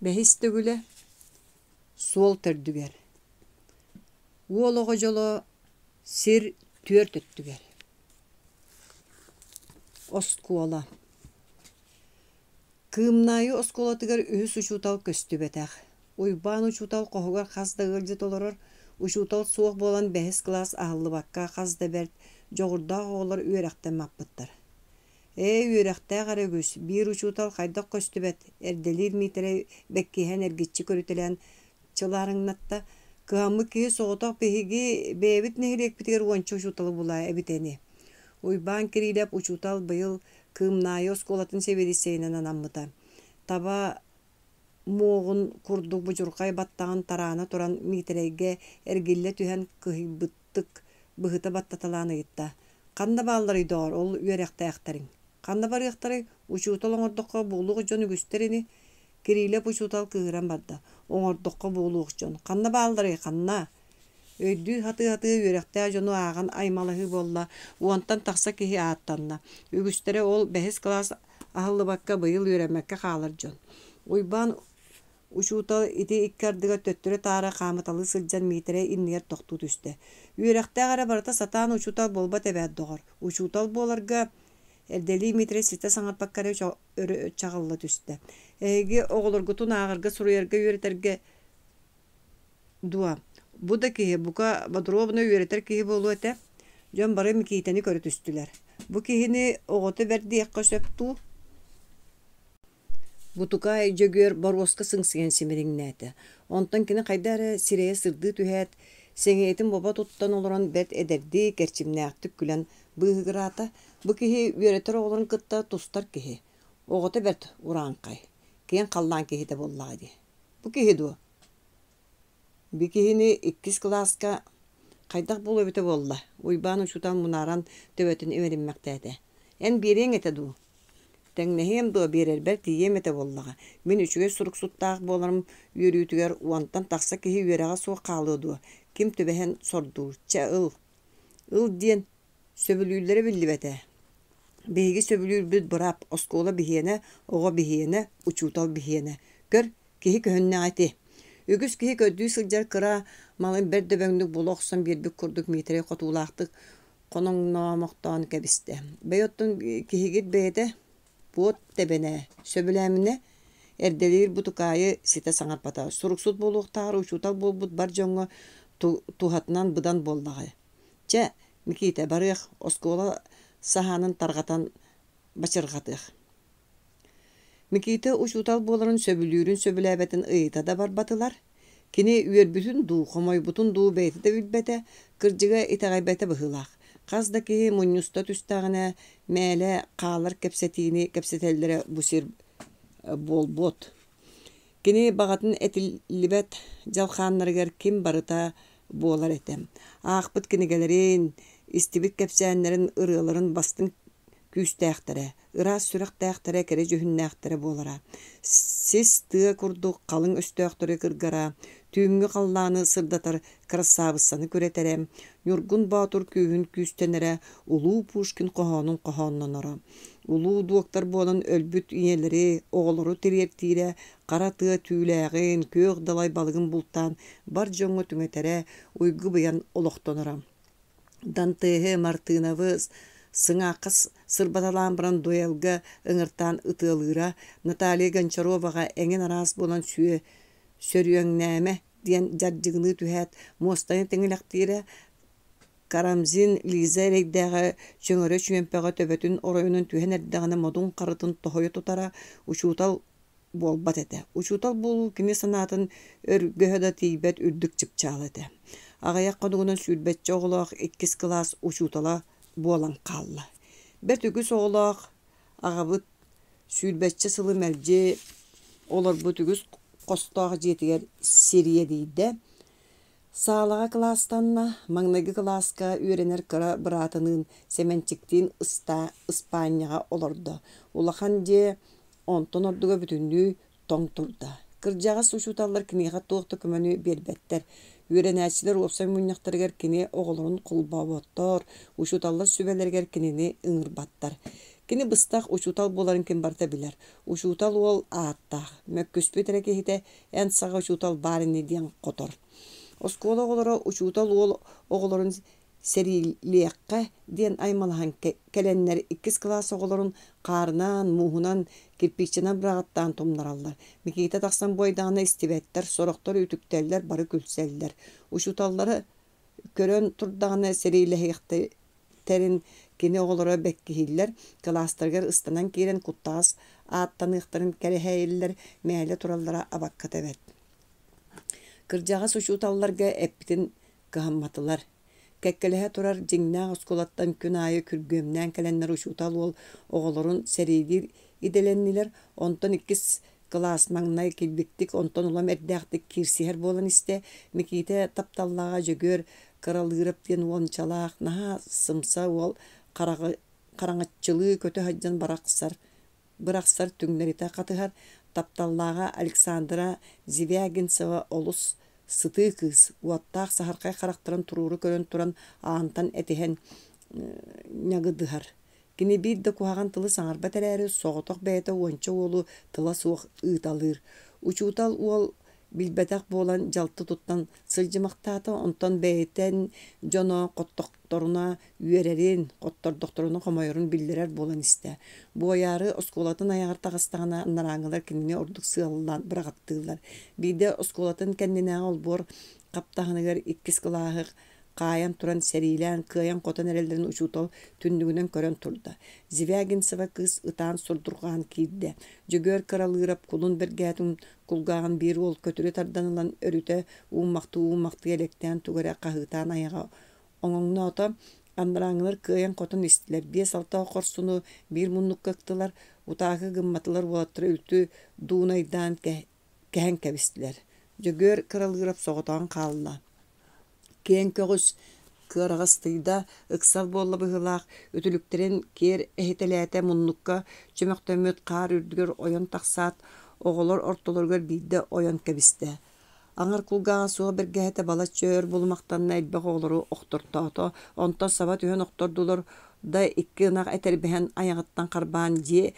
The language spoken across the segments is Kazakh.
Behistögüle sol tördüger. Uologo jolo sir tört öttüger. Oskuola. Kımnayı oskolatıgar ühüs uçutal köstübetäk. Uyban uçutal qohugar qazda ılcıt oloror. Uçutal soğuk bolan behis klas ahıllı bakka qazda bert joğurda oğlar üyerekten mappıttar. Üyerekte qaragüs bir uçutal qaydak köstübet erdelir mitere bekkihen ergitçi körütelen çılarыңнатта kıhamı ki soğutak behigi bebit nehirek bitiger onçu uçutalı bulay ebiteni. Uyban kirilep uçutal bayıl kımnayı oskolatın sevediseynen anamıta. Taba moğun kurduk bucurkay battağın tarağına turan mitreyge ergille tühen kıhibıttık bıhıta battatalağına gitta. Kanda bağları doğar ol üyerekte yaktarın. Kanda bar yaktarı uçutal oңordokka buğluğu jonu gösterini kirilep uçutal kıhıran barda. Oңordokka buğluğu jon. Kanda bağları kanna. Öydü hatı üyerekte jonu ağan aymalığı bolla. Uantan taksa kihi ağattanna. Ügüstere ol behes klas ahıllı bakka bayıl üremekke kalır jon. Uyban uçutal iti ikkardıga töttüre tara kamatalı sılcan mitere inniyer toktu düştü. Üyerekte gara barata satan uçutal bolba tebed doğar. Uçutal bolarga erdeli mitere site sanat bakkare çağılla düştü. Egi oğulurgutun ağırga suruyerga üreterge dua. Bu da kihi buka badrobuna üreter kihi bolu ete. Jon barı mikiteni körü düştüler. Bu kihini oğutu verdi yakka söptu. Butukay jөгөр Barboska sыңсыген симириңнәте. Онтан кини кайдары сирeye сырды түһәт, сеңеетин боба туттан олорон бет эдерди керчимнәктик күлән быгырата. Бу киһи үеретер олорон кытта тустар киһи. Огота бет уранкай. Кен каллан киһи де боллады. Бу киһи ду. Би киһини 2 класска кайдак болу бете болла. Уйбан учутан мунаран төбөтүн эмеринмәктәде. Эн бирең эте ду. Тәңнәһем до берер бер тиемете боллага. Мен үчүгө сурук суттак боларым үйрүтүгөр уантан такса киһи үйрәгә суу калыды. Ким төбәһен сорду. Чаыл. Ыл диен сөбүлүләре биллибете. Беги сөбүлүл бит бурап, оскола бихене, ого бихене, учутал бихене. Көр киһи көннә айты. Үгүс киһи көдү сылжар кыра, малын бер дөбөңдүк булоксон бирбик курдук митре котулактык. Коноң намактан кебисте. Бейоттун киһигит бейде Бот тебене, сөбіләміне, әрделер бұтықайы сите саңар бата. Суруксут болуқтар, учутал болбут бар жоңға тухатынан бұдан болдағай. Че, миките барық, оскола саханын тарғатан бачырғатық. Миките учутал боларын сөбілерін сөбіләбетін ыйта да бар батылар. Кені үйербүтін ду, қомой бұтын ду бәйті де білбәті, кыржыға итағай бәйті бұғылақ. Қазда ки мунюста түстағына мәлі қалар кепсетелдері бұсыр болбот. Кені бағатын әтілібет жалқанларығар кем барыта болар етем. Ақпыт кенегелерін, істібік кепсәнлерін ұрыларын бастың күстәқтірі, ұрас сүріқтәқтірі кәрі жүхіннәқтірі болара. Сіз тыға күрдік қалың өстәқтірі кыргара, түйінгі қалланы сырдатар красавысаны көретерем, Нюргун батур күйін күстенері улуу Пушкин қоғанын қоғаннанара. Улуу дуоктар болан өлбүт иелері, оғылыру терертире, қара тыға түйіләғін, көг далай балығын бұлттан, бар жоңы түңетере, уйгы бұян олықтанара. Дантығы Мартыновыз, сыңақыз сырбаталан біран дуэлга ыңыртан ытылыра, Наталья Гончароваға әңін арас болан сөрүйөңнәме диен жаржығыны түхәт, мостайын теңіләқтері, Карамзин Лиза рейдәгә чөңөрө чүмпәгә төбөтүн оройунун түһен эрдәгәне модун карытын тохойы тутара учутал болбат эте. Учутал бул кини санатын өргөһөдө тийбет үрдүк чыпчаал эте. Агаяк кодугунан сүрбетче оголок 2 класс учутала болан калла. Бер түгүс оголок агабыт сүрбетче сылы мәрже олар бу түгүс костогы жетигер серия дейде. Саалаға класстанна, маңнайгы класска үйренер кыра бұратының семенчиктин Испанияға олырды. Улахан же онтон ордуға бүтінді тоң тұрды. Кыржаға сушуталар кінеға тоқты көмөні бербеттер. Үйренәчілер опсай мүннектергер кіне оғылырын құлба боттар, ушуталар сүбелергер кінені ыңырбаттар. Kini bыстaq uçutal boların kim barta biler. Uçutal ol aattaq. Mökküspü tere kehite en sağa uçutal barini diyen qotor. Oskola oğlara uçutal ol oğların seriliyekka diyen aymalahan kelenler 2 klas oğların qarnan, muhunan, kirpikçinan bırağıttan tomlarallar. Mikita taqsan boydağına istibetler, soroktor ütükteller, barı külseller. Uçutalları körön turdağına seriliyekte terin kini oğlara bekkihiller, klastargar ıstanan kiren kuttağız, aattan ıhtarın kereheyiller, meyle turallara abakkat evet. Kırjağa suçutallarga epitin gahammatılar. Kekkelehe turar jingna oskolattan gün ayı kürgömnän kelenler uçutal ol oğolorun seridir idelenniler. Ondan 2 klas magnay kilbiktik, ondan ulam erdäxtik kirsiher bolan iste. Mikite taptallağa jögör karalırıp diyen onçalaq naha sımsa ol qaraŋatçılığı kötü hajjan bıraqsar tünglerite qatıhar. Taptallağa Aleksandra Zivyagintseva olus sıtı kız. Uattaq saharqay qaraqtıran tururu körön turan ağantan etihen ñagıdıhar. Kini bir de kuhagan tılı saŋarba teräri soğutoq bäte onça olu tıla suaq ııtalır. Uçutal ol bilbetäq bolan jaltı tuttan sılcımaqtaata ontan bäten jono qottoktoruna üererin, qottordoktoruna qomoyorun bildirer bolan iste. Bu ayarı oskolatın ayağır tağıstağına naraŋılar kinini orduk sığalılan bıraqattığılar. Bir de oskolatın kendine olbor kaptağınıgar 2 kılahıq qayan turan serilen, kıyan qotan erellerin uçutal tündüğünen körön turda. Zivyagintseva kız ıtan surdurgan kiyde. Jögör karalırap kulun bir gätun kulgağın bir ol kötürü tardanılan örüte uğmaktı elekten tugara qahıtan ayağa oŋoŋna ota andraŋılar kıyan qotan istiler. 5-6 qorsunu bir munnuk kaktılar. Utağı gımmatılar bolattıra ültü duunaydan kehen kebistiler. Jögör karalırap soğutan qalına. Ken kögüs kırağıstıyda ıksal bolla bıhılaq, ötülüklerin ker ehitelete munnukka çömöktömöt qar ürdügör oyon taqsat, oğolor ortolargör bide oyon kebiste. Aŋar kulgağa suğa bir gehete bala çör bulmaktan elbek oğloru oktortato, ondan sabat ühen oktordular da 2 ınaq eterbehen ayağıttan qarbaan je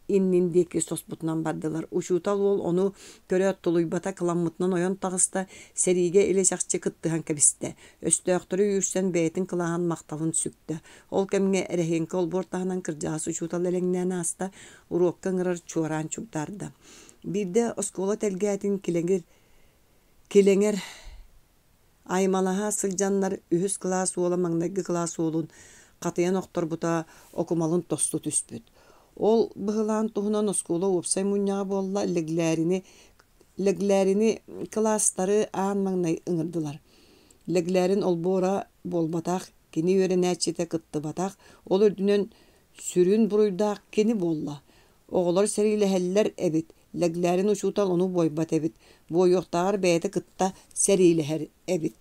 innindeki sosbutnan bardılar. Uçutal ol onu köre tuluybata kılammıtnan oyon tağısta serige ile şakçı kıttıhan kebiste. Östööktörü yürsen beytin kılahan maktalın sükte. Ol kemge erehenke ol bortağынан kırjağısı uçutal eleŋnäen asta urokka ŋırar çuoran çubdarda. Bir de oskola telgätin kileŋer aymalaha sıljanlar 3 klas ola maŋnaygy klas olun qatıyan oktor buta okumalın tostu tüspüt. Ol bıhılan tuhunan oskola opsay munyağı bolla leglerini klasları ağan maŋnay ıŋırdılar. Leglerin olbora bolbataq, kini örenäçete kıttı bataq, ol ördünen sürün buruydaq kini bolla. Oğular serileheller ebit, leglerin uçutal onu boybat ebit, boyoqtağır bäte kıtta serileher ebit.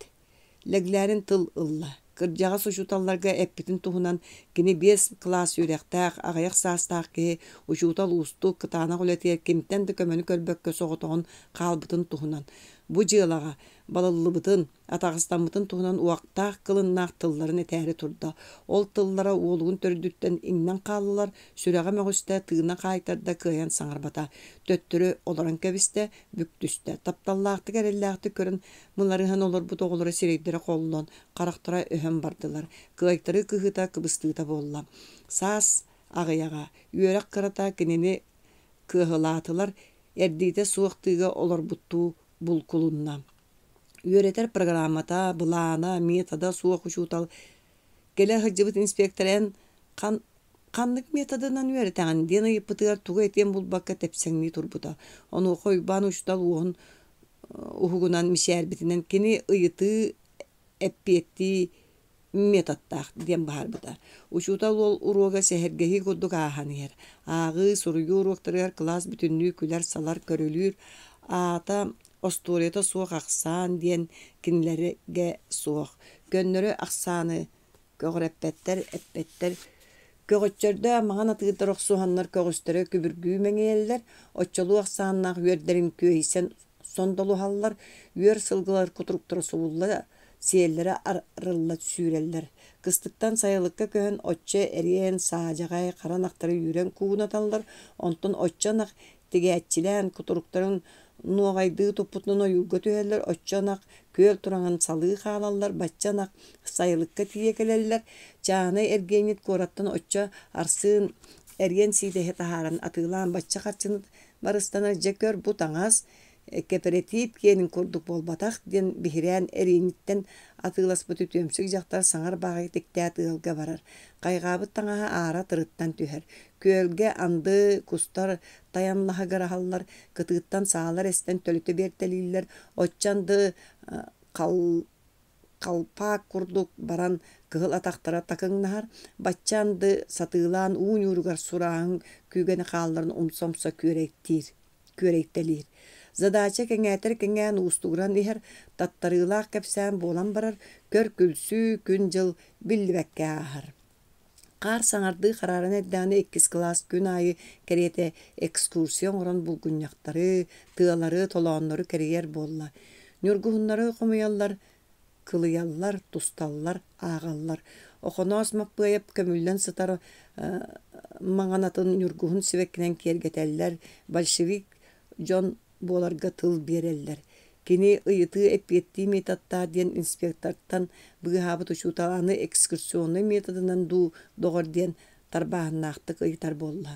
Leglerin tıl ılla. Kırjağa uçutallarga epitin tuhunan kini 5 klas yürektäq, agayaq sastaq ki uçutal ustu kıtana guletiyer kimten de kömönü kölbökkö soğutoğun qalbıtın tuhunan. Bu jyılaga balallıbıtın, atağıstanbıtın tuhunan uaqtaq kılınnaq tılların eteri turda. Ol tıllara oğluğun tördütten iňnen qallılar, süreğe mögüste tığına qaytarda kıyan saŋarbata. Töttürü olaran kebiste, büktüste. Taptallaqtı gerellaqtı körün mılarıhan olur bu toğulara sireydere qollon, qaraqtıra öhön bardılar. Kıyaytırı kıhıta kıbıstığıta bolla. Sas ağıyağa, üörek kırata kinini kıhılatılar, erdite suuqtığıga olar buttu bulkulunna. Üöreter programata, bılana, metada suuq uçutal. Gele hıcıbıt inspektoren kanlık metodundan üöreteğen dena yıpıtıgar tuğu eten bulbakka tepseŋni turbuta. Onu koyban uçtal uğun uhugunan mişerbitinden kini ıyıtı eppiyetti metattaq diyen bahar buta. Uçutal ol uruga sehergehi kudduk ahanir. Ağı soruyu uruqtırgar klas bütünlüğü küler salar körülür. Ata ostoriyata suaq aqsan diyen kinlerige suaq. Gönnörü aqsanı köğreppetler, köğütçörde mağan atıgıtırıq suhanlar köğüstörü kübürgüyü meŋeyeller. Oççolu aqsanaq üerderin köysen sondolu hallar, üer sılgılar kuturuktura soğulla siyellere arılla sürerler. Kıstıktan sayılıkka köhön otça eriyen sağacağay karanakları yüren kuğun atanlar. Ondan otçanak tigäççilän kuturukların nuagaydığı toputuna yulga tüherler. Otçanak köl turangan salığı halallar. Batçanak sayılıkka tiyekelerler. Çağınay ergenit korattan otça arsın ergen sidehe taharan atılan batça kaçını barыстana jekör bu taňas kooperativ kenin kurduk bolbatak den bihirän erinitten atılas bu tütümsük jaktar saňar bagy tekdät ılga barar. Qaygaby taňa ara tırıttan tüher. Kölge andy kustar tayanlaha garahallar kıtıttan sağlar esten tölütü berteliller otçandı kalpak kurduk baran kıhıl ataktara takıngnar batçandı satılan uun yurgar surağın kügeni kallarını umsamsa kürektelir. Zadaça kengeter kengen ustuguran iher tattarılar kepsen bolan barar kör külsü küncıl bilbekke ahar. Qar saňardy kararyn edäni 2 klas gün ayı kerete ekskursiyon oran bulgunyaktары, tığalary, tolanlary keriyer bolla. Nurguhunları qomayallar, kılıyallar, tustallar, ağallar. Oxonos mapyap kömüllen sıtar maňanatyn nurguhun sibekinen kergeteller, bolşevik John bolarga tıl bereller. Kini ıyıtı epiyettiği metatta diyen inspektortan bıhabı tuşutalany ekskursionu metodundan doğar diyen tarbağınaqtık ıyıtar bolla.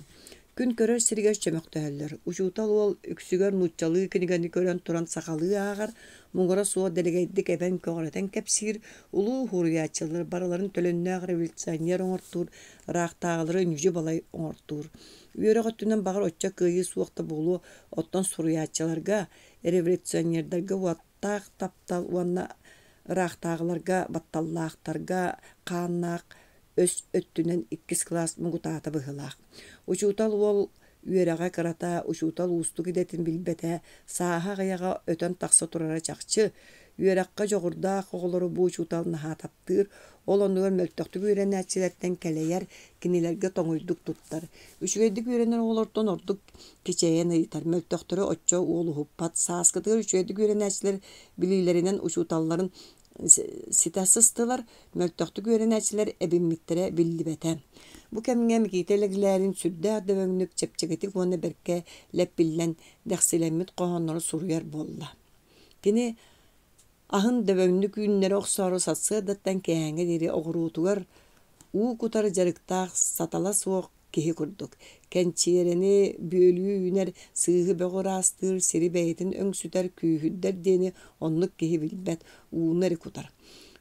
Gün körör sirger çömöktöhöller. Uçutal ol üksüger nutçalığı kinigeni kören turan sakalığı ağar. Mungora suwa delegeydik eben köğreten kepsir. Ulu huriyatçılar baraların tölönne revolüsyoner oňortur. Raqtağılары nüjü balay oňortur. Üyere götünden bağır otça kıyı suwakta bolu ottan suriyatçılarga, revolüsyonerlerge wattaq taptal wanna raqtağılarga, battallaqtarga, qanaq öz öttünen 2 klas mugutata bıhılaq. Uçutal ol üyereğe karata, uçutal ustu gidetin bilbete, saha gayaga öten taqsa turara çaqçı, üyereğe joğurda qoğulları bu uçutal naha taptır, olanlar möltöktük üyerenäçilerden keleyer, kinilerge toňuyduk tuttar. Üçgeydik üyerenler oğlardan orduk keçeyen ayıtar, möltöktörü otça oğlu huppat, saaskıtır üçgeydik üyerenäçiler bililerinden uçutalların sitasıstılar, möltöktük üyerenäçiler ebinmittere bildi beten. Bu kemge mikiteleglerin südde dövümlük çepçegetik onu berke lepbillen dexsilemit qohonları suruyar bolla. Kini ahın dövümlük günleri oqsarı satsı dattan kehenge deri oğrutugar u kutar jarıktaq satala soğuk kehi kurduk. Kençereni bölüğü üner sığhı beğorastır, seri beytin öngsüter kühüdder deni onluk kehi bilbet uğunları kutar.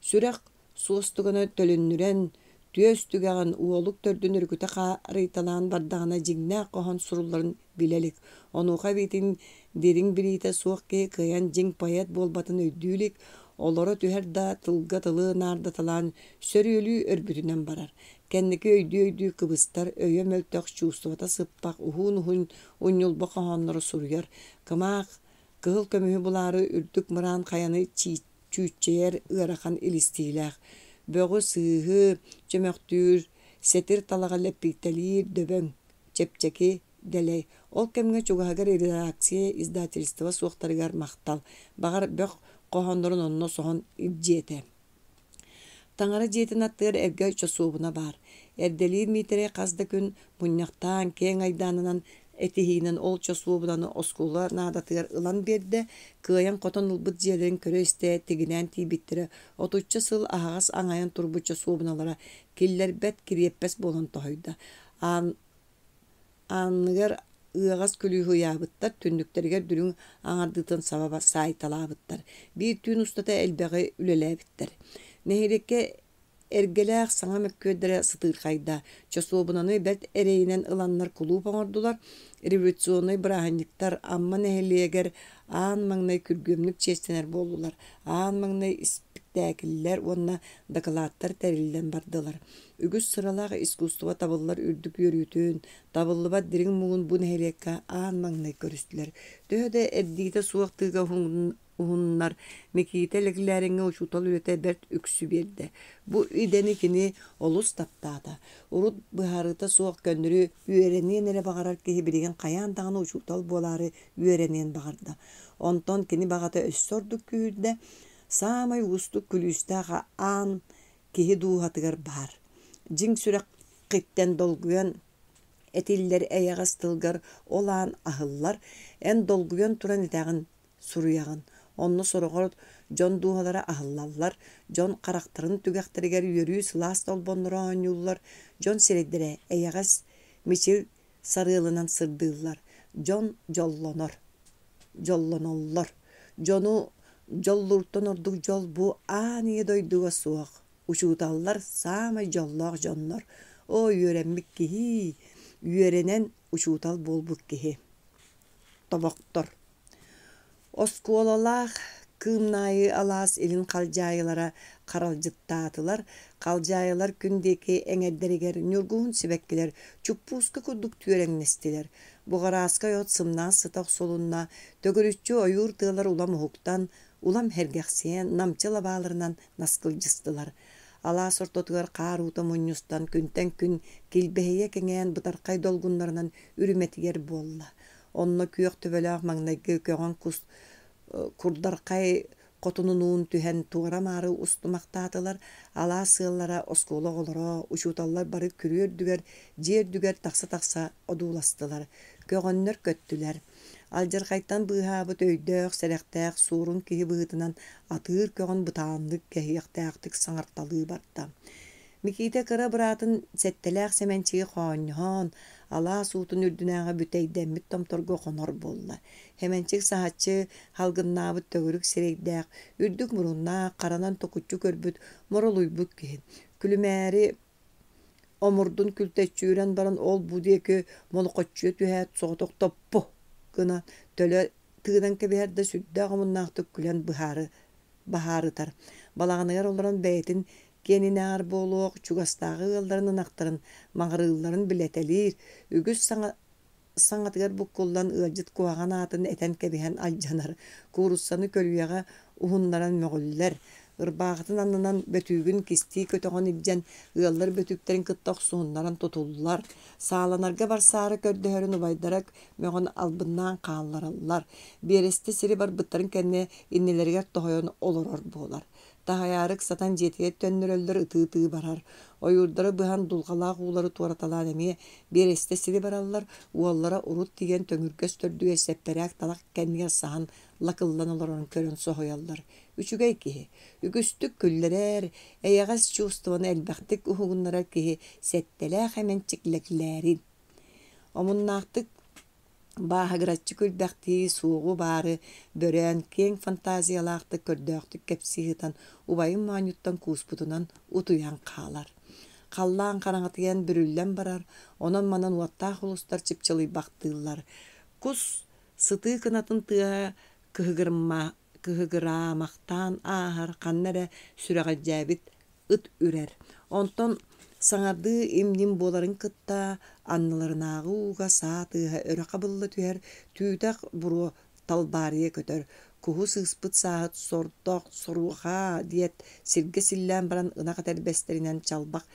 Sürek sostugana tölünnüren Tüöstügäğin uoluk tördün ürgüte qarıytalan bardağına jigna qohon surulların bilelik. Onuqa bitin derin birite soğuk ki kıyan jing payat bolbatın öydülik. Olara tüher da tılga tılı nardatalan sörüölü örbütünen barar. Kendiki öydü kıbıstar öye möltök çuğustuvata sıppak uhun unyulba qohonları suruyar. Kımaq kıhıl kömühü buları ürdük mıran kayanı çüççeyer ırakan ilistiylaq. Böğü sığhı, çömöktür, setir talaga lepiktelir, döbön, çepçeki, deley. Ol kemge çoğagar redaksiye izdatelistava soğuktarıgar maqtal. Bağar böğ qohonların onunla soğun jete. Taňara jetin attır erge çosuğuna bar. Erdelir mitere qazda gün bunyaqtan keň aydanынан etihinen ol çosuğunanı oskular nadatır ılan berde kıyan qoton ılbıt jelerin köröste tiginen tibittire 30 syl ahas aňayan turbuça suubunalara killer bet kiriyepes bolan tohuyda. Anıgar ığas külühü yabıttar tündükterger dürüň aňardytan sababa saytalabıttar. Bir tün ustata elbeği ülelebittir. Nehirekke ergeleğ saňa mökküdere sıtırkayda. Çosuğunanı belt ereyinen ılanlar kulup oňordular. Revolüsiýony brahanniktar amma nehilleger an maňnay kürgümlük çestener boldular. An maňnay ispikdäkiller onna doklaatlar terillen bardylar. Ügüs sıralagy iskustuwa tabyllar ürdük yörütün, tabyllyba diriň mugun bu nehilekka an maňnay görüstüler. Döhde erdite suwaktyga Uhunlar mekiteliklerine uçutal ürete bert üksü berdi. Bu idenikini olus taptada. Urut bıharıta soğuk göndürü üyerenien ere bağarar ki birigen kayan dağına uçutal bolary üyerenien bağırda. Ondan kini bağata össorduk kühürde. Самай устук күлүстәға ан киһи дуһатыгар бар. Жиң сүрәк киттен долгуян этиллер эйагас тылгар олаан ахыллар эн долгуян туран итагын суруягын. Онно сорогор жон дуһалара ахыллаллар, жон карактарын түгәхтәргәр йөрү сылас толбоннора оңюллар, жон середдере эйагас мичил сарыылынан сырдыыллар, жон жоллоноллор. Жону жоллуртон ордук жол бу аании дойдуга суох. Учууталлар самай жоллоох жоннор. О үйөренмик киһи, үйөренен учуутал болбук киһи. Тобоктор. Оскуолалаах кыымнайы алаас илин калжайылара каралжыттаатылар, калжайылар күндеки эңердеригер нюргуун сибеккилер чуппууска курдук түөреңнестилер. Бугарааска йот сымнаа сытак солунна төгөрүччү ойуур тыылар улам ухуктан, улам хергехсиен намчыла бааларынан наскылжыстылар. Алаас ортотугар кааруута муньюстан күнтен күн килбеһие кеңээн бытаркай долгуннарынан үрүметигер буолла. Онно күйөк төбөлөөх маңнайгы көҕөн курдаркай котунунуун түһэн туора маары устумактаатылар, алаа сыыллара оскуола олоро учууталлар бары күрүөрдүгер, жиэрдүгер такса одууластылар. Көҕөннөр көттүлэр. Алжыркайтан быһаабыт өйдөөх, сэрехтээх суурун киһи быһытынан атыыр көҕөн бытаамдык кэһиэхтээхтик саҥарталыы барда. Микиите кыра быраатын сэттэлээх сэмэнчиги хооньоон, алаа суутун үрдүнээҕэ бүтэйдэммит томторго хонор болла. Хэмэнчик саһаччы халгыннаабыт төгүрүк сирейдээх, үрдүк муруннаа харанан токуччу көрбүт моролуйбут киһи. Күлүмээри омурдун күлтэччүүрэн баран ол будиэки молокоччуө түһээт соҕотох топпо гына төлө тыынан кэбиһэрдэ сүрдээх омуннаахтык күлэн баһаарытар. Балаҕаныгар олорон бэйэтин кенинаар болуох чугастаагы ылларын ынактарын маҥарыылларын билэтэлиир, үгүс саҥатыгар буккуллан ыалдьыт куаҕан аатын этэн кэбиһэн алдьанар, кууруссаны көлүөҕэ уһуннаран möҕүллэр. Ырбааҕытын аннынан бөтүүгүн кистии көтөҕөн илдьэн ыаллар бөтүүктерин кыттах суһуннаран тутуллар. Сааланарга барсаары көрдөһөрүн убайдарак möҕөн албыннаан хааллараллар. Биэрэстэ сири барбыттарын кэннэ иннилэригэр тоһойон олорор буолар. Таһайаарык сатан жетиэт төннөрөллөр ытыы барар. Ойуурдары быһан дулҕалаах уулары туораталаан эмиэ биэрэстэ сири бараллар, уоллара урут тиген төҥүргэс төрдүгэ сэппэрээх талах кэннигэр саһан лакыллан олорон көрөн соһуйаллар. Үчүгэй киһи, үгүстүк күллэрээр, эйэҕэс чуустубаны элбэхтик уһугуннара киһи сэттэлээх эмэнчиклэклээрин. Омуннаахтык бааһыгыраччы күлбэхтии суоҕу баары бөрөөн киэң фантазиялаахтык көрдөөхтүк кэпсиһытан убайын мааньуттан кууспутунан утуян хаалар. Халлаан хараҥатыйан бүрүллэн барар, онон манан уаттаах улустар чыпчылыйбахтыыллар. Кус сытыы кынатын тыа кыһыгыраамахтаан аахар ханнара сүрэҕэдьээбит ыт үрэр. Онтон саҥардыы имнин буоларын кытта анныларынааҕы ууга саатыыһа өрө хабылла түһэр түүтэх буру талбаарыйа көтөр. Куһу сыыспыт сааһыт сордох соруухаа диэт сиргэ силлээн баран ынах этэрбэстеринэн чалбах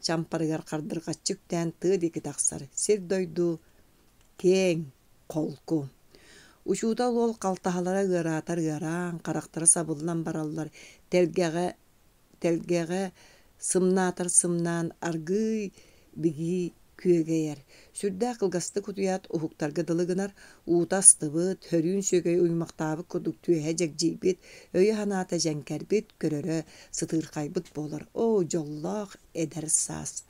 чампарыгар хардырҕаччык тээн тыа диэки тахсар. Сир дойду кең холку. Учуутал ол халтаһалара ыараатар ыараан, харахтара сабыллан бараллар. Телгэҕэ сымнаатар сымнаан аргый биги күөгэйэр. Сүрдээх кылгасты кутуяат уһуктарга дылыгынар, уутастыбыт, хөрүүн сөөгөй уймактаабык курдук түөһэ дьэгдьиийбит, өйө ханаата дьэҥкэрбит, көрөрө сытыырхайбыт буолар. О, дьоллоох эдэр саас.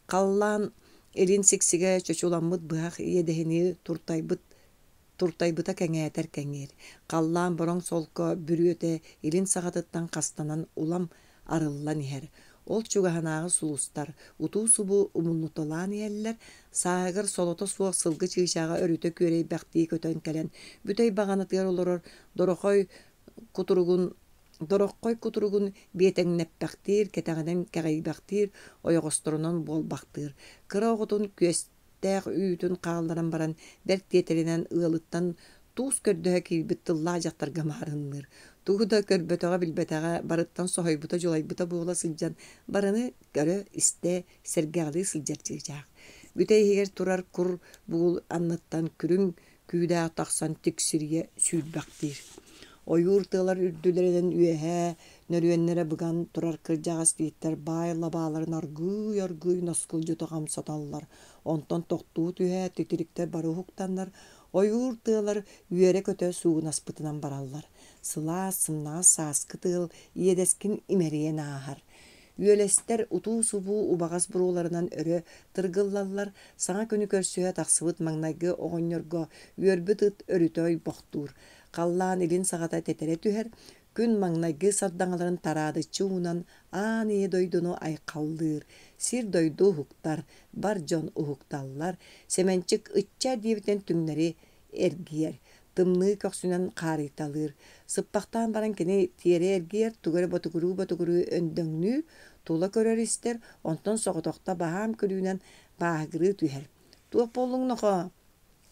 Халлаан элин сиксигэ чочуламмыт быһах иэдэһини туртайбыта кэҥээтэр кэҥиэр. Халлаан бороҥ солко бүрүөтэ илин саҕатыттан хастанан улам арыллан иһэр. Ол чугаһанааҕы сулустар, утуу субу умуннуталаан иһэллэр, сааһыгар солото суох сылгы чыычааҕа өрүтө күөрэйбэхтии көтөн кэлэн, бүтэй баҕанатыгар олорор дороххой кутуругун биэтэҥнэппэхтиир, кэтэҕинэн кэҕийбэхтиир, ойоҕосторонон буолбахтыыр. Кыра оҕотун күөстээх үүтүн хаалларан баран бэрт-тиэтэринэн ыалыттан туус көрдөһө киирбит тыллаа дьахтарга маарынныр. Тугуда көрбөтөҕө билбэтэҕэ барыттан соһойбута дьулайбыта буола сылдьан барыны көрө истэ сэргэҕлыы сылдьарчыычаах. Бүтэйһигэр турар кур бугул анныттан күрүң күүдээх тахсан тиксирийэ сүүрбэхтиир. Oyuur tığlar ürdülerinin üyehe, nörüyenlere bıgan turar kırcağız deyitler bayla bağların argıy naskılcı toğam satallar. Ondan toqtuğu tühe titirikler barı huktanlar. Oyuur tığlar üyere köte suğun aspıtınan barallar. Sıla sımna saskı tığıl iyedeskin imeriye nahar. Üyelester utuu subu ubağas burularından örü tırgıllallar. Sana könü körsüye taqsıvıt mağnaygı oğonyorgo üyerbü tıt örütöy boqtur. Qallaan ilin sağata tetere tüher. Күн маңнайгы сардаҥаларын тарады чуунан аании дойдуну айқаллыыр. Сир дойду ухуктар, бар жон ухукталлар. Семенчик ытчар диебитен түңнери эргиер. Тымны көксүнен қарыйталыыр. Сыппақтан баран кені тиере эргиер, тугары ботугуру өндöңнүү тула көрөр истер, онтон соғытоқта баһаам көрүүнен бааһыгырыы түһэр. Туох болуңнохо.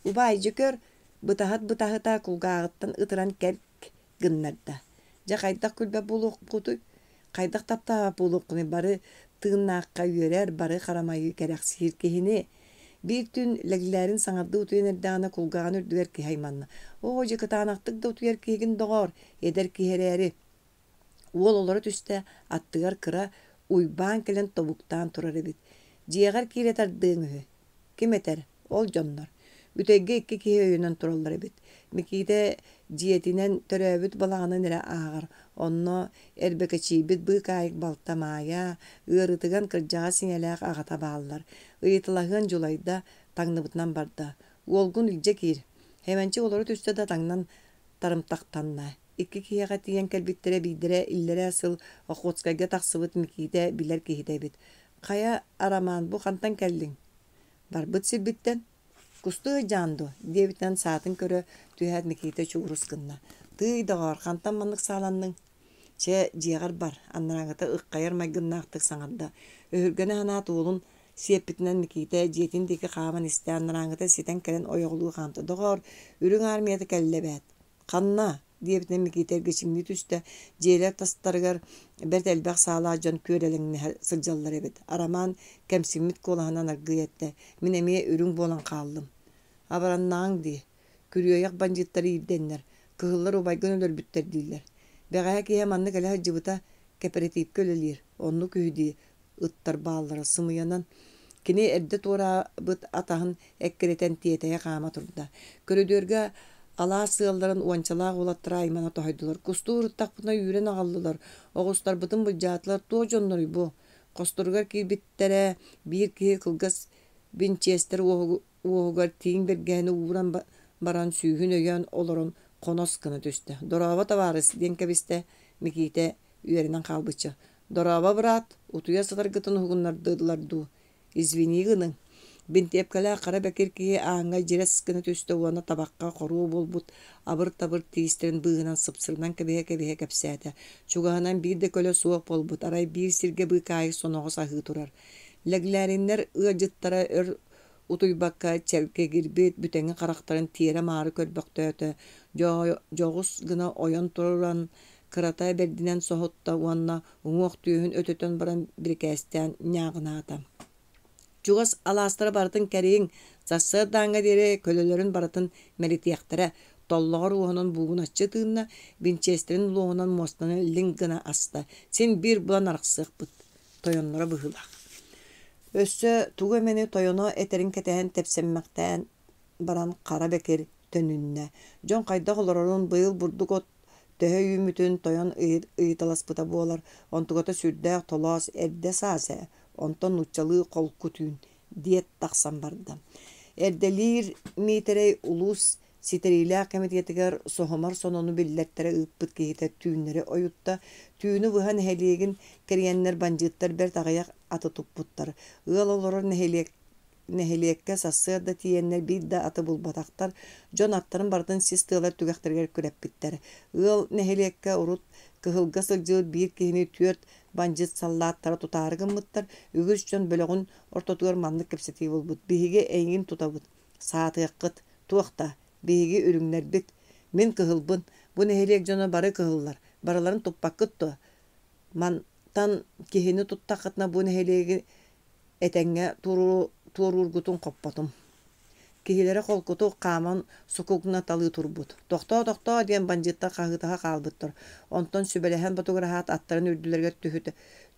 Убай жөкөр бытаһыта кулгаагыттан ытыран керк гыннарда. Жа кайдак күлбе булук кутуй. Кайдак таптаа булук куны бары тыыннаакка үйөрер, бары карамайы керек сиркехини. Bir tün legilerin sanardı utuyen erdağına kulgağın ürdüver ki haymanna. O hoca kıtağınaktık da utuyer ki hegin doğar, eder ki hereri. Uol olarak üstte attıgar kıra uybağın kelen tobuktan turar ebit. Ciğer kiret ardığın ühü. Kim eter? Ol canlar. Ütege iki kihe öyünen turallar ebit. Mikide ciyetinen töröbüt balağını nere ağır. Onno erbeke çiğbit bık ayık baltamaya, ığırıtıgan kırcağa sinelek ağata bağlılar. Iyıtılağın julayda taŋnıbıtnan barda. Olgun ilce kir. Hemençe olarak üstte da taŋnan tarımtaqtanna. İki kiheğe tiyen kelbittere bidire illere asıl oqotskayga taqsıvıt mikide biler kihide bit. Kaya araman bu kantan kellin. Barbıt silbitten. Kustu jandu, diyebitan saatin körü tüyhat mikide çuğurus kınna. Tıy dağar, kantan manlık sağlanның. Çe ciğer bar, anlarağıta ıqqayar maygınnaqtık saŋarda. Öhürgene hanat oğlun siyepitinden mikide jetindeki qaman iste anlarağıta siten kelen oyoğluğu qantı dağar, ürün armiyatı kellebet. Qanna, diyebitan mikide geçimli tüste, jeler tastargar bert elbaq sağla jan körelingni sıljallar ebet. Araman kemsimit kolahanan argıyette. Min emeye ürün bolan qaldım. Abarannağın di. Kürüyoyak banjitları iddenler. Kıhıllar obay gönüller bütter diller. Beğaya ki hemanlık ele hacıbıta keperetip kölelir. Onlu kühüdi ıttar bağlara sımıyanan. Kini erde tora bıt atahın ekkereten tiyeteye kama turda. Körüdörge ala sığalların uançalağı olattıra aymana tohaydılar. Kustur ıttakpına yüren ağallılar. Oğustar bıtın bıcatlar toğjonları bu. Kosturgar ki bittere bir ki kılgas binçester oğugar tiğin bergeni uğran baran süyhün öyen olorun konos kını düştü. Dorava tavarız denke biste mikite üyerinden kalbıçı. Dorava bırat, utuya satar gıtın hugunlar dıdılar du. İzvini gının. Binti epkala kara bekir ki ağına jires kını düştü uana tabakka koru bulbut. Abır tabır tiisterin bığınan sıpsırından kebehe kepsede. Çugahanan bir de köle soğuk bolbut. Aray bir sirge bıkayı sonoğu sahı turar. Leglerinler ıcıttara utuybakka çelke girbet büteni karakterin tire marı kölböktötö. Joğus gına oyan turan kıratay berdinen sohutta uanna uŋuoq tüyühün ötötön baran birkesten ñağınaata. Çugas alastara baratın keriğin sassır daňa dere kölelerin baratın meritiyaktara tollağır uğunun buğun açıtığına Winchester'in loğunan mostana lingana asta. Sen bir bulan arqsıq bıt. Toyonlara bıhılaq. Össö tuğu meni toyono eterin ketehen tepsemmekten baran kara bekir tönünne. Jon kayda olorun bıyıl burduk ot töhö ümütün toyon ıyıtalas bıta boğalar. Ontugota sürdäq tolas erde sase. Onton uçalığı kolku tüün. Diyet taqsan barda. Erdelir mitere ulus siteriyle kemetiyetigar sohomar sononu billettere ıppıt kehite tüünleri oyutta. Tüünü vıhan heligin keriyenler bancıttar bert ağayak atı tupputtar. Iğal oloror neheliyekke sassıya da tiyenler bir de atı bulbataktar. Jon atların bardan sis tığlar tügekterger kürep bitter. Iğal neheliyekke urut kıhılga sılcığı bir kihini tüört bancıt sallattara tutarıgın mıttar. Ügürs jon bölögün ortotugar manlık kepseti bulbut. Bihige engin tutabut. Saatı kıt tuğta. Bihige ürünler bit. Min kıhılbın. Bu neheliyek jona barı kıhıllar. Baraların tuppak kıttı. Mantan kihini tuttakıtna bu neheliyeki etenge tururgutun koppatum. Kihilere kolkutu qaman sukugna talı turbut. Doktor diyen banjıtta qahıtaha qalbıttır. Onton sübelehen fotograhat atların ürdülerge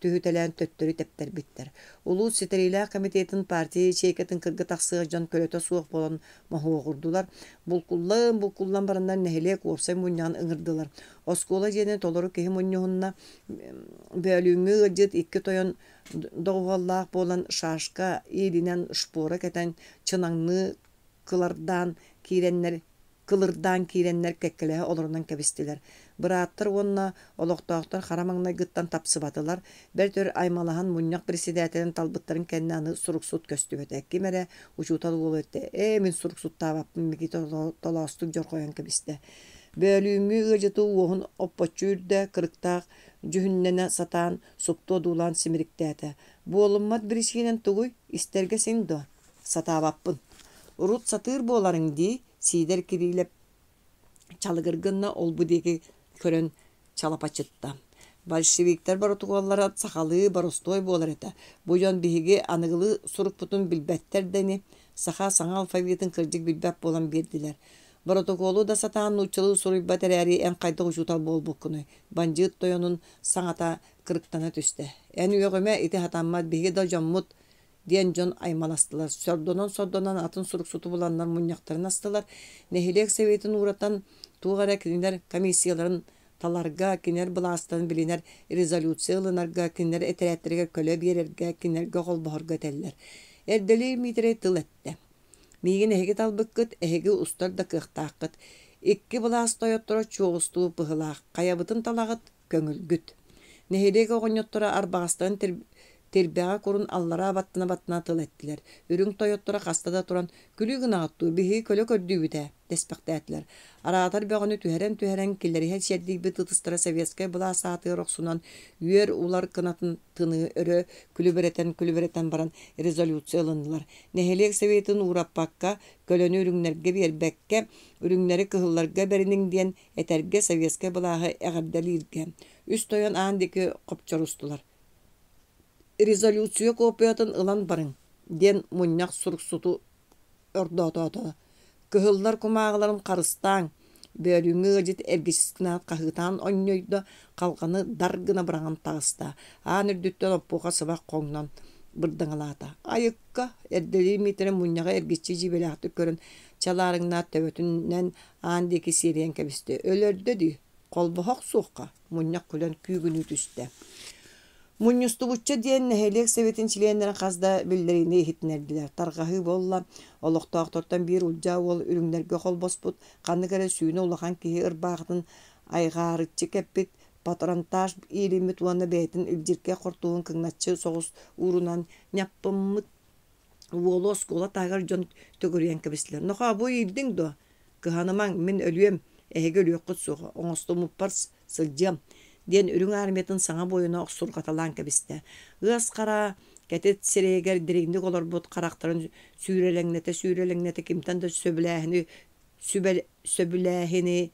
tühütelen töttörü tepter bitter. Ulu Siteriyle Komitetin Partiyi Çeyketin kırgı taqsığı can kölöte suuq bolan mahuğa kurdular. Bulkullan barından nehelek orsay munyan ıngırdılar. Oskola jene toloru kehi munyuhunna bölümü gıcıt iki toyon doğallaq bolan şaşka ilinen şpora keten çınanlı kılırdan kirenler kekkelehe olurundan kebistiler. Bırattır onna oloqtaqtar haramangna gıttan tapsıbatılar. Bertör aymalahan munyak presidentinin talbıtların kendini suruksut köstüböte. Kimere uçutalı olu ette. Min suruksut tavapın miki tolastuk jor koyan kebiste. Bölümü gıcıtı uohun oppaçürde kırıktaq cühünnene satan supto dulan simirikteete. Bu olunmat birişinen tuguy isterge sen do satavappın. Urut satır boların di sider kiriyle çalıgırgınna olbudeki körön çalapaçıtta. Bolşevikler barotuğallara sakalı barostoy bolar ete. Boyan bihigi anıgılı suruk putun bilbetter deni saha sana alfabetin kırcık bilbep bolan berdiler. Protokolu da satan uçalı soruy batereri en kayda uçutal bol bokunu. Banjıt toyonun sanata kırıktana tüste. En üyögüme iti hatanmad bihigi da jammut diyen jon aymalastılar. Sordonan atın suruk sutu bulanlar munyaktarın astılar. Nehilek seviyetin uğratan tuğara kinler komisiyaların talarga kiner bılastan biliner rezolütsiyalarga kiner eteretlerge köle birerge kiner gogol bahorga teller. Erdeli mitre tıl etti. Migin ehegi talbıkkıt, ehegi ustar da kıhtaqıt. İkki bılas toyottora çoğustu bıhılaq, kayabıtın talağıt köngül güt. Nehilegi oğunyottora arbağastan terbiğa korun allara battına tıl ettiler. Ürün toyottora kastada turan külü gınağıttu, bihi köle kördüğü büte, despakta ettiler. Aratar beğeni tüheren killeri her şerdik bir tıtıstıra seviyeskay bıla saatı roksunan üyer ular kınatın tını örü külübereten baran rezolütsiya alındılar. Neheliyek seviyetin uğrap bakka, kölönü ürünlerge berbekke, ürünleri kıhıllarga berinin diyen eterge seviyeskay bılağı eğerdeli üst toyan ağındaki kopçorustular. Rezolüsiya kopyatın ılan barın, den munyak suruksutu ördötötö. Kıhıllar kumağıların karıstan, bölümü gıcıt ergisiskina kahıtan onyoyda kalkanı dargına bırakın tağısta. Ağın ürdütten oppuğa sıvak koğunan bırdıngılata. Ayıkka erdeli mitre munyağa ergisçi jibelahtı körün çalarыңna töbötünden ağındaki siriyen kebisti. Ölördü dü, kolbuhaq soğuqa, munyak külen kügünü tüste. Munyustu butça diyen nehelek sevetin çileyenlerin kazda bildirini ehitnerdiler. Targahı bolla, oloqtağıtortan bir ulca ol ürünlerge kol bosput, kanı kere suyunu ulağan kihi ırbağıtın aygarıtçı keppit, patrontaj ilimit uanı beytin ilcirke kortuğun kıgnatçı soğuz uğrunan yapımıt volos kola tağır jon tögürüyen kebisler. Noha bu ildin do, kıhanıman min ölüyem, ehege ölüyok kutsuğu, oңostu muppar sılcam. Diyen ürün armetin sana boyuna oksur katalan kebiste. Gız kara ketet sireger direğindik olur bot karakterin sürelegnete kimten de söbülehini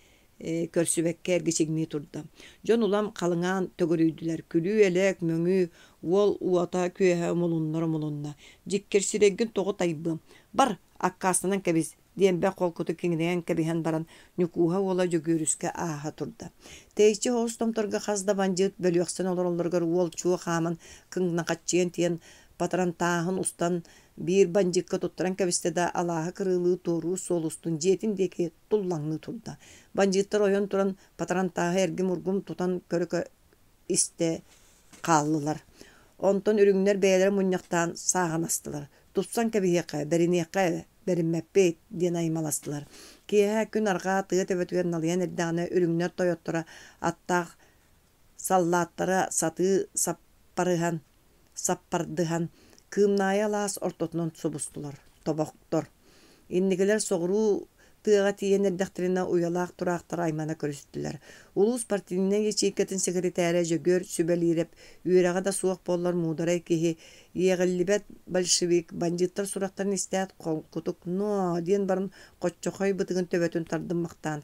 körsübekke ergiçigni turda. Jon ulam kalıngan tögürüydüler. Külü elek möngü wol uata köhe molunna. Jikker siregin toğu taybı. Bar akkasından kebiz. Diyen be kolkutu kingdeyen kebihen baran nukuha ola jogörüske aha turda. Teýçi hostomtorga hazda banjyt bölüksün olorlargar wol çuwa haman kıngna kaççıyen tiyen patran tahın ustan bir banjykka tutturan kebistede alaha kırılı toru solustun jetindeki tullanlı turda. Banjytlar oyon turan patran tahı ergim urgum tutan körökö iste kallılar. Onton ürünler beyler munyaktan sağan astılar. Tutsan kebiheka berineka berinmeppe diyen aymalastılar. Kiye gün arga tığı tevetüyen alayan erdane ürünler toyottora attaq sallatlara satı sappardıhan kımnaya las ortotunun sobustular. Toboktor. İnnigiler soğuru tığa tiyen erdektirine uyalaq turaqtar aymana körüstüler. Ulus partinin geçiyketin sekreteri Jögör sübelirep üyerağa da suaq bollar mudaray kihi yeğillibet bolşevik banjıttar suraqtarın isteat kutuk no diyen barın qoççoqoy bıtıgın töbötün tardımmaktan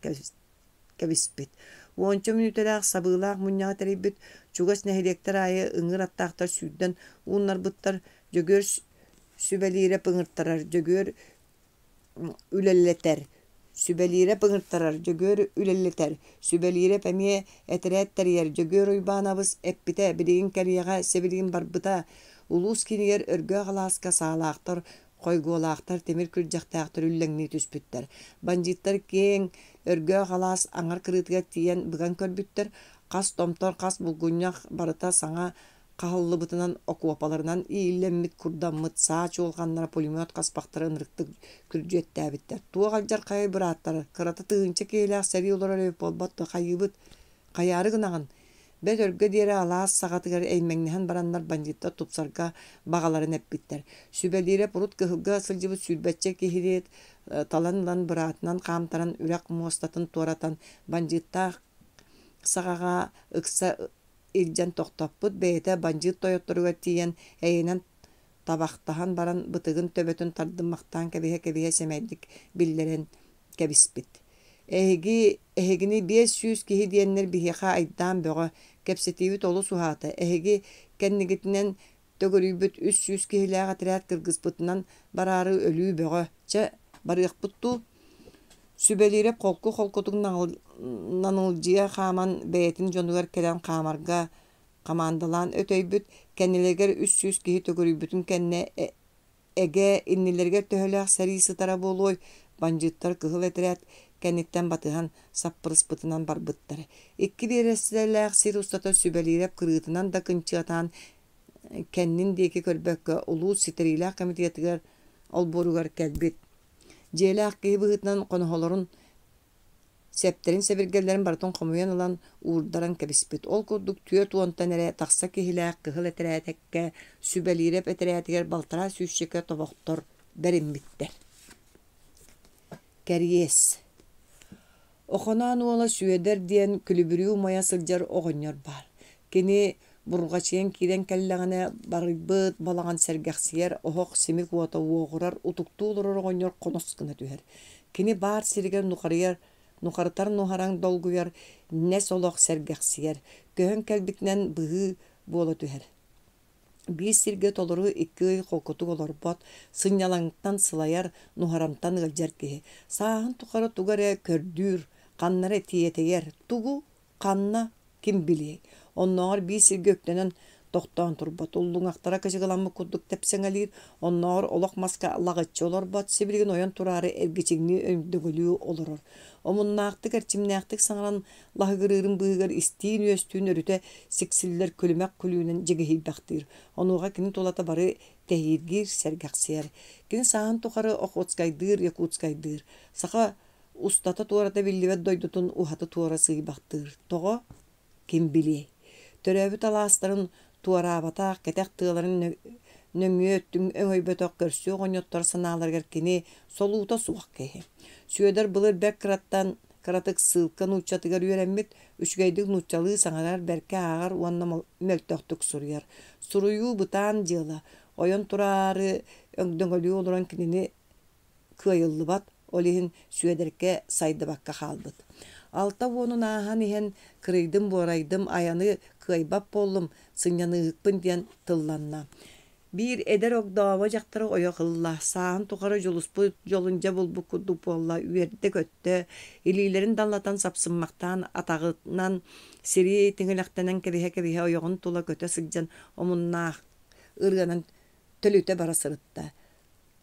kebispit. 10 minütelaq sabıılaq munyağı teribit çugas nehelektar ayı ıngır attaqtar südden unlar bıttar Jögör sübelirep ıngırtarar. Jögör ülelleter. Sübelire pıngırtarar, jögör ülelleter. Sübelire pemiye eteretler yer, jögör uybanabız eppite, bidigin keriyaga sebilgin barbıta. Ulus kiniger örgö galaska sağlaaqtar, koyguolaqtar, temir kürjaktaqtar üllenni tüspütter. Banjittar keң örgö galas aňar kırıtıga tiyen bıgan körbütter. Kas tomtor, kas bulgunyaq barıta saňa Qahallıbıtınan okuwapalarынан iýillemmit kurdammıt saaç olganlara pulemyot kaspaqtara ınryktyk kürjettäbitler. Tuğa galjar kayı bırattары, kırata tığınça keylaq seri olara öp olbatты kayıbıt, kayarı gınağın. Bet örgö diýeri alas sagatygar eýmeňnihän baranlar banditta tupsarga bagalарын eppitler. Sübelire purut kıhılga sılcıbıt sülbetçe kehiret, talanlan bıratынан kamtaran ürek muostatın tuaratan banditta sagaga ыкса iljan toktopput beyte banjıt toyottoruga tiyen eýenen tabaktahan baran bıtygın töbötün tardymmaktan kebehe semedik billeren kebispit. Ehegini 500 kihi diyenler biheha aýdan böge kepsetibi tolu suhata. Ehegi kennigitinden tögörübüt 300 kihiläge atrat kırgızpıtынан barary ölüü böge ça barıqputtu. Sübelire kolkutun nanılcıya xaman beyetin jonugar kelen xamarga kamandalan ötöybüt kennileger 300 kihi tögörübütün kenne ege innilerger töhölək seri sıtara boluy banjıttar kıhıl eteret kennitten batıhan sappırıspıtınan barbıttar. İkki bereslerlək sir ustata sübelire kırıtınan da kınçıatan kennin deki körbökkö ulu siterilək komitetiger olborugar kelbit. Jeylaq kihi bıhıtnan konuholorun septerin sebirgerlerin barton komuyan olan uğurdaran kebispit. Ol kurduk tüye tuontan ere taqsa kihilaq kıhıl eteretekke sübelirep eteretiger baltara süsçeke toboktor berin bitter. Keriyes. Oxonan ola süeder diyen külübürü umaya sıljar oğonyor bar. Kini burgaçıyan kiden kelleğine barıbıt balağan sergexsiyer oğuk simik wata oğurar utuktu olurur oğonyor konoskına tüher. Kini bar siriger nukarıtar nuharan dolguyar nes oloq sergexsiyer. Köhön kelbiknen bıhı bola tüher. Bir sirge toluru iki kokutuk olur bot, sınyalanıktan sılayar nuharamtan gıljar kehi. Sağın tukarı tugare kördür, kannara tiyeteyer, tugu kanna kim biley. Onlar bir sirge öktenen toqtan turbat, ullun aqtara kaşıgılanma kuduk tepsengelir, onlar oloq maska lağıtçı olur bot, sibirgin oyan turarı ergeçigni ömdögülü olurur. Omunnaqtık erçimnaqtık sağıran lahıgırırın bığıgar istiğin östüğün örüte siksiller kölümek kulüğünen jegehilbaqtir. Onuğa kini tolata barı tehirgir sergaqsiyer. Kini sağın tukarı oqotskaydır, yakutskaydır. Sağa ustata tuarata billivet doydutun uhatı tuara sığıbaqtır. Toğa kim biley. Töröbü talasların tuarabata ketek tığların nöngü öttün öngöybötök körsü oğonyottar sanalar gerkini soluğuta suaq kehi. Süöder bılır bek kıratık sılkan uçatıgar yöremmit, üçgeydik nuçalığı sanalar berke ağar uanna möltöktük suruyar. Suruyu bıtan jığla, oyon turarı öngdöngölü oluran kinini kıyıllı bat, olihin süöderke saydı bakka halbıt. Alta onun ahan ihen kırıydım boraydım ayanı kıybap bollum sınyanı hıkpın diyen tıllanna. Bir eder ok dava jaktara oyakıllah sağın tukara joluspu jolunca bulbu kudu bolla üyerde götte ililerin dallatan sapsınmaktan atağından siri tingilaktenen kebihe oyoğun tula göte sıgcan omunna ırganan tölüte bara sırıtta.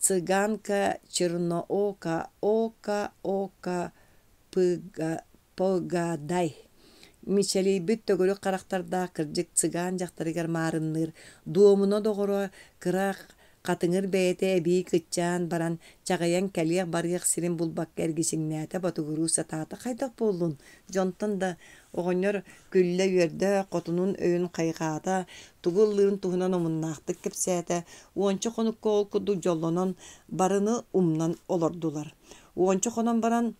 Цыганка черноока ока погадай. Мичали бүт төгөрү карактарда кыржык цыган жактарыгар марынныр. Дуомуна догоро кырак катыңыр бээте эби кытчаан баран чагаян калиях барыяк сирин булбак эргисиңнээте батугуру сатаата кайдак болдун. Жонтон да оҕонньор күллэ үөрдэ котунун өйүн кайгаата тугуллыын туһунан омуннаахтык кепсээте уонча конукка ол курдук жоллонон барыны умнан олордулар. Уонча конон баран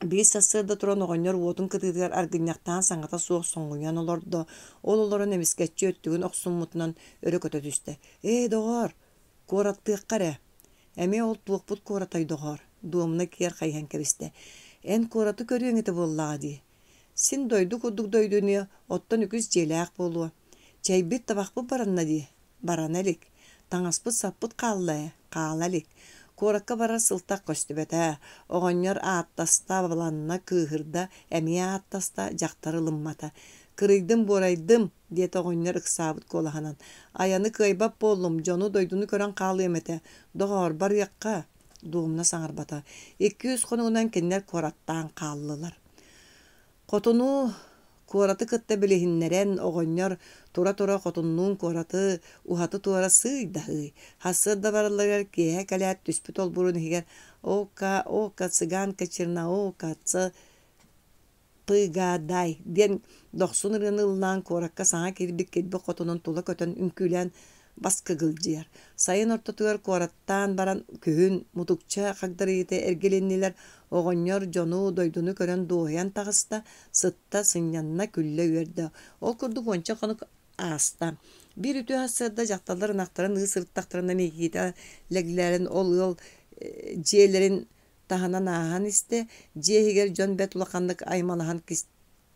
bir sasırda turan oğonyor uotun kıtıgılar argınyaktan sangata soğuk songuyan olordu. Ololorun emisketçi öttüğün oqsunmutunan örü kötü düştü. Doğar, korattığıq kare. Emi ol tuğput koratay doğar. Doğumuna kiyer kayhan kebiste. En koratı körüyen eti bollağı di. Sin doydu kurduk doyduğunu ottan üküz jelaq bolu. Çaybit tabak bu baranna di. Baranalik. Tangaspıt sappıt kallaya. Kallalik. Коrakka barar sıltak köstübete, oğonyor aattasta balanına kıhırda, emiye aattasta jaktarı lımmata. Kırıydım boraydım, diye oğonyor ıksabıt kolahanan. Ayanı kıybap bollum, jonu doydunu kören kalıyım ete. Doğar bar yakka, doğumna sanar bata. 200 konuğundan kendiler korattan kallılar. Kotunu koratı kıtta bilehinleren oğonyor, tora kotunluğun koratı, uhatı tora sıydağı. Hasır da varılar ki hekalayat düspüt ol burun higer. Oka, sıgan kaçırna, oka, pıgaday. Den 90 ırılan korakka sana kirbik kotunun tula kötün ünkülen baskı gılcıyar. Sayın ortatıyor korattan baran kühün mutukça kagdarıyete ergelenliler oğonyor jonu doydunu kören doğayan tağısta sıtta sınyanına külle verdi. Ol kurduk onça konuk ağısta. Bir ütü hasırda jaktaların aktaran ısırıttaklarından mekiyete leglerin ol yol ciyelerin tahanan ahan iste ciyehiger jon bet ulakanlık aymalahan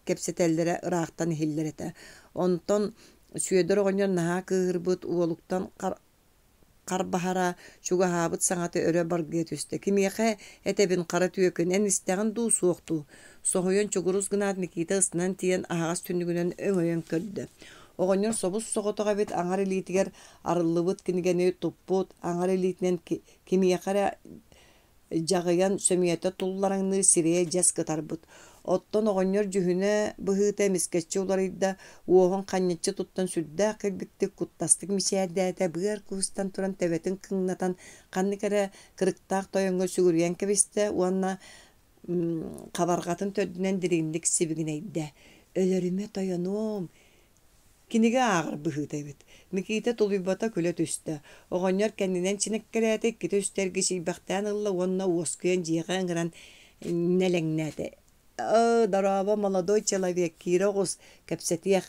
kepsetellere ıraqtan ihillerete. Onton süyedor oğonyor naha kıhırbıt uoluktan Karbahara şuga habıt saňaty öre bargyt üste. Kimiyeke etebin kara tüyökün en isteğin du soğuktu. Soğuyon çoguruz gınat Nikita ısınan tiyen ağaz tünnügünen öňöýen kördü. Oğonyor sobus soğotoga bit aňar elitiger arıllıbıt kinigeni tupput aňar elitinen kimiyekara jagıyan sömiyete tullaraňny sireye jas kıtarbıt. Otton oğonyor jühüne bıhıta misketçi olarıyda uoğun kanyetçi tuttan südda kırbiktik kuttastık misiyadete bıar kuhustan turan tebetin kınnatan kannikara kırıktaq toyongo sügüryen kebiste uanna kabargatın tördünen dirinlik sibigineyde. Ölörüme toyonum. Kinige ağır bıhıta evet. Mikite tulubata köle tüste. Oğonyor kendinden çinekkelete kite üstergisi baktan ılla uanna uosküyen jiğen gıran nelengnete. Daraba молодой человек кирогус кепсетиях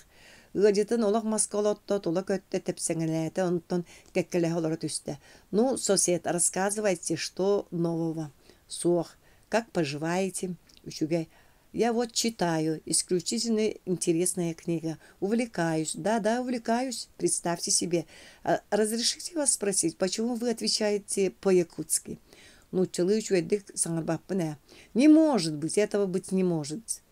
ыжытын олох маскалотто тула көттө тепсеңелете онтон кеккеле олор түсте. Ну, сосед, рассказывайте, что нового. Сох, как поживаете? Учуге. Я вот читаю, исключительно интересная книга. Увлекаюсь. Да, увлекаюсь. Представьте себе. Разрешите вас спросить, почему вы отвечаете по-якутски? Ну, челыч ведик сангарбаппыне. Не может быть, этого быть не может.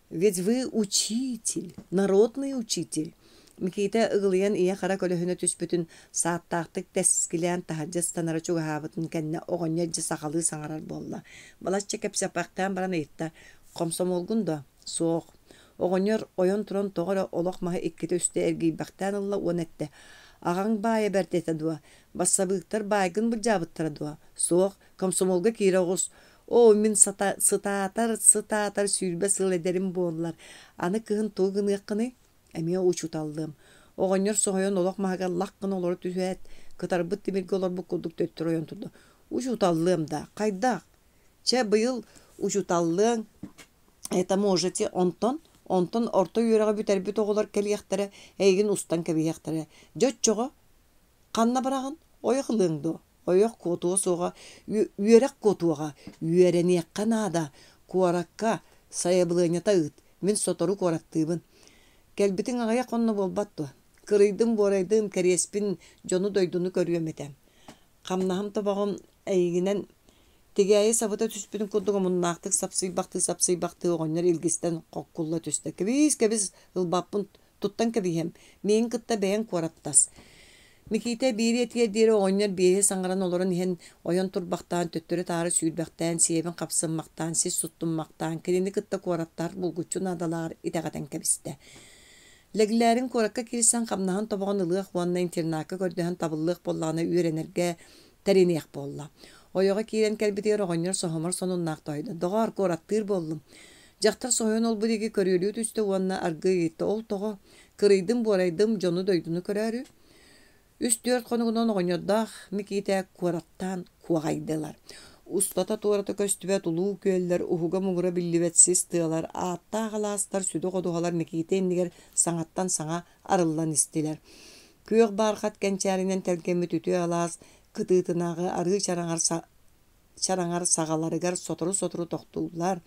Ведь вы учитель, народный учитель. Миките ыгылыян ия хара көлөһүнө түспүтүн сааттаактык тескилен тахаджа станара чугаабытын кенне огонья же сахалы саңарар болла. Балачча кепсапактан баран ыйтта. Комсомолгундо соох. Огоньор ойон турон тоғыра олох маһы икките үстэ эргийбактан ылла уонетте. Ағаң бая бәртеті дуа. Бассабықтар байгын бұл жабыттара дуа. Соқ, комсомолга кирағыз. О, мен сытатар сүйірбе сыл едерім болылар. Аны кығын туғын еққыны, әме учуталдым. Оғанер соғайын олақ мағаға лаққын олары түхет. Кытар бұт демерге олар бұл күлдік төттір ойын тұрды. Учуталдым да. Қайдақ? Че бұйыл учуталдың. Это можете Онтон орто юраға бүтәрбіт оғылар кәлияқтары, әйгін ұстан кәбияқтары. Жөт-жоға, қанна барағын, ойық лыңды, ойық котуға соға, үйерек котуға, үйерені яққан ада, куараққа, сайабылығынята ұт, мен сотору куараттыбын. Кәлбітің ағая қонны болбатты. Кырыйдым, борайдым, кәреспін, жону дойдуны көргөметем. Қамнағым табағым әйгінен Тегәйе сабыта түспүнүн курдуга муннактык сапсыйбакты оғоннар илгистен қоққулла түсті. Кебіз ылбаппын туттан кебихем. Мен кытта бәйен куараттас. Миките бири етие дері оғоннар бейе саңаран оларын хен ойон турбақтан, төттөрі тары сүйірбақтан, сиебін қапсынмақтан, сіз суттунмақтан, керені кытта куараттар булгучун адалар итағатан кебісті. Легілерін куаракка кирisen қамнахан табағын ылық уанна интернакка көрдіған табылық боллағына үйренерге тәренеяқ болла. Ойоға кирен кәлбетер оғанер соғамар сонун нақтайды. Доғар кораттыр болдым. Жақтар соғын ол бұдеге көрелі түсті уанна арғы етті. Ол тоғы кырыйдым, борайдым, жону дойдуны көрәрі. Үст-дөрт қонығынан оғанердақ мекейті кораттан куағайдылар. Устата туарата көстібет ұлу көллер, ұхуға мұғыра біліветсіз тығалар, атта ағаластар, сүді қодуғалар мекейті ендігер саңаттан саңа арылан істелер. Көк барқат кәнчәрінен тәлкемі түті алас, кытыытынағы ары чараңар сағаларыгар сотору тоқтулар.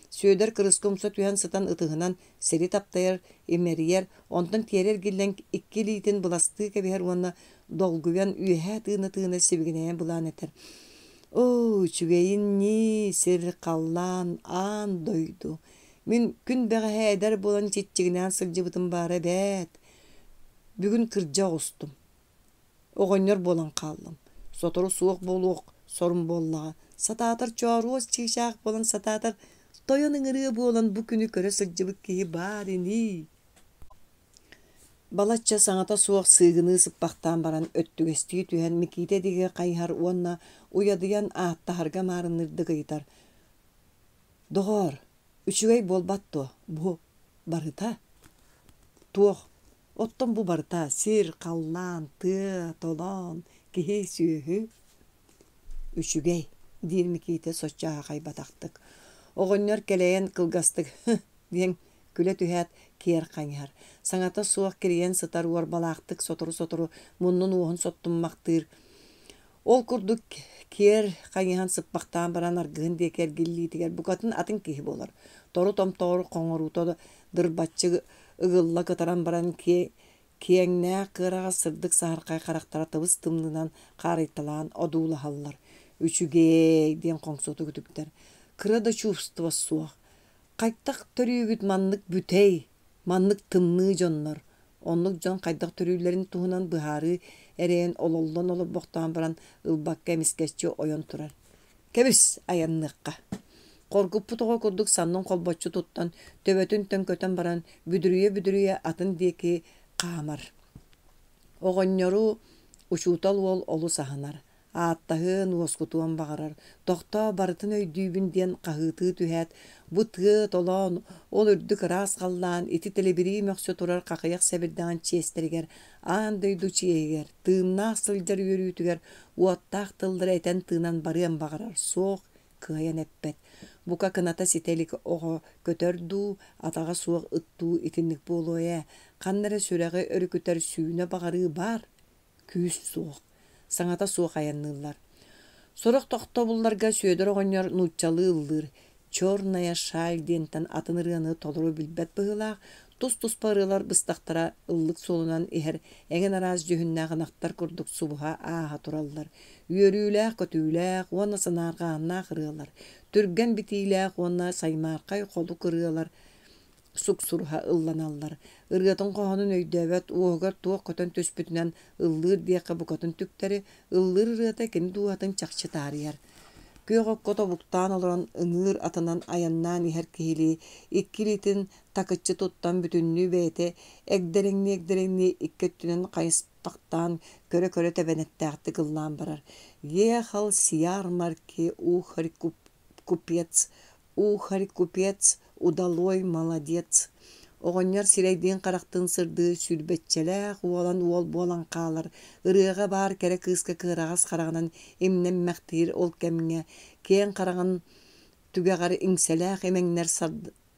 Сөйдер кырыскымса түйен сытан ытығынан сери таптайыр, емерiyер, онтан терер гілден икки лейтін бұласты кәбігер уанна долгуян үйәе тыына себігінейен бұлан етер. О, чүгейин ни сир қаллан ан дойду. Мен күн бәғі әдер болан четчігінен сылжыбытым бары бәт. Бүгін кыржа остум. Оғонер болан қаллым. Сотору суық болуқ, сорун боллаға. Сататыр чоруыз чишақ болан сататыр. Тойонын ыры болан бұ күні көрі сылжыбыт кейі барини. Балачча саңата суық сыгыны сыппақтан баран өттүгестігі түйен мекейте деге қайхар уанна уядыян аттахарга марынырды гыйтар. Доғар, үчүгей болбатто, бұ барыта. Туох, оттон бұ барыта, сир, қаллан, ты, толон, кихи сүйі. Үчүгей, дейін мекейте сочаға қайбатақтық. Оғыннер келейен кылгастық, дейін күлі түйәт кер қаңар. Саңата суақ керейен сытар уар балақтық сотору мұнның уғын соттыммақтыр. Ол күрдік кер қаңыған сыппақтан баран арғын декер гиллитігер бұқатын атын кейі болар. Тору том-тору қоңырутоды дырбатчы ұғылла кытаран баран кеңнә қыраға сырдық сағырқай қарақтара тывыз тымнынан қарайтылан одулы халлар. Үчүгей ден қоңсоты күтіктер. Кырада чувства суақ. Қайттақ төрігіт маннық бүтей, маннық тымны жоннар. Онлық жон қайдақ төрүлерин туһунан быһары эрен ололлон олып боқтан баран ылбакка эмискеччи ойон турар. Кебис аянныкка. Коргуп путуга курдук саннын колбоччу туттан төбөтүн төңкөтөн баран бүдүрүйө атын деки камар. Огоннору учуутал ол олу саханар. Аттахын уоскутуан бағарар. Тоқта барытын өйдүүбүн диен қағыты түхәт. Бұтғы толон, ол үрдік рас қаллан, ити телебири мөксө турар қақаяқ сәбірден честергер, андойду чиегер, тыыннақ сылжар өрүтігер, уаттақ тылдыр әйтен тыынан барыян бағарар. Соқ, кыаян әппет. Бука кыната сителик оғы көтөрду, атаға суық ытту итинник болуя. Қаннары сүрәғі өрікөтер сүйіне бағары бар. Күс соқ. Саңата суық аяннылар. Сорақ тоқта бұлларға сөйдір оғынер нұтчалы ылдыр. Чорная шаль дентан атынырыны толыру білбәт бұғылақ, тұс-тұс парылар бұстақтара ыллық солынан ehер әген араз жүйінна ғанақтар күрдік субыға аға тураллар. Үйерүләқ, көтүләқ, оны сынарға анна қырылар. Түрген бітейләқ, оны саймарқай қолу қырылар. Сұқ-сұрға ылланалар. Үргетін қоғанын өйдәбәт, оғығар туақ көтін төспүтінен ыллыр дейқі бұқатын түктері, ыллыр ырғата кені дуатын чақшы тарияр. Күйоғы көті бұқтан олыран ыңыр атынан аяннан ихер кейлі, иккілетін тақытчы тұттан бүтінні бәйті, әгдереңні иккеттінен қайыспақтан көрі тәбәнеттәғті қыллан барар. Ехал сияр марки ухари купец, удалой молодец. Оғыннар сирейден қарақтың сырды сүрбетчеләқ уолан уол болан қалар. Үріға бар кәрі кыска кырағас қарағынан емнен мәқтір ол кәміңе. Кен қараған түгеғары ingселәқ емеңнер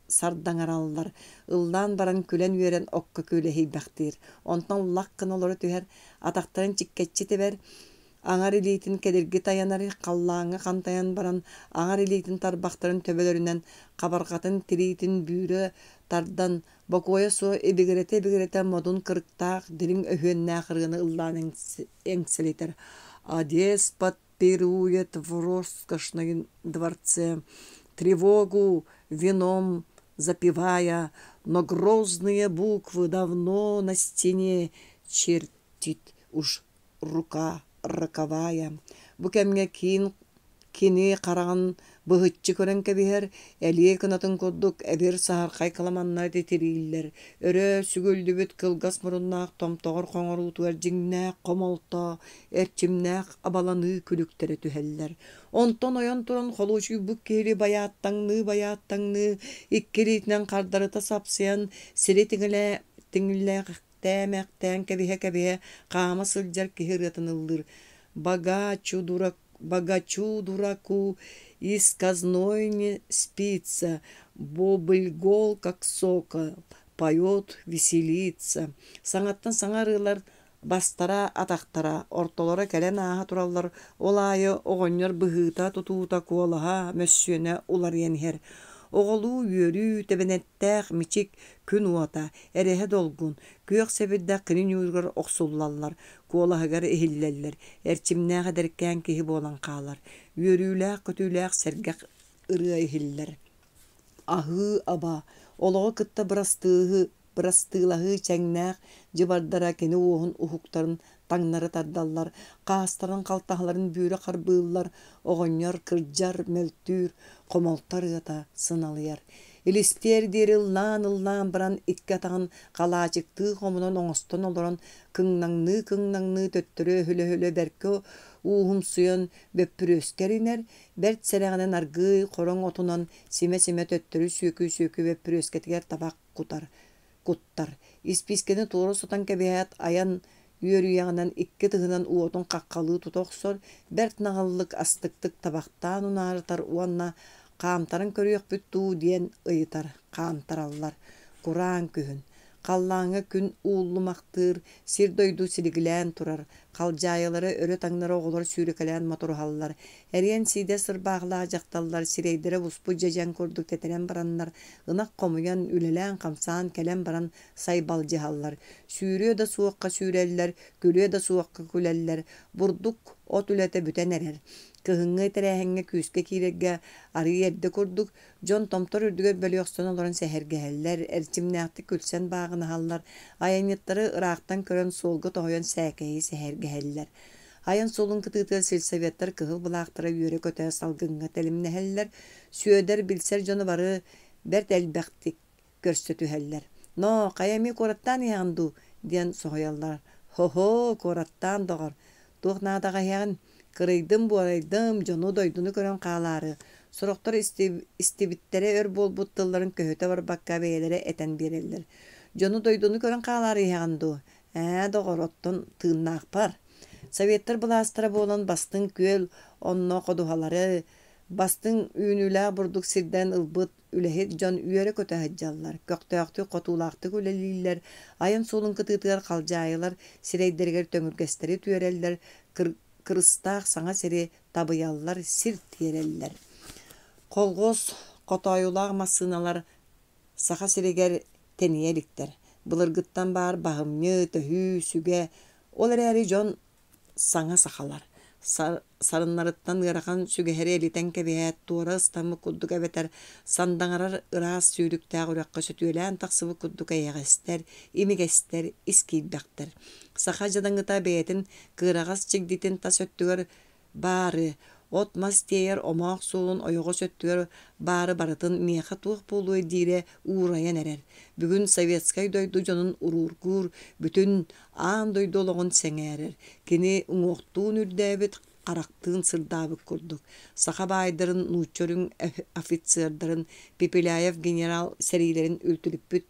сардаңаралылар. Ылдан баран күлен үйерен оққа көлі бәқтір. Онтан лаққын олары түхер атақтарын чиккетчі тебер. Аңар илейтін кәдерге таянары қаллаңы қантаян баран аңар илейтін тарбақтарын төбелерінен қабарғатын тирейтін бүйрі тардан бокоя со эбигерете модун кырыктақ дирин өһөннә қырғыны ыллан эңселетер. Одесс подпирует в роскошном дворце, тревогу вином запивая, но грозные буквы давно на стене чертит уж рука роковая. Бу кемге кини қараған бұғытчы көрен кәбігер, әлие кынатын көддік әбір сағар қайқаламанна детерейлер. Өрі сүгілді бүт кылғас мұрыннақ, томтоғыр қоңыр ұтуар жіңнәқ, қомалта, әрчімнәқ, абаланы күліктері түхәллер. Онтон ойон тұрын қолушы бүк кейлі баяттаңны, иккелейтінен қардарыта сапсиян, сірі тіңілі тәмәқтән кәбіге қама сылжар кехіретін ылдыр. Богачу дураку из казной не спится, бобыль гол, как сока, поет, веселится. Саңаттан саңарылар бастара атақтара, ортолара кәлен аға туралар, олайы оғынер бұғыта тұтуыта куалаға мөссөне олар енхер. Oğulu yörü tebenettek miçik gün uata, erehe dolgun, kuyok sebedde kinin yurgar oksullallar, kuolahıgar ehilleller, erçimnäge ederken kihi bolan qalar, yörüylek kötüylek sergek ırıa ehiller. Ahı aba, oloğu kıtta bırastığılahı çängnäk jыбardara keni uohun uhuktarın taňnary tardallar, qaastaryň kaltahlaryň büýre qarbııllar, ogoňňor, kırjar, möltür, komoltar ýata synalyar. Ilistier deri ıllan baran ikki atagyň galaçykty homunun oňoston olaran kıňnaňny töttürö höle berke uhum suyan böpüröskeriner, bert seräňden argy koroň otunan sime töttürü sökü böpürösketiger tabak kuttar. İspiskeni toğru sotan kebiyat ayan yörüýäňden ikki tyhynan uotun kakkalyğı tutoksor, bert nagallyk astyktyk tabaktan unartar uanna kaamtarın körüýek büttuu diyen ıyıtar, kaamtarallar. Kur'an kühün. Kallaňa gün uullumaktyr, sir doydu siligilän turar. Kaljaýalary öre taňlara ogolar sürükelen motor hallar. Erien side sır bağla jaktallar, sireydere buspu jajan kurduk tetelen baranlar. Inak komuyan ülelen kamsan kelen baran saybalcı hallar. Sürüye da suwakka süreller, gülüye da suwakka güleller. Burduk ot ülete büten erer. Kıhıngı terähenge küske kirege arı yerde kurduk. Jon tomtor ürdüger bölüyokston olaran sehergeheller, erçimnäkti külsen bağını hallar. Ayanetleri ıraqtan kören solgu toğuyan säkeyi sehergeheller. Ayan solun kıtıtı silsevetler kıhıl bulaqtıra yöre kötü salgınga telimneheller. Süöder bilser jonu bert elbektik görsötüheller. No, kayami korattan yandu diyen soğuyallar. Ho, korattan doğar. Doğnadaga yan. Kırıydım buaraydım, jonu doydunu gören qalary. Soroktor istibittere ör bol buttılların köhöte var bakka beylere eten beriller. Jonu doydunu gören qalary ýagandy. Dogor otton tığnak par. Sovetler bulastara bolan bastın köl, onno koduhalary, bastın üýnüle burduk sirden ılbyt, ülehet jon üýere köte hajjallar. Köktöýakty kotulakty güleliller, ayın solun kıtıtıgar kaljaýylar, sireyderger töňürgesteri tüýereller, kırыстaq saňa seri tabıyallar, sirt yereller. Kolgoz, kotoyulaq masynalar saha seriger teniyelikler. Bılırgıttan bar bahımny, töhü, süge, olar äri jon saňa sahalar. Sarınlarıttan ırakan sügeheri eliten kebiyat, tuara ıstamı kudduk ebeter, sandaňarar ıras süýdüktäg urakka sütüelen taqsıvı kudduk ayagester, imigester, iskilbekter. Saha jadaňyta beýetin kıragas çigditin ta söttüger bary, otmas teýer omaq sulun oyogo söttüger bary baratın meha tuğ boluy dire uğrayan erer. Bugün Sovetskay doydu jonun ururgur, bütün an doydoloğun seňerer. Kini uňoktuğun ürdäbit qaraktığın sırdaby kurduk. Saha baýdyryn, nuçörün, ofitserlerin, Pipilayev general serilerin ültülüpbüt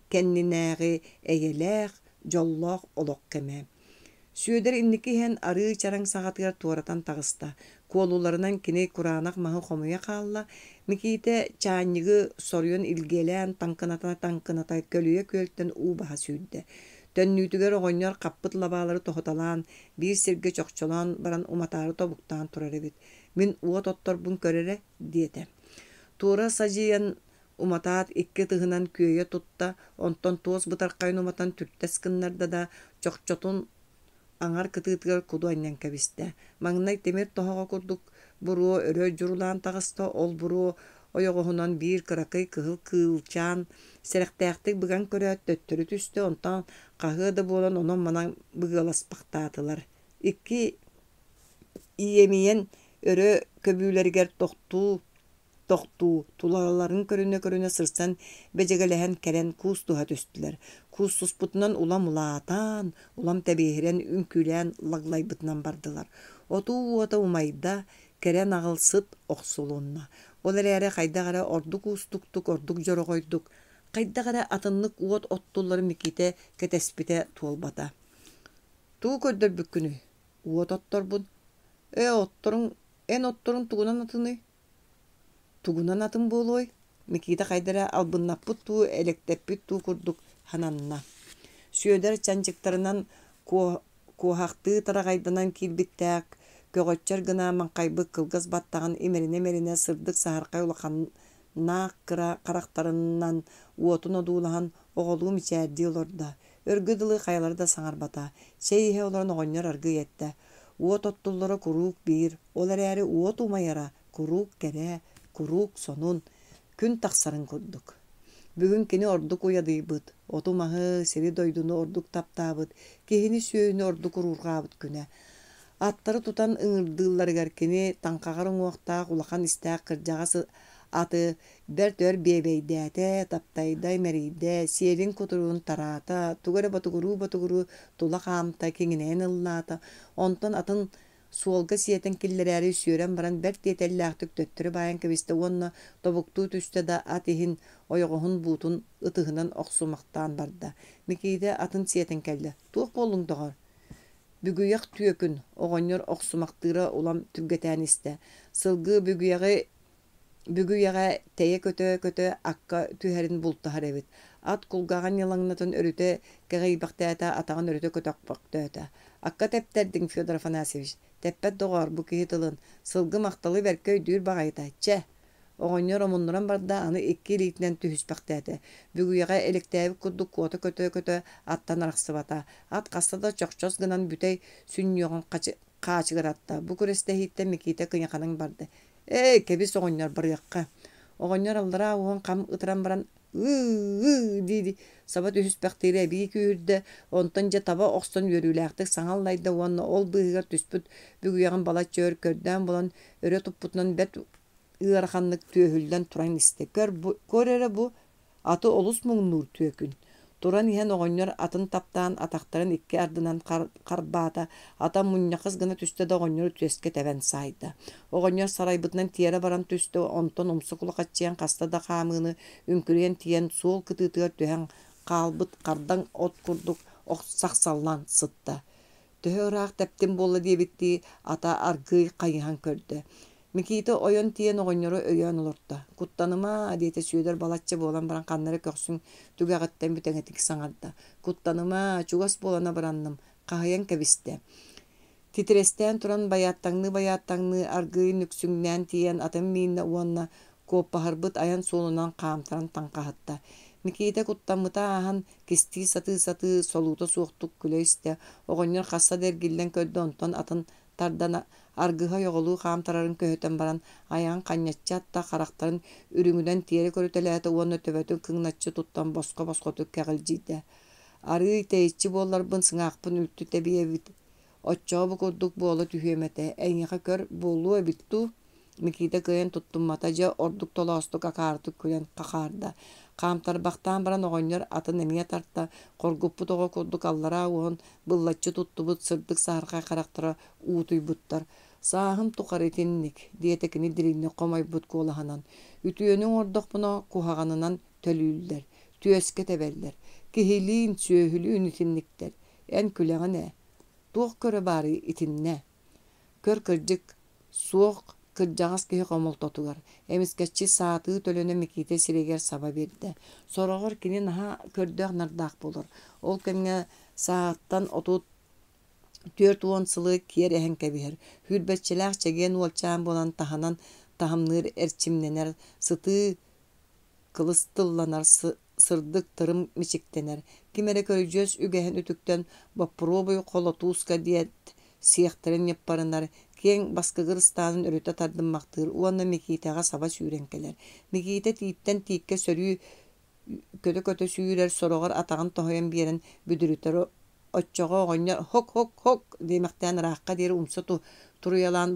kenninägi eýelek, jollok olok keme. Süöder inniki hen arı çaraň sagatgar tuaratan tagısta. Kolularynan kini kuranak mahy homuya qalla, mikite çaňygy soryon ilgelen tankynata kölüye költen u baha süýde. Tönnütüger oňňor kappyt labalary tohutalan, bir sirge çokçolan baran umatary tobuktan turar ebit. Min uot ottor bun körere diýete. Tura sajiyan umatat ikki tyhynan köýe tutta, onton toz butarkayn umatan türttes kynlarda da çokçotun aňar kıtıtgar kudu aňan kebiste. Maňnay temir tohaga kurduk, buru örö jurulan tagısta ol buru oyogohunan bir kırakay kılçan serektäktik bigan köröt töttürü tüstü, ontan qahyda bolan onon manan bıgalaspaktatylar. Ikki iyemiyen örö köbülerger tohtu tulalaryň körüne sırsan bejegelen keren kustuha töstüler. Kustus butnan ulam ulatan, ulam tebihiren ünkülen laglaybytnan bardylar. Otu umayda keren agılsyt oksulunna. Olar äre qayda gara orduk ustuktuk, orduk jorogoyduk. Qayda gara atynlyk uot ottulary mikite ketespite tuolbata. Tu ködder bükünü. Uot ottor bun. Ottorun tugunan atyny. Tugunan atın boloy. Mikite qaydara albınnapyt tu elektepit tu kurduk hananna. Süöder çançyktarynan kuhakty taragaydanan kilbittek, Көҕөччөр гына маңкайбык кылгас баттаган эмерине сырдык саһаркай улаканнаах карактарынан уотун одуулахан оҕолуум ичээрди олорда. Өргү дылы хайалар да саҥарбата. Сейиһэ олорон оҕонньор аргы иэтtä. Уот оттуллара куруук биир, ол эрээри уот умайара, куруук кэрэ, куруук сонун. Күн тахсарын курдук. Бүгүн кини ордук уядыйбыт. Оту маһы сири дойдуну ордук таптаабыт. Киһини сүйүүнү ордук уруургаабыт күнэ. Аттары тутан ыҥырдыылларыгар кини таҥкаҕар уҥуохтаах улахан истээх кырдьаҕа аты бэр-төр биэбэйдээте, таптайдай мэриидэ, сиэрин кутуруун тараата, тугара батугуруу тула хаамта киҥинээн ыллаата, онтон атын суолга сиэтэн киллэрээри сүүрэн баран бэр тиэтэллээхтик төттөрү баайан кэбистэ уонна тобуктуу түстэ да ат иһин ойоҕоһун буутун ытыһынан охсумахтаан барда. Микиитэ атын сиэтэн кэллэ. Туох буоллуҥдоҕор. Бүгүйэх түөкүн оҕонньор охсумахтыыра улам түргэтään истэ. Сылгыы бүгүйэҕэ тэйэ көтө акка түһэрин бултаһар эбит. Ат кулгаҕан ялаҥнатын өрүтэ кэҕийбэхтээtä атаҕын өрүтэ көтөхпөхтөөтэ. Акка тэптэрдиң, Федор Афанасьевич. Тэппэт доҕоор бу киһи тылын. Сылгы махталы бэркөй дүүр баҕайыта. Чэ! Оҕонньор омуннуран барда аны икки илиитинэн түһүспэхтээтэ. Бүгүйэҕэ электээбик курдук куота көтө аттан арахсыбата. Ат хастада чохчос гынан бүтэй сүнньүөҕүн хаачыгаратта. Бу күрестэһииттэ Микиитэ кыйаханаң барды. Кэбис оҕонньор барыахха. Оҕонньор аллара уон хам ытыран баран диди саба түһүспэхтири эбии күүрдэ, онтон дьэ таба охсон үөрүүлээхтик саҥаллайда уонна ол быыгар түспүт бүгүйэҕин бала чөөр көрдөөн болон өрө туппутунан бэт ыараханнык түөһүллэн туран истэ. Көр эрэ бу аты олус муҥнуур түөкүн. Туран иһэн оҕонньор атын таптаан атахтарын икки ардынан харбаата, ата мунньахыс гына түстэ да оҕонньор түөскэ тэбэн саайда. Оҕонньор сарайбытынан тиэрэ баран түстэ, онтон умсук улахаччыйан хаста да хаамыыны үҥкүрүйэн тиэн суол кытыытыгар түһэн хаалбыт кардаң от курдук сахсаллан сытта. Төһө ыраах тэптин буолла диэбитти ата аргый хайыһан көрдө. Микиитэ ойон тиэн оҕонньоро өйөөн олорто. Куттаныма диэтэ сүүдөр балаччы буолан баран ханнары көхсүң түгэҕэттэн бүтэҥэтик саҥарда. Куттаныма чугас буолана баранным, хаһыйан кэбистэ. Титирэстээн туран баяаттаҥны аргый нүксүҥнээн тиэн атын мииннэ уонна куоппаһарбыт аян суолунан хаамтаран таҥкаһытта. Микиитэ куттаммыта ааһан кистии сатыы солуута суохтук күлөйстэ. Оҕонньор хасса дэргиллэн көрдө, онтон атын тардана аргыһа йоҕолуу хаамтарарын көһөтөн баран аяан ханньаччы атта харахтарын үрүҥүнэн тиэри көрүтэлээтэ уонна төбөтүн кыҥначчы туттан боско кэҕилдьиитэ. Арыый тэйиччи буолларбын сыҥаахпын үлтү тэбиэбит. Оччообу курдук буола түһүөмэтэ. Эйиҥэхэ көр буоллуу эбиттүү. Микиитэ кыйан туттуммата дьэ ордук толоостук акаартык күлэн хахаарда. Хаамтарбахтаан баран оҕонньор атын эмиэ тарта хоргуппут оҕо курдук аллара уон быллаччы туттубут сырдык саархай харахтара уутуйбуттар. Сааһым тухар итинник диэтэ кини диринне хомойбут куолаһанан. Үтүөнүң ордохпуно куһаҕанынан төлүүллэр, түөскэ тэбэллэр, киһилиин сүөһүлүүн итинниктэр. Эн күлэҕинэ. Туох көрө баары итиннэ. Көр кырдьык суох кырдьаҕас киһи хомолтотугар. Эмискэччи саатыы төлөнө Микиитэ сиригэр саба биэрдэ. Сороҕор кини наһа көрдөөх нардаах болор. Ол кэмҥэ сааттан отут түөрт уон сылы киэр эһэн кэбиһэр. Хүрбэччилээх чэгиэн уолчаан болан таһанан таһамныыр эрчимнэнэр, сытыы кылыстылланар, сырдык тырым мичиктэнэр. Кимэрэ көрүжөөс үгэһэн үтүктэн попробуй холотууска диэт сиэхтэрин ньяппарынар. Кең баскыгыр станын өрүтэ тардыммактыыр уонна Микиитэҕэ саба сүүрэн-кэлэр. Микиитэ тииттэн тиикке сөрүү көтө сүүрэр сороҕор атаҕын тоһойон биэрэн бүдүрүтэр оччоҕо оҕонньор хок диэмэхтээн ыраахха диэри умса туруйалаан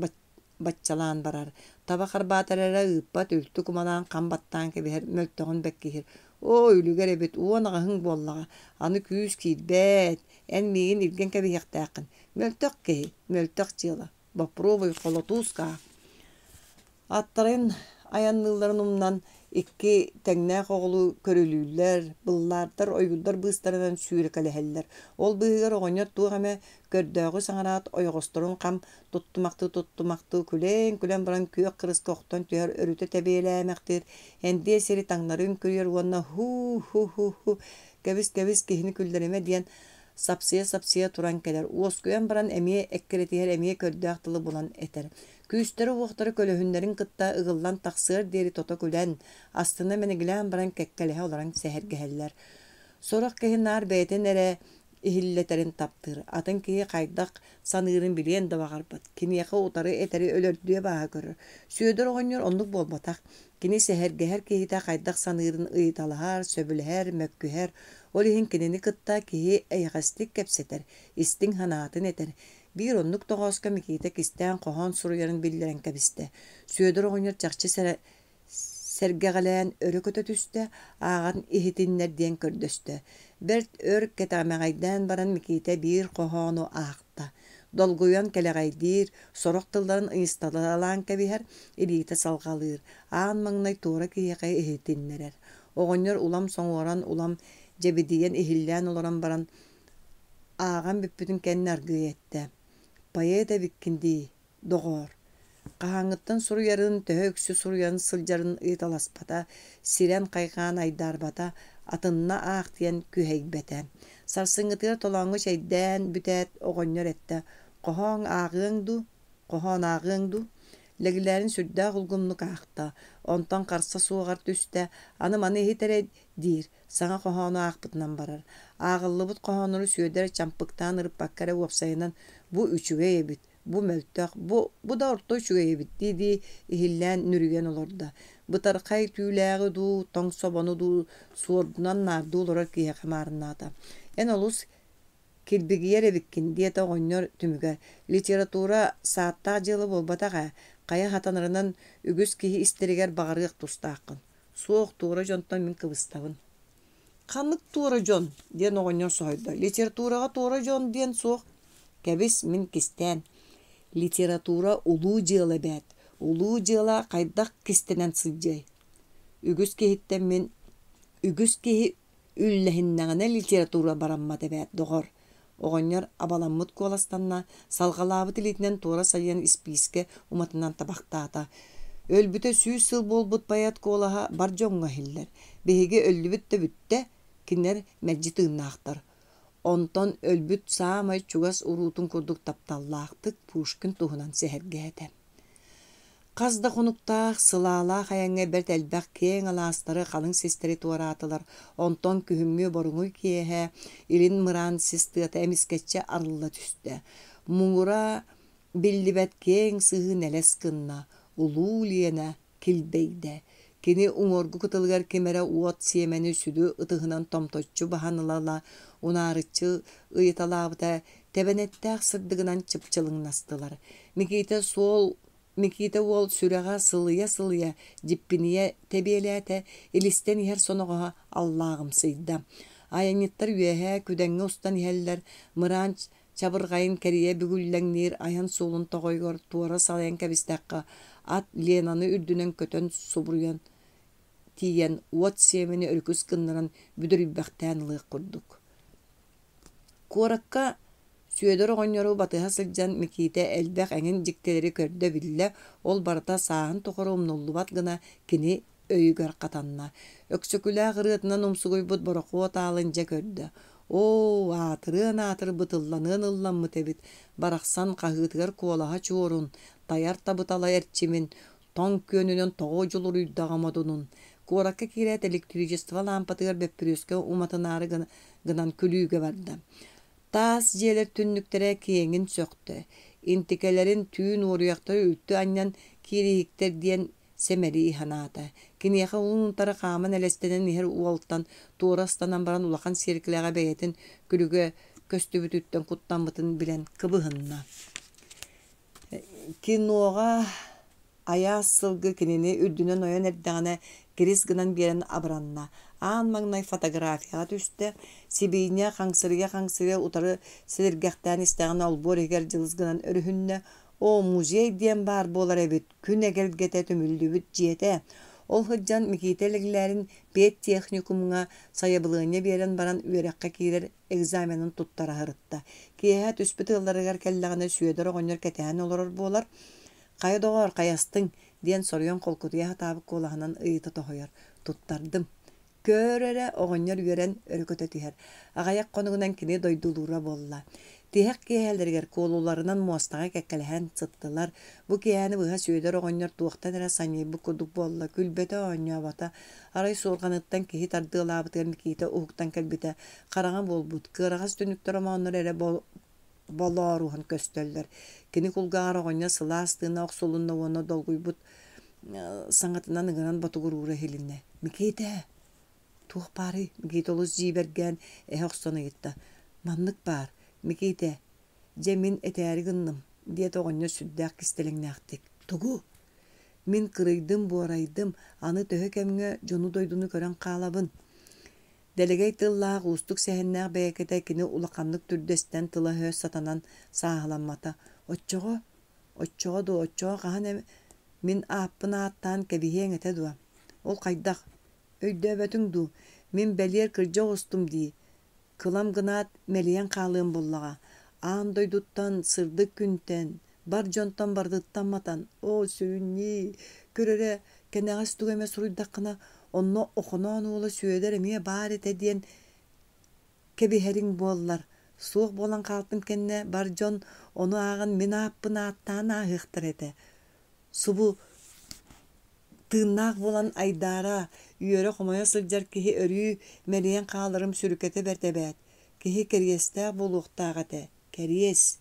баччалаан барар. Таба харбаатарара ыыппат үлтү кумалаан хам баттаан кэбиһэр мөлтөҕүн бэккиһир. Үлүгэр эбит уонаҕаһыҥ буоллаҕа. Аны күүс киирбэт. Эн миигин илген кэбиһиэхтээххин. Мөлтөх киһи, мөлтөх дьыала. Попробуй холотууска. Аттарын аянныларын умнан икки тэҥнээх оҕолу көрүлүүлэр, быллаартар, ойгулдар быыстарынан сүүрэ кэлэһэллэр. Ол быыгар оҕонньор туох эмэ көрдөөҕү саҥараат ойоҕосторун хам туттумахты күлэн баран күөх кырыска охтон түһэр өрүтэ тэбиэлээмэхтир. Эндиэ сири таҥнары үҥкүрүөр уонна ху кэбис киһини күллэриме диэн Sapsıya turan keler. Uoskуян baran emie ekkeretiher emie kördüaktılı bulan eter. Küsteri uoqtары kölöhünlerin kıtta ıgıllan taqsır deri tota külen. Astına menigilän baran kekkelehe olaran sehergeheller. Sorak kehin nar beyten ere ihilleterin taptır. Atın ki qaydak sanırın bilen de bağarbat. Kini yaka utarı eteri ölördüye bağa görür. Süödür oğunyor onluk bolbatak. Kini sehergeher kihita qaydak sanırın ıyıtalahar, söbülher, mökküher. Olihin kinini kıtta kihi eygastik kepseter. İstin hanatın eter. Bir onluk toğaska mikite kisten qohon suruyarın bildiren kebiste. Süödür oğunyor çakçı sergeğelen örü kötü tüste, ağan ihitinler diyen kördöste. Bert örk ketamağaydan baran mikite bir qohonu ağıqta. Dolguyan keleğaydir, sorok tılların ıyıstalan kebiher, ilite salgalır. Ağan mağnay tuğra kiyeqay ihitinlerer. Oğunyor ulam soğuran ulam cebidiyen ihillen olaran baran ağan büppütün kennar gıyette. Payı da bikkindi, doğor. Qahanıttan suru yarın töhöksü suru yarın sıljarın ıtalaspata, siren qayqan aydarbata, atınna ağ diyen küheybete. Sarsıngıtır tolağını şeyden bütet oğonyor ette. Qohon ağığındu, legilerin sürdağ ulgumluk ağıqta. Ondan qarsa suğar tüste, anı hitere dir, sana qohonu ağıqbıtından barar. Ağıllı bут qohonuru süöder çampıktan ırıp bakkara uapsayından bu üçüge yebit. Bu möltök, bu da orta üçüge bitti di ihillen nürügen olurdu. Bu tarkay tüylägi du, tong sobonu du, suordunan nardu olarak kiye kamarınata. En olus kilbigiyer ebikkin diyete oynyor tümüger. Literatura saatta jılı bolbatağa, kaya hatanırından ügüs kihi isteriger bağırık tustaqın. Soğuk tuğra jontan min kıvıstavın. Kanlık tuğra jon diyen oynyor soyda. Literaturaga tuğra jon diyen soğuk. Kebis min kisten. Literatura ulu jılı bet. Ulu jıla kaydak kistenen sıcay. Ügüs kihitten min ügüs kihi üllehinnäne literatura baramma bet doğar. Oğonyor abalanmıt kolastanna salgalabı tilitinden tuğra sayyan ispiske umatından tabaqtaata. Ölbüte süy sıl bolbut bayat kolaha bar jonga hiller. Behege öllübüt de bütte kinler mecci tığnaqtar. Onton ölbüt saamay çugas urutun kurduk taptallaqtık Puşkin tuhunan sehergete. Qazda xunuktaq sılala hayanga bert elbaq keң alastары qalın sesteri tuaratılar. Onton kühümmü borunguy kiyehe ilin mıran sestiyata emisketçe arılla tüste. Muğura billibet keң sıhı neles kınna, ulu liyene kilbeyde. Kini uŋorgu kıtılgar kemere uot siyemeni südü ıtıhınan tomtoççu bahanılala unarıçı ıyıtalabıta tebenettaq sırdıgınan çıpçılın nastılar. Mikite wol süreğa sılıya jippiniye tebiyelete ilisten her sonoğa Allah'ım sıyda. Ayanittar üyehe küdenge ustan iheller mıranç çabırgayın keriye bügüllenir ayan solun toğoygor tuara salayan kebistakka at lenanı ürdünen kötön subruyan tiyen uot siyemeni örküs kındıran büdürübbaktanlığı kurduk. Kurakka Süödör oğonyoru batıha sılcan mikite elbaq engin jikteleri körde bille ol barata sağın toqoru umnullubat gına kini öyügör qatanna. Öksökülä gırıtынан umsuguybut boroqo taalınca körde. O atırı bıtıllanın ıllanmı tebit. Baraqsan qahıtıgar kuolaha çuorun. Tayar tabıtala erçimin. Ton könünün toğu julur üydağamadunun. Kuorakka kiret elektricistva lampatıgar bepürüske umatınarı gınan külüge vardı. Tas jeler tünnüktere kiyeŋin söktü. İntikelerin tüün oruyakları üttü anyan kirihikter diyen semeri ihanata. Kiniyaqa unun tara qaman elestenen niher uoltan tuğrastanan baran ulakan serkilaga beyetin külüge köstübütütten kuttanbıtın bilen kıbıhınna. Kinoga aya sılgı kinini üddünen oyan erdağına kiris gınan biren abranna. An magnay fotografiya düştü. Sibiynya qangsırıya utarı silirgahtan istağın albor eger jılızgınan örühünne o muzey diyen bar bolar ebit. Kün eger gete tümüldübüt jiyete. Ol hıccan mikiteligilerin bet texnikumuna sayabılığına beren baran üyerekka kiler egzamenin tuttara hırıtta. Kiyehat üspütü ıllarıgar kellağına süyedar oğonyor ketehan olur bolar. Kaya doğar kayastın diyen soruyon kolkutuya hatabı kolağından ıyıtı tohoyor. Tuttardım. Көрere оğonyor gören örkötö tüher. Agayak konuğundan kini doyduluğura bolla. Tihek kihelderger kolullarından muastağa kekkelehen çıttılar. Bu kiyani bıha söylер oğonyor tuğaktan era sanyay bu kuduk bolla. Külbete oğonyor bata. Aray solganıttan kihi tardığı labıtırın kiyite uğuktan kelbite. Karagan bolbut. Kırağız dönüktör ama onlar ere bolla ruhan köstöller. Kini kulgaar oğonyor sıla astığına oqsolunna ona dolguybut. Sangatından ıgınan batugur uğra helinne. Mikite. Tuh pari, mikite oluz jibergen oqsona gitta. Manlık bar. Mikite, Cemin eteri gındım, diye toğanya süddek kistelengnaxtik. Tugu, min kırıydım bu araydım, anı töhök emge jonu doydunu kören qalabın. Delegey tıllağı ustuk sehenneğ beyekete kini ulaqanlık türdesten tıla höz satanan sağlanmata. Otçoğa qahan min appın attan kebihen ete dua. Ol qaydaq, öydöbötün du, min beliyer kırca ostum di. Kılam gınat meliyen qalığın bullağa. Ağın doyduttan, sırdık günten, bar jontan bardıttan matan. O suyunni, körere keneğas tugeme suruydakına, onno oxunan oğla süyeder emiye bari tediyen kebiherin bollar. Soğuk bolan qaltın kenne bar jon, onu ağın mina appın attan ahıqtır ete. Subu tığnaq bolan aydara, üyere xomaya sılcar kihi örüyü meliyen qalırım sürükete bertebet. Kihi keriyeste buluqtağate. Keriyes.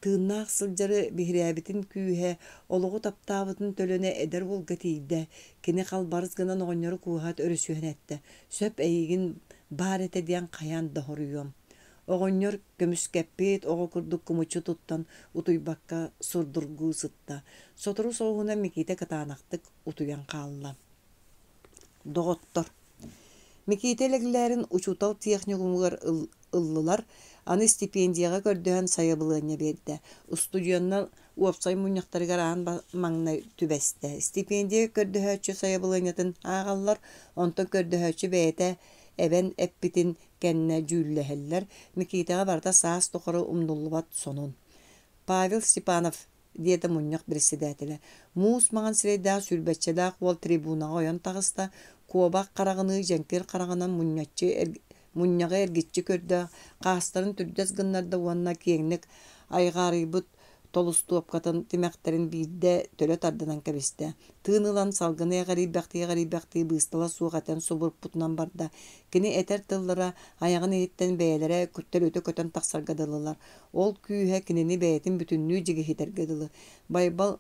Tığnaq sılcarı bihrebitin küyhe, oluğu taptabıtın tölöne eder bulgatiyde. Kini qal barız gınan oğonyoru kuhat örüsühen ette. Söp eygin barete diyen qayan dahoruyum. Oğonyor kömüs keppit, oğu kurduk kumuçu tuttan utuybakka surdurgu sıtta. Sotoru soğuna mikite katanaqtık utuyan qalla. Doğottor. Mikiteleglerin uçutal texnikumugar ıllılar, anı stipendiyaga kördüğün sayabılığına berdi. Ustudyondan uapsay munyaqtarıgar ağın mağna tübeste. Stipendiyaga kördüğüçü sayabılığınatın ağallar, ondan kördüğüçü beyete eben eppitin kenne cülleheller. Mikitega barda saas toqarı umdullubat sonun. Pavel Stepanov diye munyak presidentile. Muus mağan sireyda sülbetçelaq wol tribunaga oyan tağısta kuobaq qaragını jenkir qaragınan munyaga ergitçi kördü. Qastarın türdes gınlarda wanna kenglik aygaribut tolustuop katan timekterin bidde töle tardanan kebiste. Tığınılan salgını garibakti bыстала suğaten sobur putnan barda. Kini eter tıllara ayağını etten beylere küttel öte köten taqsargadılılar. Ol kүйhe kinini beytin bütünlüğü jigi hitergedili. Baybal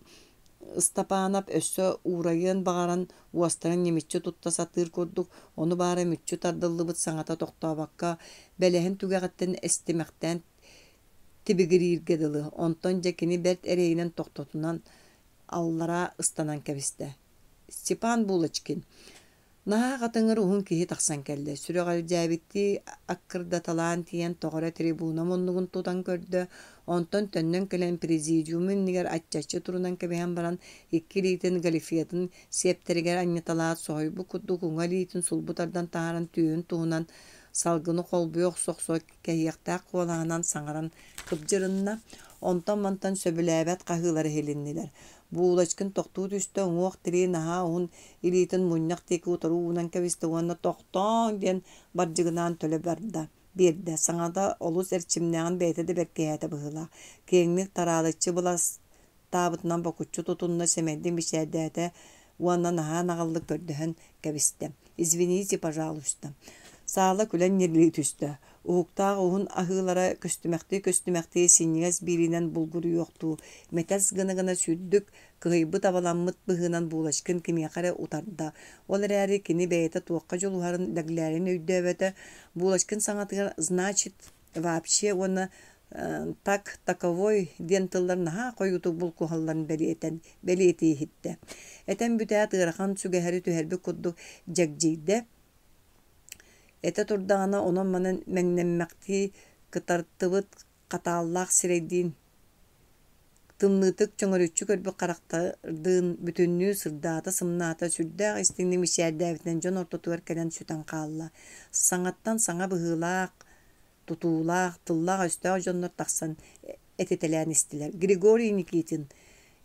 Stapanap össö uğrayın bağaran uastaran nemitçi tutta satır kodduk. Onu bağıra mütçü tardıllıbıt saŋata toqtabakka belehin tügeğetten estimekten tibigirirgedili. Onton jekini bert ereyinen toqtotunan allara ıstanan kebiste. Stepan Bulachkin. Naha qatıngı ruhun kihi taqsan kelle. Süregal jabitti akkırda talan tiyen toğara tribuna monnugun tutan kördü. Onton tönnen kelen prezidiumun niger aççaçı turunan kebehan baran ikkilitin galifiyatın septeriger anne talat soybu kuddukunga litin sulbutardan taharan tüyün tuğunan salgını kolbu yok soqsoq kehiyaktaq kolağынан saŋaran kıpjırınna onton mantan söbüläbät qahıları helinniler. Bulaşkın toqtuğu üstü oğuq tiri naha oğun ilitin munyak teki utaruğunan kebiste oğanna toqtan diyen barjıgınan töle barda. Birde saŋada olus erçimneğin beyte de berkeyete bıhıla. Kenglik taralıçı bulas tabıtından bokutçu tutunna semendin bir şeydete oğanna naha nağallık gördüğün kebiste. İzvinizi pajalusta. Sağla külen yerli tüstü. Uğukta oğun ahılara köstümekti siniyaz birinen bulguru yoktu. Metas gına sürdük, kıhıybı tavalanmıt bıhınan bulaşkın kimiyakara utarda. Olar eri kini beyete tuğakka joluharın daglarin öydövete bulaşkın saŋatıgar значит вообще ona tak takovoy diyen tıllar naha koyutu bulku halların beliyeti hitte. Eten büteğe tığrakan sügeheri tüherbi kuddu jagjiyde. Ete turdağına onun manın mennemekti kıtartıbıt katallaq sireydin. Tımlıtık çoğurüçü körbi qaraktardığın bütünlüğü sırdağıta sımnağıta sürdağ istinli mişerdevitinden jon orta tuverkeden süten qalla. Saŋattan saŋa bıhılaq, tutulaq, tıllaq üstağ jonlar taqsan etetelen istiler. Grigori Nikitin.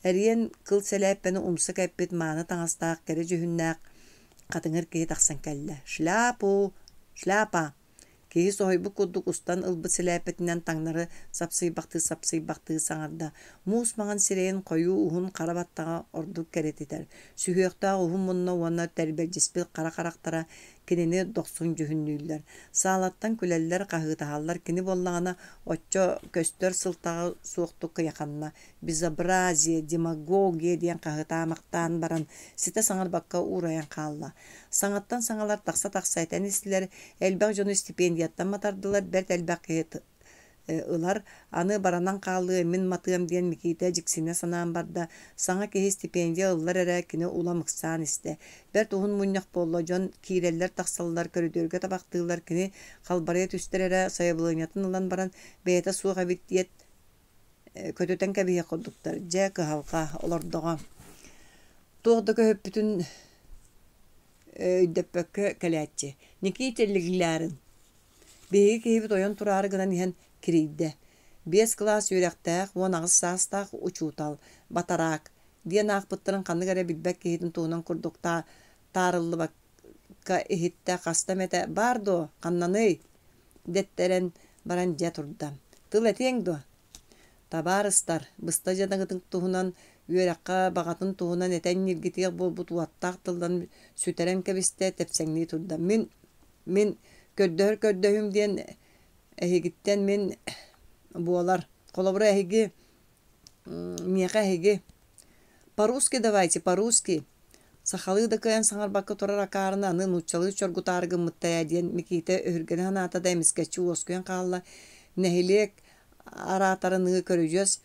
Eriyen kıl seläppeni umsak eppet maаны taŋastaq kere jühünnaq Katıngır kehi taksan kelle. Şlapa. Kehi sohaybu kudduk ustan ılbı siläpetinden taňnary sapsy-bakty saňarda. Muus maňan sireýen koýu uhun karabattaga orduk keretiter. Sühüýekde uhun munna wana terbeljispil kara karaktara kinini 90 jühünnüýler. Saalattan küleller kahytahallar kini bollagana otço köstör sıltağı suoktuk yakanna. Bizobrazия, демагогия diýen kahytamaktan baran site saňar bakka uğrayan kalla. Saňattan saňalar taksa eten isler elbaq jonu stipendiyattan matardylar bert elbaq ыlar аны баранан калды мен матыам диэн миките жиксине санаан барда саңа кеһи стипендия ыллар эрэ кини уламыксаан исте берт уһун мунньах болло дьон кииреллер тахсаллар көрүдөргө табактыылар кини халбарыя түстер эрэ сайабылыынятын ылан баран бэйэте суоҕа биттиэт көтөтен кэбиһэ курдуктар дьэ кыһалка олордоҕо туохда көһөппүтүн өйдөппөккө кэлээччи никиителлигилээрин биһиги киһибит ойон турары гынан иһэн кирийде. 5 класс үйрәктәк, 19 састак учутал, батарак. Диен акпыттырын канны гәрә билбәк киһитин туунан курдукта тарыллы бакка ихитте кастамете бардо, каннаны деттерен баран жа турда. Тыл этеңдо. Табарыстар, быста жадагытын туунан үйрәккә багатын туунан этен ниргитиге болбут уаттак тылдан сүтерен кебисте тепсеңни турда. Мен көддөһүм диен Ehigitten men буолар колобра эхиги мияка эхиги по-русски давайте по-русски сахалы да каян саңар бакка турар акарына аны нучалы чоргутаргы мыттая диен миките өргөн ханата да эмискечи оскуян калла нехилек аратарыны көрүжөс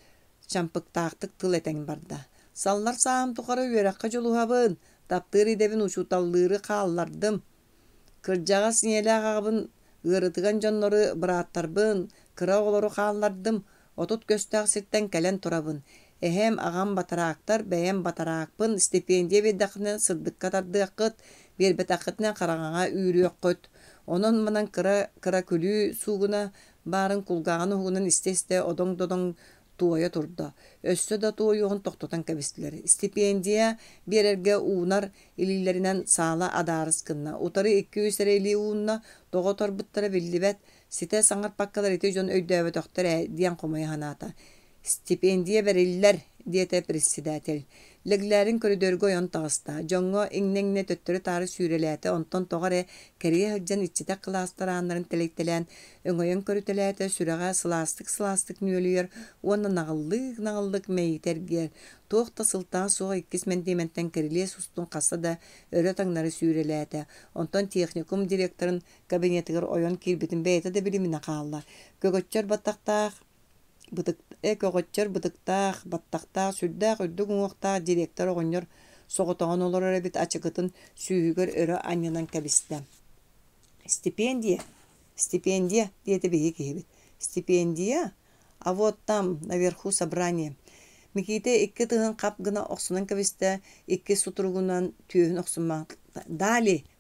чампыктаактык тыл этең барда саллар саам тукары үйракка жолугабын таптыры дебин учуталлыры каллардым кыржага синелягабын ырытыган жоннору быраттарбын, кыра олору хааллардым, отут көстәк сирттен кэлен турабын. Эхем агам батараактар, бэйем батараакпын, стипендия беддақны сырдыкка тардыаккыт, бербетақытна караңаға үйрüöккөт. Онон манан кыра күлүү сугуна барын кулгағаны хугунан истесте одоң-додоң туоя турда. Өссө да туойуғын тоқтотан кәбістілер. Стипендия берерге уунар илилеринен саала адарыс кынна. Утары 200 рейли уунна тоғы торбуттара биллибет сите саңар паккалар ити жон өйдөбө тоқтар диен комай ханата. Стипендия бериллер диете председатель. Леглерин көрүдөргө ойон тагыста. Жоңго иңнеңне төттөрү тары сүйреләте онтон тоғаре кәрие хыджан иччите класстараннарын телектелен өңөйөн көрүтеләте сүрәгә сыластык нүйөлүер оны нагыллык мейтергер. Тоқта сылтаң суға 2 мендеметтен кәриле сустун кassa да өрө таңнары сүйреләте. Онтон техникум директорын кабинетигер ойон кирбитин бейте де билимине калла. Көгөччөр бытыктах, баттактах, сүрдах, үрдүк уңуктах директор оҕонньор соҕотоҕон олор эбит ачыгытын сүүгөр өрө аньянан кэбисте. Стипендия диэте биһи киһибит. Стипендия? А вот там, наверху собрание. Миките 2 тыгын кап гына оксунан кэбисте, 2 сутургунан түйөһүн оксунма.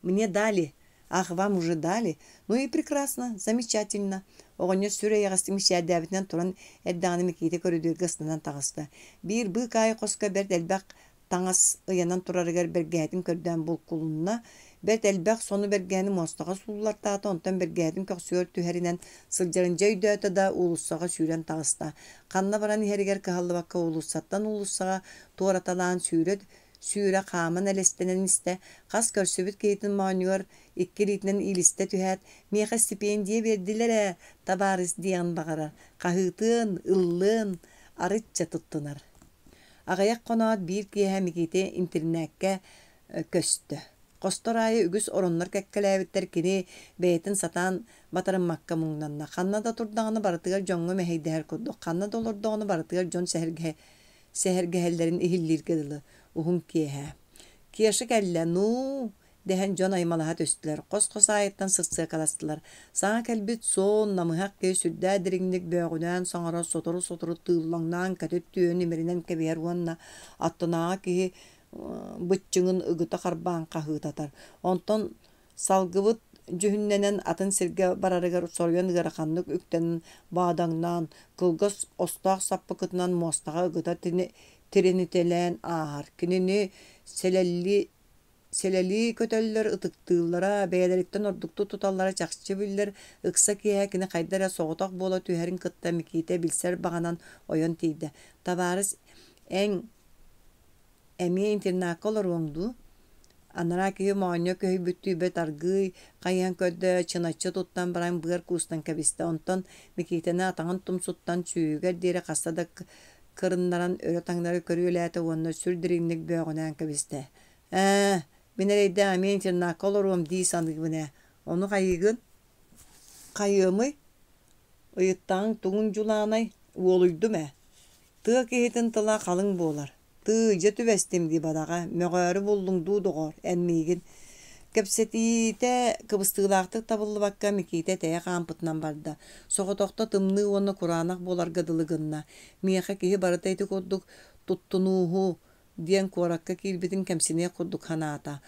Мне дали. Ах, вам уже дали? Ну и прекрасно, замечательно. Оҕонньор сүрэ ягастык мишээдэбитинен туран эрдэҕини микиите көрүдүүргэ ыстынан таҕыста. Биир быык аайы хоска берт элбэх таҥас ыйанан турарыгар бэргэһэтин көрдөөн булкулунна берт элбэх сону бэргэһини мостаҕа сууллартаата онтон бэргэһэтин көхсүөр түһэринэн сылдьарындьа үйдөөтө да уулуссаҕа сүүрэн таҕыста. Ханна баран иһэригэр кыһаллыбакка уулуссаттан уулуссаҕа туораталаан сүүрэ хааман элестенен исте, хас көрсүбүт кейтин маанюар 2 литнен илисте түһät, миэхэ стипендия бердилэрэ, табарыс диэн бағара, хаһыытын, ыллын, арытча туттунар. Агаяк коноот биир киэһэ миките интернэкке көстө. Костор айы үгүс ороннор кэккэлээбиттэр кини бэйэтин сатаан батарыммакка муңнанна. Ханнада турдағаны барытыгар жоңго мэһейдэһэр курдук, ханнада олордоҕону барытыгар жон сэһэргэһэллэрин иһиллииргэ дылы. Ухун киэһэ. Киэши кэллэ, дэһэн жон аймалаһа төстүлэр. Кос айыттан сырсыа каластылар. Саҥа кэлбит соон намыһак кээ сүрдää дириҥник бөҕүнэн саҥара сотору тыыллаҥнаан кэтөт түөн имеринэн кэбиһэр уонна аттынаҕа киһи быччыҥын ыгыта харбаан хаһыытатар. Онтон салгыбыт жүһүннэнэн атын сиргэ барарыгар соргон ыгараханнык үктэнэн баадаҥнаан кылгас остаах саппыкытынан мостаҕа ыгыта тиренителэн аар. Кинини селелли Seleli kötəllər ıtıktığılara, bəyələrikdən orduktu tutallara çaqçı biller, ıksa kiyəkini qaydara soğutaq bola tüherin kıtta mikite bilser bağanan oyon tiydi. Tabarız en emiye internakol orondu. Anara kiyo maanyo köy bütü bet argıy, kayan ködde çınatçı tuttan barayın bığır kustan kabiste. Ondan mikitene atağın tumsuttan çüyüger dire kastada kırınlaran öyle tanları körüylete onunla sürdürümlük böğünen kabiste. Binereyde amiye internakol orom di sandık bine. Onu kayıgın. Kayığımı ıyıttağın tuğun culağınay uoluydu me. Tığ kehitin tıla kalın boğular. Tığ jetü vestim di badaga. Möğörü buldun duğduğur enmigin. Kepsetite kıbıstığılaqtık tabıllı bakka mikite teye kampıtnan barda. Soğutokta tımnı onu kuranak bolar gadılığınna. Miyaqa kehi barataydı kodduk tuttunuhu diyen korakka kilbitin kemsine kodduk hanata.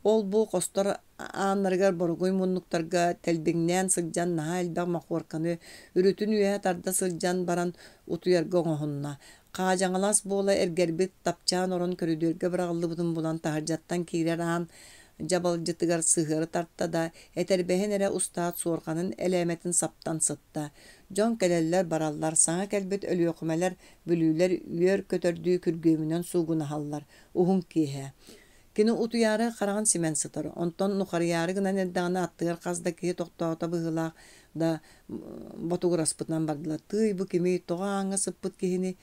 Ol bu kostor anlargar borgoy munnuktarga telbingnen sılcan naha elbaq makorkanı ürütün üye tarda sılcan baran utuyarga oğunna. Qajangalas bola ergerbit tapçan oron körüdürge bırağıllı butun bulan taharjattan kirer an jabalcıtıgar sıhırı tartta da eterbehen ere ustaat sorkanın elemetin saptan sıtta. Jon keleller barallar sana kelbet ölü okumeler bülüler üyer kötördüğü kürgümünen suğuna hallar. Uhun kihe. Kini utuyarı qarağın simen sıtır. Onton nukarıyarı gınan eddağını attıgar qazdaki toqtağıta bıhılaq da botugur aspıtnan bardılar. Tıy bu kimi toğağına sıppıt kihini.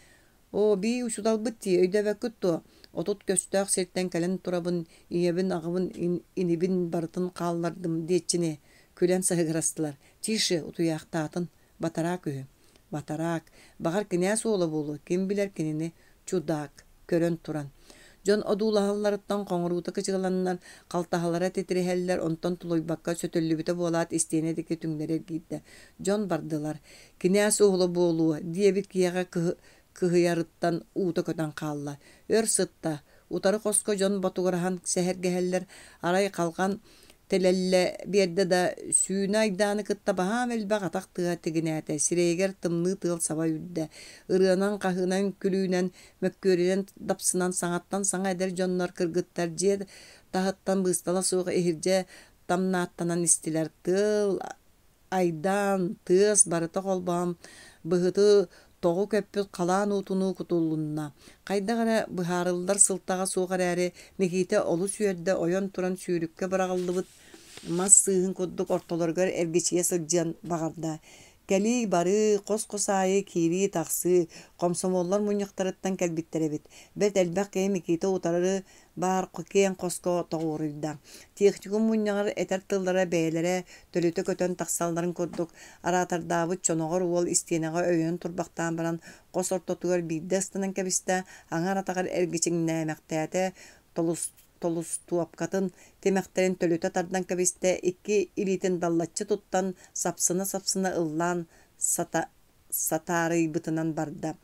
O bi uçudal bitti öyde ve küttü. Otut köstağ sertten kelen turabın iyebin ağabın inibin barıtın qallardım diyetçini külen sahıgrastılar. Tişi utuyaq taatın batarak ühü. Batarak. Bağar kiniyas oğlu bolu. Kim biler kinini çudak körön turan. Jon odulahallarıttan qoңuruuta kıçıgılanlar qaltahalara tetriheller onton tuloybakka sötöllübüte bolat istenedeki tüngleri giydi. Jon bardılar. Kiniyas oğlu bolu diyebit kiyaga kıhıyarıttan uğuta köten qallar. Ör sıtta. Utarı kosko Jon batugurahan sehergeheller aray kalkan telelle berde da suyuna aydanı kıtta baham elbaq ataq tığa teginete. Sireger tımlı tığıl sava yüdde. Irınan kahınan külünen mökkörinen dapsınan sanattan sana eder Jonlar kırgıttar jed tahattan bыстала soğuk ehirce tamnaattanan istiler tığıl aydan tığız barıta kolbam bıhıtı toğu köppüt kalan utunu kutulunna. Kayda gara bıharıllar sıltağa soğar eri mekite olu süyerde oyon turan süyrükke bırağıllıbıt mas sığın kudduk ortalargar ergeçiye sılcan bağırda. Keli barı, kos-kosayı, kiri, taqsı, komsomollar munyaqtarıttan kelbitterebit. Bet elbaq keye mekite utararı bar kokeyen kosko toğuruyda. Tiyekçigun munyaqar eter tıllara beylere tölüte kötön taqsalların kudduk. Aratardabıt çonoğur uol isteneğe öyön turbaqtan baran kos ortotugar bidde ıstınan kebiste aŋar ataqar ergeçin nämeqtəte tolus tuapkatın temekterin tölüte tardan kebiste iki ilitin dallatçı tuttan sapsına ıllan satari bıtınan barda.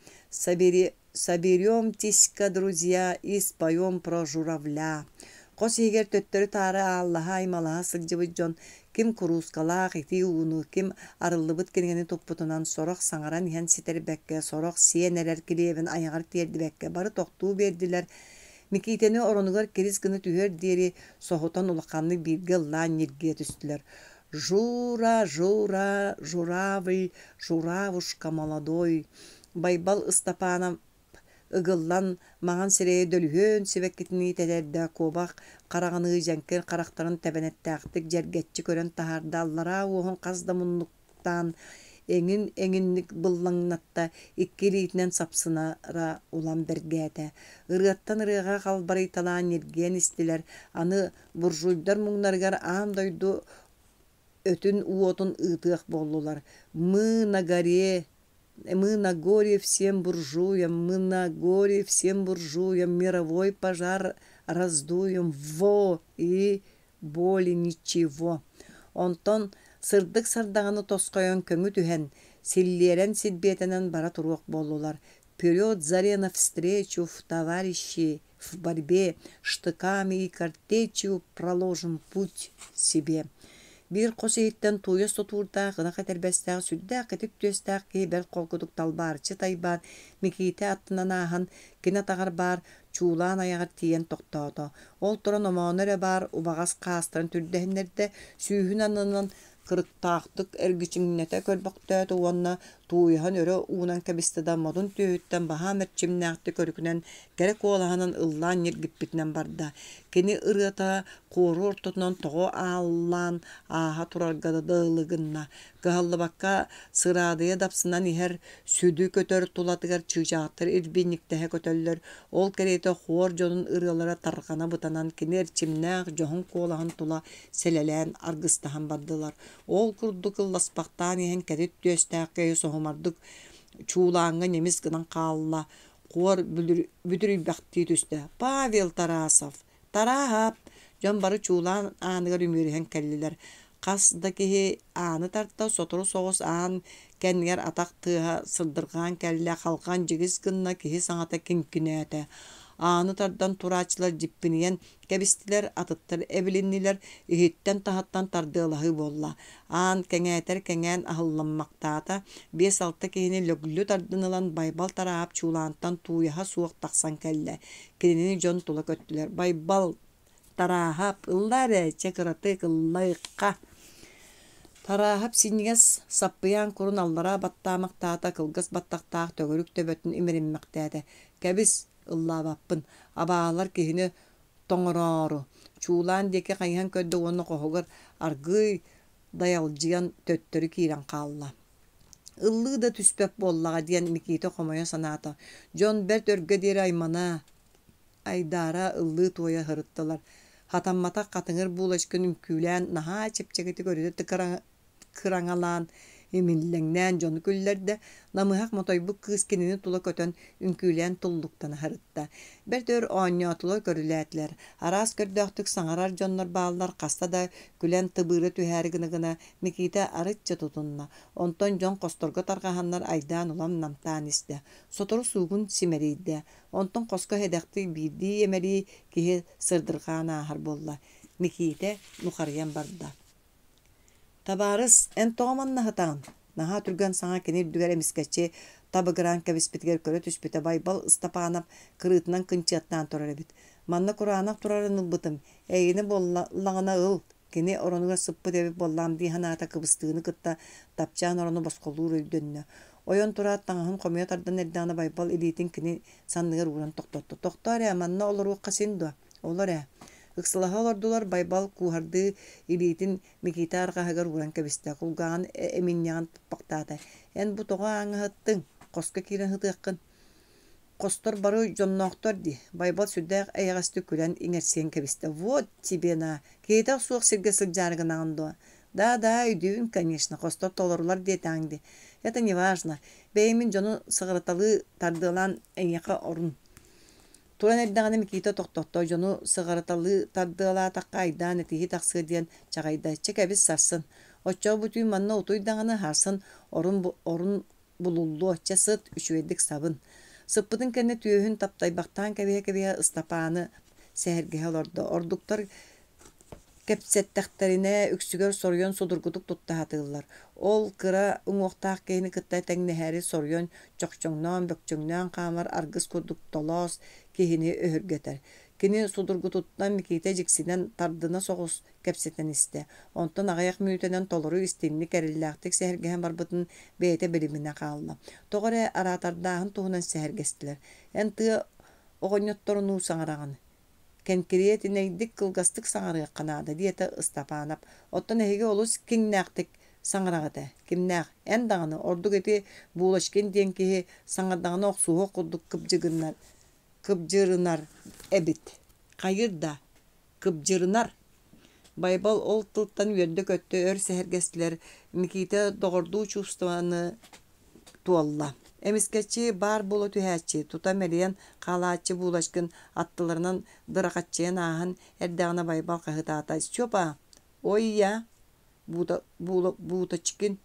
Соберем тиска, друзья, и споем про журавля. Кос егер төттөрү тары Аллаха аймалаha сылжыбы Жон ким курускалаах ити уну ким арыллыбыт кергени туппутунан сорох саңаран иһэн ситербекке сорох сиен эрер килиебин аягар тиердибекке бары токтуу бердилер. Микитени оронугар кирис гыны түһөр диери сохотон улаканны бирге лан нирге түстүлөр. Журавль, журавушка молодой. Байбал ыстапана ыгыллан маған сирeye дөлүһөн сибеккитини тедерде кобак караганы жанкер карактарын тебенеттактык жергетчи көрөн тахардаллара уһун каздамуннуктан эңинник быллаңнатта иккилиитинен сапсынара улам бергете. Ырыаттан ырыга калбарый талаан ерген истилер. Аны буржуйдар муңнаргар аам дойду өтүн уотун ытыак боллулар. Мы на горе всем буржуям, мировой пожар раздуем, и боли ничего. Онтон сырдык сардағаны тоскойон көңү түһен, силлерен сидбетенен бара турук болулар. Вперед, заре навстречу, в товарищи, в борьбе, штыками и картечью проложим путь себе. Bir қос ейттен туя сотурда гына катербестәк сүддә китеп төстәк ки бер колкудук талбарчы тайбан миките аттынан ахан кина тагар бар чуулан аягар тиен токтоото. Ол туран омоонере бар убагас каастырын түрдәһиннәрдә сүүһүн анынан кырыктаактык эргичиңнете көрбөктө туонна туйхан өрө уунан кебистеда модун түйүттен баха мерчимнәкти көрүкүнен керек олаһанын ыллаан ниргиппитнен барда. Кини ырыта кууру ортотунан того ааллаан ааха тураргада дылыгынна. Кыһаллыбакка сыраадыя дапсынан иһэр сүдү көтөр тулатыгар чыжааттыр ирбинниктеһе көтөллөр. Ол керейте хуор жонун ырыалара таргана бытанан кини эрчимнәк жоһун куолаһын тула селелән аргыстаһан бардылар. Ол курдук ылласпактаан иһэн кэрит түөстääккэ соһомардык чуулааңга немис гынан каалла куор бүдүрүлбэхти түстэ. Павел Тарасов. Тарахап жон бары чуулаан aanыгар үмүрүһэн кэллилэр. Қасда кеһи ааны тарта сотору соғыс аан кәннер атақ тыға сырдырған кәллә халқан жигіз гынна кеһи саңата кинкүнәтә. Ааны тардан турачылар жиппинен кәбистилер атыттар эбилиннилер иһиттен тахаттан тардылаһы болла. Аан кәңәтер кәңән аһылламмактаата 5-6 кеһини лөглү тардынылан байбал тараап чуулаантан туйаха суох тахсан кәллә. Кирини жон тула көттүлер. Байбал тарахап ылларе чекыраты кыллайыкка. Тарахап синигес саппыян курун аллара баттаамактаата кылгыс баттактаах төгөрүк төбөтүн имеринмектээте. Кәбис ыллаабаппын. Абаалар киһини тоңорору. Чуулаан деке кайхан көддө оны кохогор аргый даялжыган төттөрү киирен каалла. Ыллыы да түспеп боллага диэн миките хомоя санаата. Жон берт өргө диэри аймана айдара ыллыы туоя хырыттылар. Хатаммата катыңыр булашкын үмкүлән наха чепчегити көрүдө кыраңалаан имиллеңнән жон күлләрдә намыхак мотойбу кыз кинини тула көтөн үмкүлән туллуктан харытта. Бертөр ооньотулар көрүләтләр. Арас көрдөктүк саңарар жоннор баалар каста да күлән тыбыры түһәргине гына миките арытча тутунна. Онтон жон косторго таргаханнар айдан улам намтаан исте. Сотору сугун симерийде. Онтон коско хедекти биди эмери киһи сырдыргаана ахар болла. Миките нухарыян барда. Табарыс эн тооман нахатаан. Наха түрган саңа кенер дүгәр эмискәче табыгыран кәбиспитгер көрө түспите байбал ыстапаанап кырыытынан кынчыаттан турар эбит. Манна кураанак турарын ылбытым. Эйини боллаңана ыл. Кени оронуга сыппы дебип боллам диханата кыбыстыыны кытта тапчаан орону босколуур өйдөннө. Ойон турат таңаһын комуя тардан эрдаана байбал илитин кини санныгар уран токтотто. Токтор манна олору касинду. Олор Ыксылаха олордулар байбал кухарды илитин микитарга хагар уран кебисте кулгаан эминняан пактаата. Эн бу тога аңыһыттың коска кирен хытыаккын. Костор бары жонноктор ди. Байбал сүддәк аягасты күлән иңерсен кебисте. Вот тебе на. Кейтак суак сирге сылжаргын аңдо. Да, үйдүүн, конечно, костор толорлар детаңди. Это не важно. Беймин жону сыгыраталы тардылан эңяка орун. Туран эрдәгәне миките токтотто жону сыгыраталы тардыла такка айдан этихи таксы диен чагайда чекебис сарсын. Оччо бутуй манна утуйдаганы харсын орун булуллу часыт үчүедик сабын. Сыппытын кенне түйөһүн таптайбактан кебе ыстапааны сәһәргеһе олордо. Ордуктар кепсеттәхтерине үксүгөр сорьон судургутук туттаһатыыллар. Ол кыра уңуохтаах кейини кытта тәңнэһэри сорьон чохчоңнон бөкчөңнөн камар аргыс курдук толоос кихини өһүргетер. Кини судургутуттан миките жиксинен тардына соғус кепсеттен исте. Онтон агаяк мүйтенен толору истинни кәриллääктик сәһәргеһен барбытын бейте билимине каалла. Тоғыре аратардаахын туһунан сәһәргестилер. Эн тыа оҕонньотторунуу саҥараган. Кенкириет инейдик кылгастык саңарыга канаада диета ыстапаанап. Оттон эһиге олус киңнääктик саңарагата. Кимнääк эн даганы ордук эти буулашкин диэн киһи саңардаганы оксуһу курдук кыпжырынар эбит. Кайырда кыпжырынар. Байбал ол тылттан үйөрдө көттө өр сәһәргестилер миките догордуу чувстваны туалла. Эмискечи бар болу түһәчи, тута мелиен калаачы булашкын аттыларынан дыракатчыен аһын эрдәгәне байбал кахытаата. Чопа, ойя, буутачкин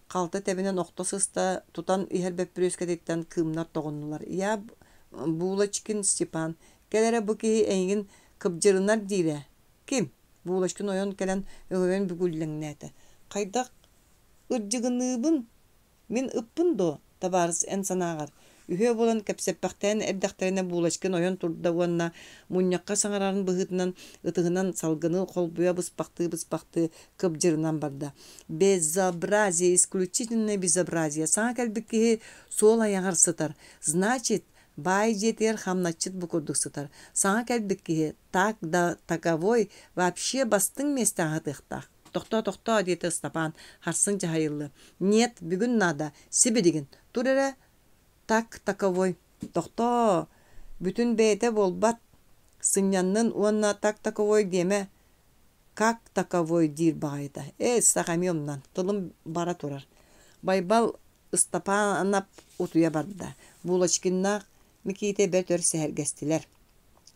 калты тебинен оқтосыста тутан иһербеп бүрөскәдеттен кымнар тогоннулар. Я булачкин Степан, келере бу ки эйин кыпжырынар дире. Ким? Bulaşkın oyon kelen öven bugullengnete. Kaydak ırjıgınıbın min ıppın do tabarız en sanağar. Ühe bolan kepseppäktен эрдэхтерине bulaşkın oyon turda wonna munyakka saŋarарын bıhытынан ытыгынан салгыны холбуя быспакты кыбжырынан барда. Безобразие, исключительное безобразие. Саҥа кэлбикки сол аяғар сытар. Значит, бай жетер хамначыт бу курдук сытар. Саҥа кэлбикки так да таковой вообще бастың месте ағытықтақ. Тохто дети Стапан харсын жахайылы. Нет, бүгүн нада сибидигин. Турера так таковой. Тохто бүтүн бейте болбат. Сыняннын уонна так таковой деме. Как таковой дир багайта. Сахамиомнан. Тылым бара турар. Байбал Стапан анап утуя барда. Булочкиннак миките бетөр сәргестилер.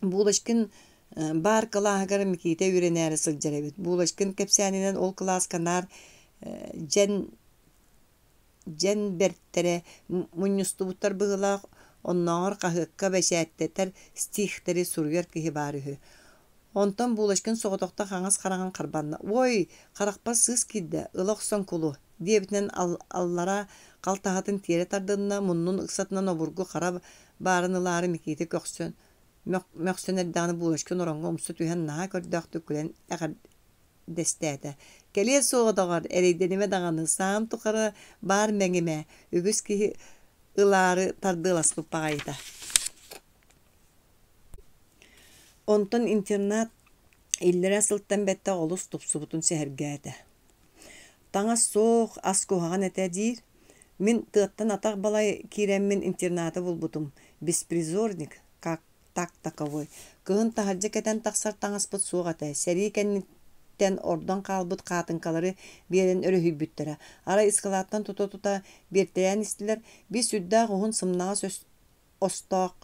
Булочкин бар кылаһыгар миките үренәре сылжарабит. Булочкин кепсәнинен ол класс канар жен бертере муннустубуттар быгылак онноор кахыкка бәшәттетер стихтери сургер киһи барыһы. Онтон булочкин соғотокта хаңас караган карбанна. Ой, каракпа сыз кидде, ылоксон кулу. Диебитнен аллара калтахатын тире тардынна муннун ыксатынан обургу кара барынылары миките көксөн. Möksönerdağını bulaşkın oranğa omsu tühen naha kördöktü külen ägər destədə. Kelye soğa dağar, ereydenime dağını, sağım tuqara bar məngime, ügüs ki ıları tardılas bu pağayda. Ondan internat illere sılttan bette olus tupsubutun sehergədə. Taňa soğ as koğan ete dir, min tığıttan ataq balay kiremmin internatı bulbutum. Besprizornik, kak так таковой. Кыһын таһаржа кетен тахсар таҥаспыт суоҕата. Сэрии ордон хаалбыт хаатынкалары биэрэн өрөһүйбүттэрэ. Ара ыскалааттан тута биэртэйэн истилэр би сүддаах уһун сымнаҕас остоох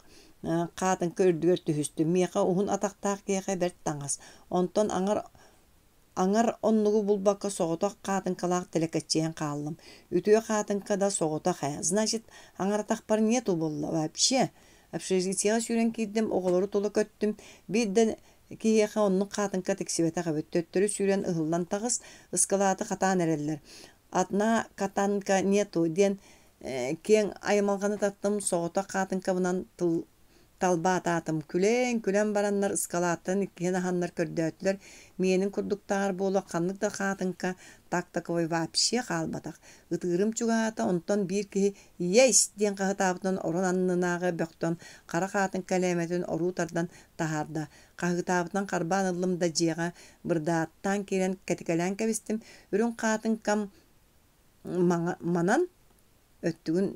хаатынка үрдүгэр түһүстү. Миэха уһун атахтаах киэхэ бэрт таҥас. Онтон аңар оннугу булбакка соҕотох хаатынкалаах телекаччиэн хааллым. Үтүө хаатынка да соҕотох. Значит, аңаратахпар нету болла вообще. Общежитияға сүйрен кейдім, оғылары толы көттім. Бидден кейеға онның қатынқа тексібеті қабет. Төттірі сүйрен ұғылдан тағыз, ұскалаты қатан әрелер. Атна қатанка нету ден кен аймалғаны таттым, соғыта қатынқа бұнан талба ататым. Күлен баранлар ұскалатын, кен аханлар көрдөтілер. Менің күрдіктағар болу қанлықта қатынқа так-таковой вообще қалбатақ. Үтігірім чуғата, онтон бір ки ейс ден қағытабытын орын аннынағы бөқтон, қара қатын кәлеметін орутардан тахарда. Қағытабытын қарбан ылымда жеға бірдаттан керен кәтікәлән кәбістім. Үрін қатын кам манан өттігін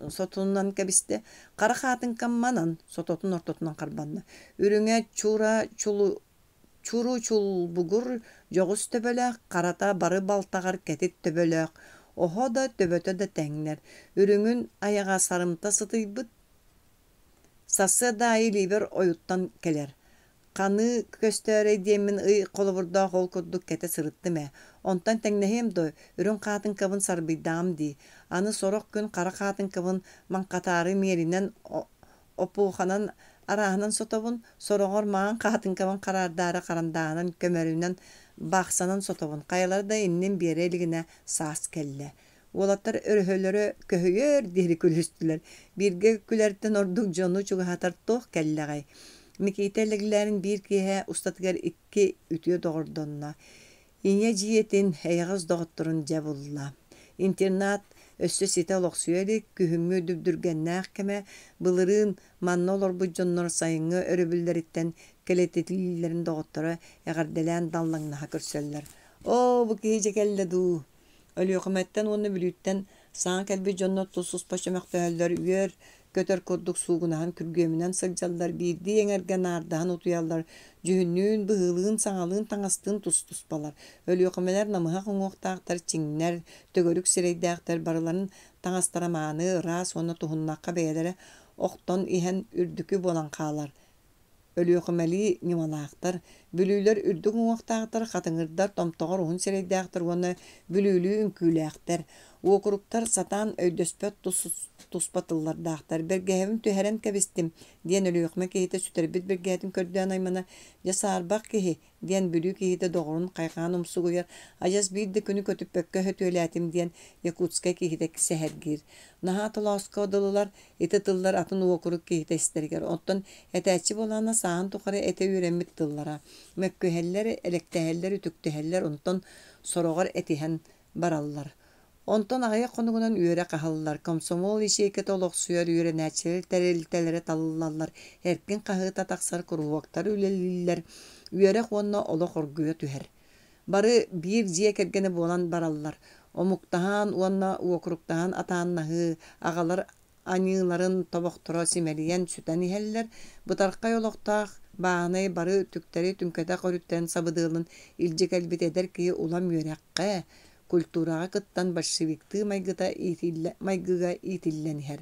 сотунан кәбісті. Қара қатын кам манан сототun ортотунан қарбанны. Үріңе чуру бугур жоғыз төбөлөк, қарата бары балтағар кәтет төбөлөк. Охо да төбөтө да тәңнер. Үріңін аяға сарымта сытыйбыт. Сасы да либер ойуттан келер. Қаны көстөрі демін қолы бұрда қол күрдік кәте сырытты мә. Онтан тәңнәхем дой, үрін қатын кабын сарбидам ди. Аны сорок күн қара қатын кабын манқатары меринен опуғанан арахынан сотобун, сороғор маған қатын кабын қарардары қарандағынан көмөрінен бақсанан сотобун. Қайалар да иннен берелігіне саас келле. Олаттар өрхөлөрі көһүйөр дери күлістілер. Бірге күлерттен ордук жону чуғатар тоқ келлеғай. Микейтелігілерін бір кейе ұстатығар икки үтіе доғырдонна. Ине жиетін әйғыз доғыттырын жабылла. Интернат өссө сите олоқсуелі күхүңі дүбдүргеннәқ кәмә бұлырын манна олар бұджоннор сайыңы өрөбілдеріттен келететілілерін доғыттыры әғарделән даллаңнаға көрсөллер. О, бұ кейі жекелі ду. Өлі өкіметтен оны білüттен саң кәлбі жоннор тусус пашамақты үйер көтөр көрдік суғынаһын күргөмінен сылжалдар бірді еңерген ардағын утуялар жүхіннүн бұғылығын саңалығын таңастығын тұс-тұспалар. Өлі өкімелер намыға қоңуқтақтар чиңнер төгөрік сірейдіқтар барыларын таңастараманы рас оны тұхыннаққа бәйелері оқтон иһен үрдікі болан қалар. Өлі өкімелі немалақтар Bülüler ürdük uňaktagtar, hatyňyrдар tomtogor uğun sereydiäktir, onu bülülü ünküläkdir. Okuruktar satan öýdöspöt tuspatyllardaktar. Bergehim tüheren kebistim diyen ölüýükme kehite süterbit bergehetim kördüän aymana jasarbak kehi diyen bülü kehite doğurun qayqan umsuguyer. Ajas bir de günü kötüp bökke hötülätim diyen Yakutska kehitek sehergir. Naha tolaska odalılar ete tıllar atın okuruk kehite isterger. Ondan etäçi bolana sağın tukara ete üremmit tıllara. Mökküheller, elekteheller, ütükteheller ondan sorogar etihen barallar. Ondan ağaya konugunan üyere qahallar. Komsomol işeyket oloqsuyar üyere näçel terelitelere talıllarlar. Erkin qahı tataksar kuruwaktar üleliller. Üyere qonna oloq orguya tüher. Bары bir jiye kergene bolan barallar. Omuktahan, uanna uokuruktahan ataannahı, ağalar anıların toboktora simeliyen süten iheller. Butarqa yoloqtaq, bağınay bары tükteri tünkete qorütten sabıdığılın ilcik elbit eder ki ulam yöreqqa. Kulturaga kıttan başşevikti maygıga itillenher.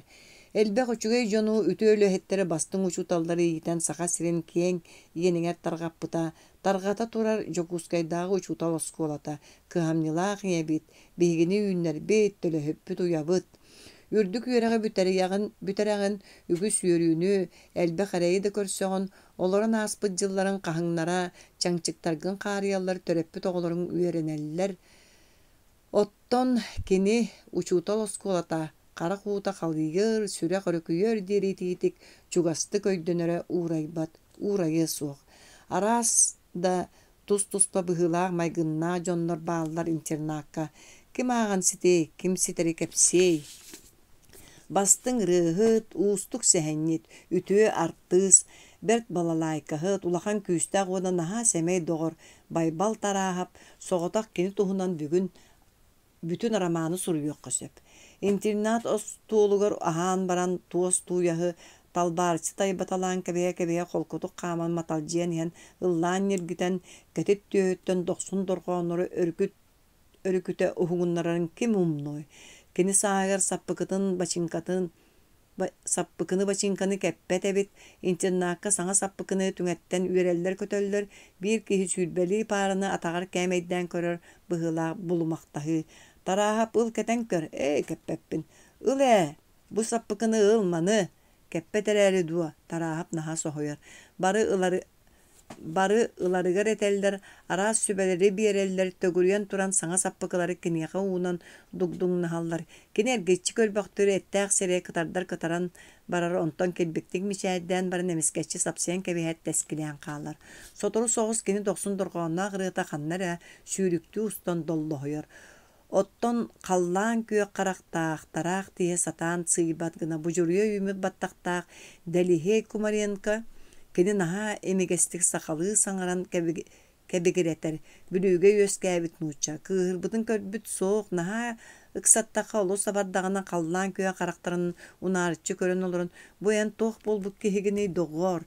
Elbek uçugay jonu ütölü hettere bastın uçu talları yiten sağa siren kien yeninger targapputa. Targata turar jokuskaydağı uçu tal oskolata. Kıhamnilaq yebit. Bihgini üynler bit tölü höppüt uyabıt. Ürdük yöreğe bütereğin ügüs yörüğünü elbek arayı da körsöğün. Oloran aspıt jılların qahınlara çaڭçıktargın qariyallar töröppüt oğların üyereneller. Otton kini uçutal oskolata, qara quuta qalyır, süre qorukuyör derititik, çugastı köydönöre uğrayı soğuk. Aras da tuspa bıhılaq maygınna jonlar bağlar internakka. Kim ağan siti, kim siteri kepsey. Bastın rıhıt, uustuk sehennit, ütüö arttız, bert balalaykahyt, ulakan küstaq ona naha semey doğur, baybal tarahap, soğutak kini tuhunan bugün bütün aramanı suruyor kösöp. İnternat os tuğulugar ahan baran tuos tuğyahı talbarçı taybatalan kebeye kolkutuk qaman mataljiyen hen ıllan yergiten ketit tühötten 90 dorqonları örüküte uhugunların kim umnoy. Kini sağır sappıkını baçinkanı keppet ebit, internakka sana sappıkını tüŋetten üreller kötöller, bir kihi sülbeli parını atağar kemeyden körör bıhıla bulumaktahı. Tarahap ıl keten kör, keppeppin. Bu sappıkını ılmanı, keppet ereli dua, tarahap naha sohoyor. Barı ılarıgar eteller, aras sübeleri biyereller, tögürüyen turan sana sappıkıları kiniyağı uğunan dugdung nahallar. Kini ergeççi kölbaktörü etteğ sereye kıtaran barar ondan kelbektik mişädden barın emeskeççi sapsayan kebehet teskileyen qallar. Sotoru soğuz kini 90 dorqoğuna qırıta qannara sürüktü ustan dollohoyor. Otton qallan köy qaraqtaq, taraq diye satan sıybat gına bujuruyor ümit battaqtaq, Delihe Kumaryenka, kini naha emegestik sakalı sangaran kebegireter, bülüge yöskäbit nuça, kıhırbıdın körbüt soğuk, naha ıksattaqa olu sabardağına qallan köy qaraqtarının unarıçı körön olurun, bu en toq bolbut kehigini doğor,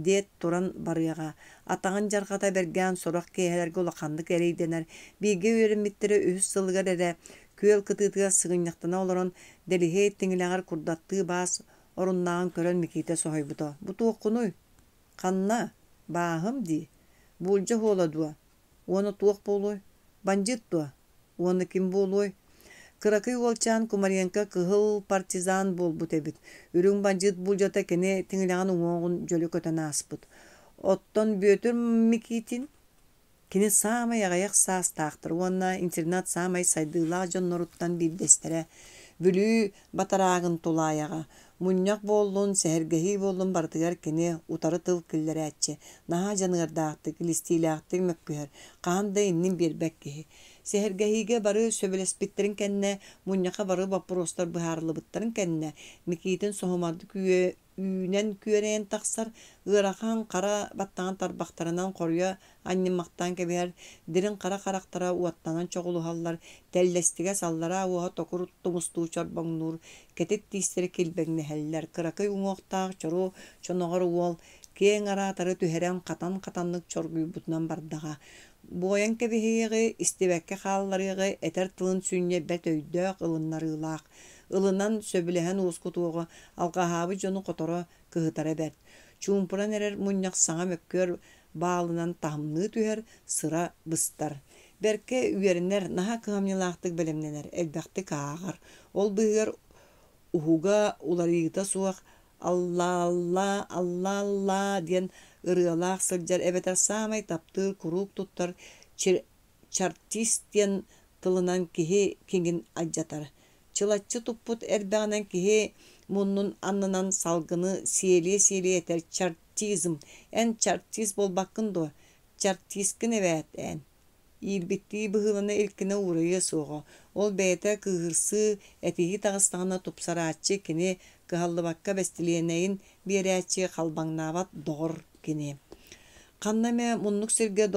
diet turan barıyağa. Atağın jargata bergen sorak kehelerge ulaqandık ereydener. Bige öğrenmittire ühüs sılgar ere, köl kıtıtıga sığınyaqtana olurun, Delihe ettiңileğar kurdattığı bas, orunnağın körön mikite sohaybuda. Bu tuğkunuy. Kanna, bağım di. Bulca hola dua. Onu tuğ boluy. Banjit dua. Onu kim boluy. Kırakıy olçan Kumaryenka kıhıl partizan bolbut ebit. Ürün banjit buljata kene tiңileğan uğun jölü kötene aspıt. Otton bötür mikitin. Kini samay ağayak sas taqtır. Ona internat samay saydıla jonnoruttan bir destere. Bülü batarağın tulayağa. Munyak bollun, sehergehi bollun bardıgar kini utarı tıl killere etçe. Naha janıgardağıttık, listiylağıttık mökküher. Qanda innin bir bekkehi. Sehergehige barı söbelespitlerin kenne, munyaka barı vapurostar buharlı bıtların kenne. Mikitin sohumardı ünen küreyen taksar, ırakan kara battağın tarbaktarından koruya, annem maktan keber, dirin kara karaktara uattanan çoğulu hallar, tellestige sallara uha tokur tumustu çorbang nur, ketit tisteri kilbegni heller, kırakay uŋoqtağ çoru çonoğar uol, kien aratarı tüheren katanlık çorguy butnan bardağa. Boyan kebeheği istibekke xallarığı eter tılın sünye bet öydöq ılınlarılaq. Ilınan söbülehen uuskutuğu alqahabı jonu qotoru kıhıtara bert. Çumpuran erer munyak sağa mökkör bağlınan tahımlı tüher sıra bıstar. Berke üyerinler naha kıhamyalaqtık belemneler elbaqti kağar. Ol bıhır uhuga ularıyıta suaq Allah Allah Allah Allah diyen ırıalaq sılcar ebeter samay taptır kuruk tuttar çartist diyen tılınan kihi kingin accatar. Çılatçı tupput erbağınan kihi munnun annınan salgını siyeliye eter çartizm. En çartiz bol bakın do. Çartizkin evet en. İlbittiği bıhılına ilkine uğraya soğa. Ol beyte kıhırsı etihi tağıstağına tupsaraatçı kini kıhallı bakka bestiliyeneyin bir açı kalbannavat doğur kini. Kanname munnuk sirge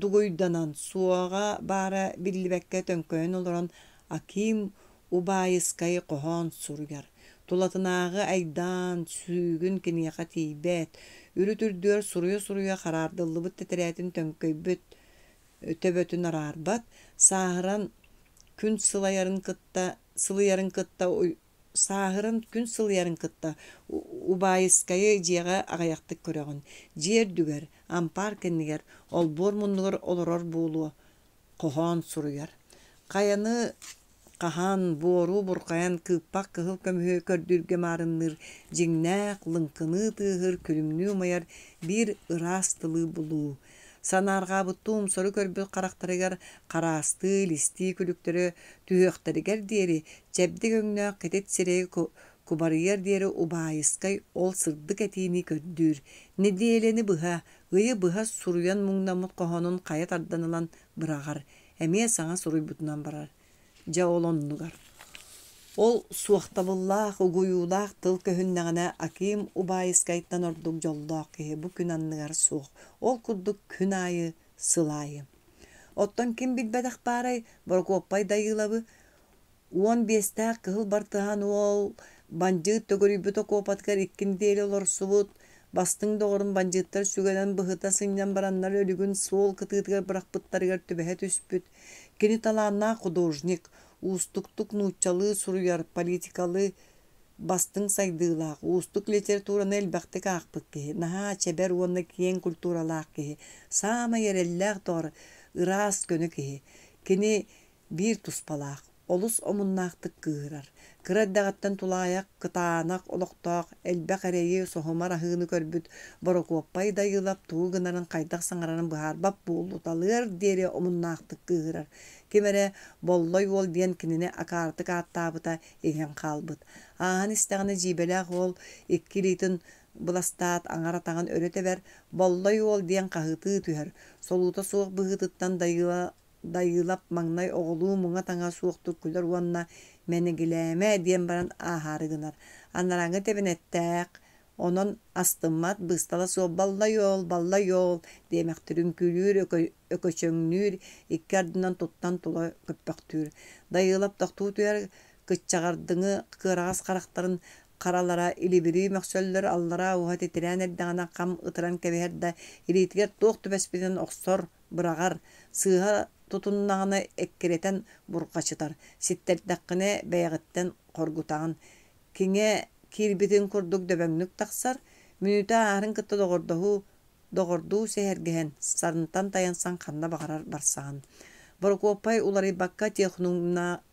dugoydanan suaga bara billibekke tönköön oluran Akim Ubayıskayı qohon surgar. Tulatınağı aydan sүйgün kiniyaka tiybet. Ürütürdüör suruya karardıllıbıt teteretin tönköybüt töbötün ararbat. Sahıran gün sılayarın kıtta Sahırın gün sılayarın kıtta Ubayıskayı jiyaga agayaktık körögün. Jiyer düger, ampar kenniger, ol bormunlugur oloror buğulu qohon suruyar. Kayanı Kahan boru burkayan kıppak kıhıl kömühü kördürge marınır, jiңnäq lınkını tığır külümnü mayar bir ırastılı bulu. Sanarga buttum soru körbül karakteriger karastı listi külüktörü tühöktörüger dieri cebdi göňnä ketet siregi kubarıyer dieri Ubayıskay ol sırdık etini kördür. Ne diyeleni bıha, ıyı bıha suruyan muňnamut qohonun kayat ardanılan bıragar. Emeye sana soruy butunan barar. Ja olonnugar. Ol suaqtabıllaq, uguyulaq tıl köhünnäňine Akim Ubayıskay'tan orduk joldoq ki bu gün anныгар suq. Ol kurduk gün ayı sılayı. Otton kim bilbedak baray, borkoppay dayılabı. 15 kıhıl bartıhan ol, banjıt tögörübüt okopatkar ikkin deyli olor subut. Bastың doğurun banjıttar sügelen bıhıta sınyan baranlar ölügün sol kıtıgıtgar bırakpıttarıgar tübehe tüspüt. Kini talağına художник, ustuktuk nuçalı suruyar politikalı bastың saydığılaq, ustuk literaturanı elbaqtık ağpık ki, naha çeber uanna kiyen kulturalaq ki, sama yerellaq doğru, ıras könü ki, kini bir tuspalaq, olus omunnaqtık kıhırar. Kıraddağattan tulayak, kıtaanak, oloqtaq, elbaq ereyi sohumar ahını körbüt, borokoppay dayılap, tuğunarın qaydaq sangaranın bıharbap buğulu talır deri omunnaqtık kıhırar. Kimere bolloy ol diyen kinine akartık attabıta egen kalbıt. Ahan istağını jibelaq ol, ikkilitin bulastat aŋaratağın öreteber, bolloy ol diyen kahıtı tüher. Soluta soğuk bıhıtıttan dayılap maŋnay oğulu muňa taňa suoktur küler uanna menegileme diyen baran aharı gınar. Anaraŋı tebinettäq, onon astımmat bыстala soğuk balla yol demektirin külür ököçöňnür iki ardından tuttan tula köppäktür. Dayılap taqtuu tüyer kıççagardıŋı kıragas karaktarın karalara ilibiri möksöller allara uhat etiren erdaňana kam ıtıran kebeher da ilitiger toq tübespiden oksor bıragar sığha tutunnaňyna ekkereten burqaçytar. Sitterdekkine beýigitten korgutağın. Kiňe kirbitin kurduk döböňnük taqsar, minüta arın kıtta dogordu sehergehen sarıntan tayansan kanna bagarar barsagan. Borkoppay ulary bakka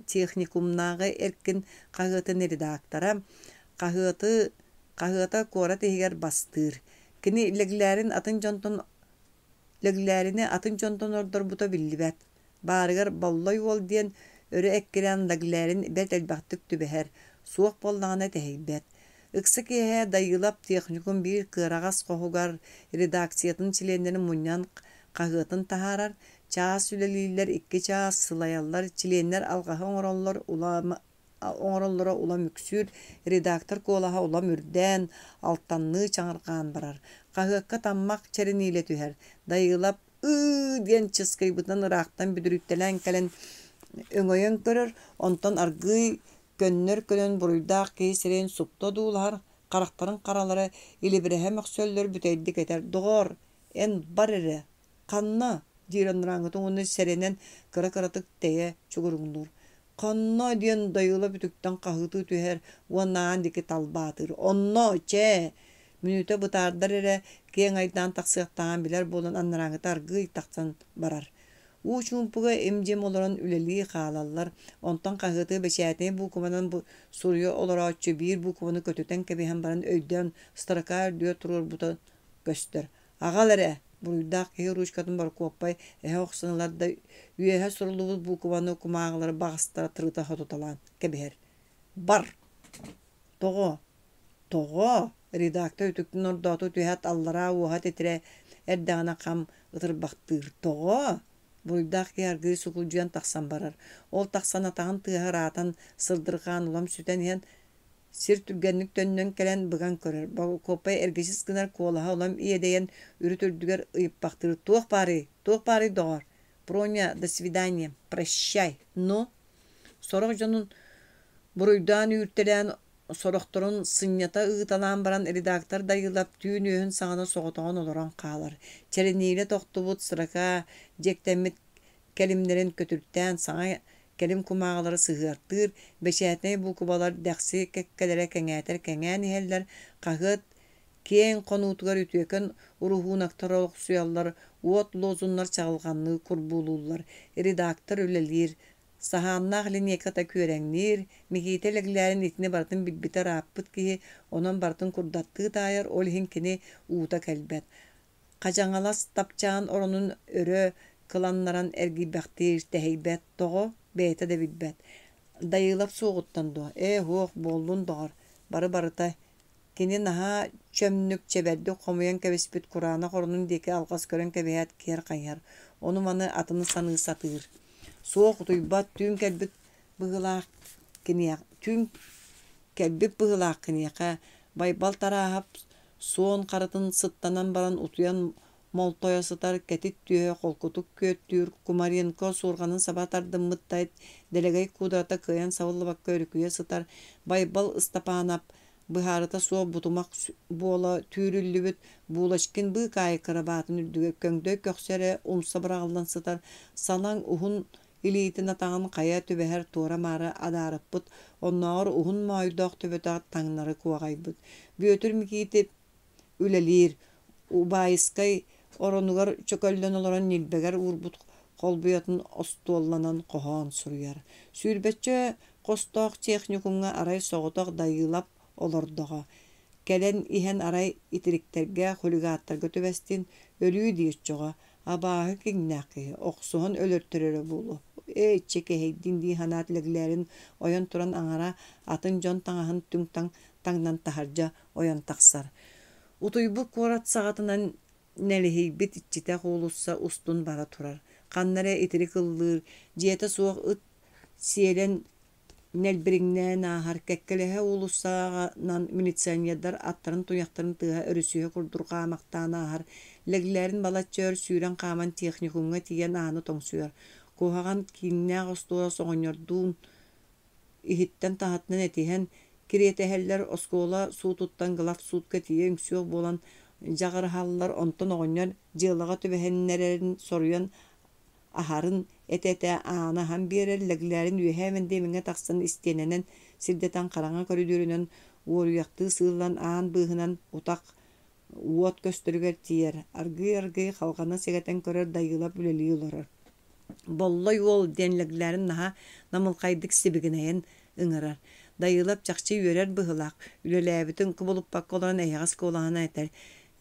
tehnikumnagy erkin qahytyn redaktara qahyta kora tehiger bastır. Kini leglerini atın jonton ordor buta billibet. Barıgar bolloy bol diyen öre ekkiren leglerin bet elbaqtık tübeher. Suoq bollağına tehibbet. Iksı kehe dayılap texnikum bir kıragas qohugar redaksiyatın çilenlerin munyan qahytyn taharar. Çağ süleliler iki çağ sılayallar çilenler algaha oňorollara ula müksür redaktor kolaha ula mürden alttanlığı çaňırgan barar. Qahyka tammak çereniyle tüher. Dayılap diyen çıskıybıtan ıraqtan büdürüttelen kelen öňöýen görür. Ondan argıy gönnör kölön buruydaq keýseren supta duular. Qaraktarın qaralary ilibirehe möksöller büteýdik eter. Dogor en barere kanna diýenraňyň onu serenen kara-karatyk teýe çugurundur. Kanna diyen dayıla bütükten qahyty tüher. Wanan diki talbatyr. Onno çe Мүнүтэ бытаардар эре кең айдан тахсыактаган билер болон аннараңыта аргый тахсан барар. Учумпуга эмжем олорон үлели хаалаллар, онтон кагыты бешәтне бу куманан бу сурьё олорочу бир бу куманы көтөтен кебеһен баран өйдөн старка дө турur бута көстөр. Агаларе буйдак херушкатын бар коппай эхоксынлар да үйе сурулубут бу куманы кумагалар багыстара тырыта хототалан кебер. Бар. Того редактор үтүктүн ордоту түһәт аллара уһат этире эрдәгәнә кам ытырбактыр. Того буйдак яргы сукулжуян тахсан барар. Ол тахсана тагын тыгаратан сылдырган улам сүтен ен сир түргенник төннөн келен быган көрөр. Бу копай эргесиз гынар колаха улам иеден үрүтүрдүгөр ыйыппактыр. Туох пари догор. Проня, до свидания, прощай. Но сорок жонун буруйдан үртелен сорокторун сыннята ыыталан баран редактор дайылап түүн өһүн саңана соготогон олорон каалар. Черениле токтубут сырака жектемит келимдерин көтүрттен саңа келим кумагалары сыгыртыр, бешәтне бу кубалар дәкси кеккелере кеңәтер кеңән иһеллер, кагыт кең конутугар үтүекен урухунактаролук суяллар, уот лозуннар чагылганны курбулулар. Редактор үлелир, саханнах линейката көрәңнер, мигителегләрен итне бартын билбитер аппыт ки, онон бартын курдатты тайыр, ол хинкини uuta кәлбәт. Кажаңалас тапчаан оронун өрө кыланнаран эргибәктер тәһибәт того, бәйті де билбәт. Дайылап соғыттан до, хоқ болдун догар, бары-барытай. Кені наха чөмнүк чебәдді қомуян кәбеспет Курана қорунун деке алғас көрен кәбәят кер қайар. Оны маны атыны саны сатыр. Соқ туйбат түн кәлбіт бұғылақ кенеяқ. Түн кәлбіт бұғылақ кенеяқа. Байбал тарахап соон қарытын сыттанан баран утуян молтоя сытар кәтит түйе қолкутук көттүр Кумаренко сурганын сабатардым мыттайт делегай кудрата кыян савыллы бакка өрүкүйе сытар байбал ыстапанап быхарыта суо бутумак буола түйрүллүбүт булашкин бы кайкыра батын үрдүгө көңдөй көксере умса бырагылдан сытар салаң ухун илиитин атаган кая түбэхэр туора мары адарыппыт онноор ухун майдок төбөтаат таңнары куагайбыт бүйөтүр микиитип үлелир убайыскай оронугар чөкөлдөн олорон нилбегер урбут колбуятын остуолланан кохон суруяр. Сүүрбетчө косток техникумга арай соғоток дайылап олордоға. Келен ихен арай итириктерге хулигаттарга төбестин өлүү диетчоға. Абаһы кигнәки оксуһун өлөртөрөрө булу. Чекeheyдин ди ханаатлыгларын ойон туран аңара атын жон таңаһын түңтаң таңнан тахаржа ойон тахсар. Утуйбу корат сагатынан нелихейбит итчите хоолусса устун бара турар. Каннаре итери кыллыр, жиэте суох ыт сиэлен нелбириңнен ахар кеккелеhe улуссагынан милиционердар аттарын туяктарын тыга өрүсүе курдурга мактан ахар. Леглерин балачөр сүүрен каман техникумга тиген аны тоңсуяр. Кухаган кинне гостуа соңоньордун ихиттен тахатнан этиһен киретехеллер оскола суутуттан глав суутка тиең сүйөк болан жағырхаллар онтон оғыньор жылыға түбәһеннерін соруян ахарын этете аана хам береллеглерин үйәһәмен демеңе тақсын истененен сирдетан қараңа көрүдүрүнөн уоруяқты сыылан аан быһынан утақ уот көстөрүгер тиер аргы халгана сегетен көрөр дайылап үлели уларар. Боллой ол денлеглерин наха намылкайдык сибигинен ыңырар. Дайылап чакчы үйөрер быһылак, үлеләбитин кубулуппак олан эягас колаһына этер.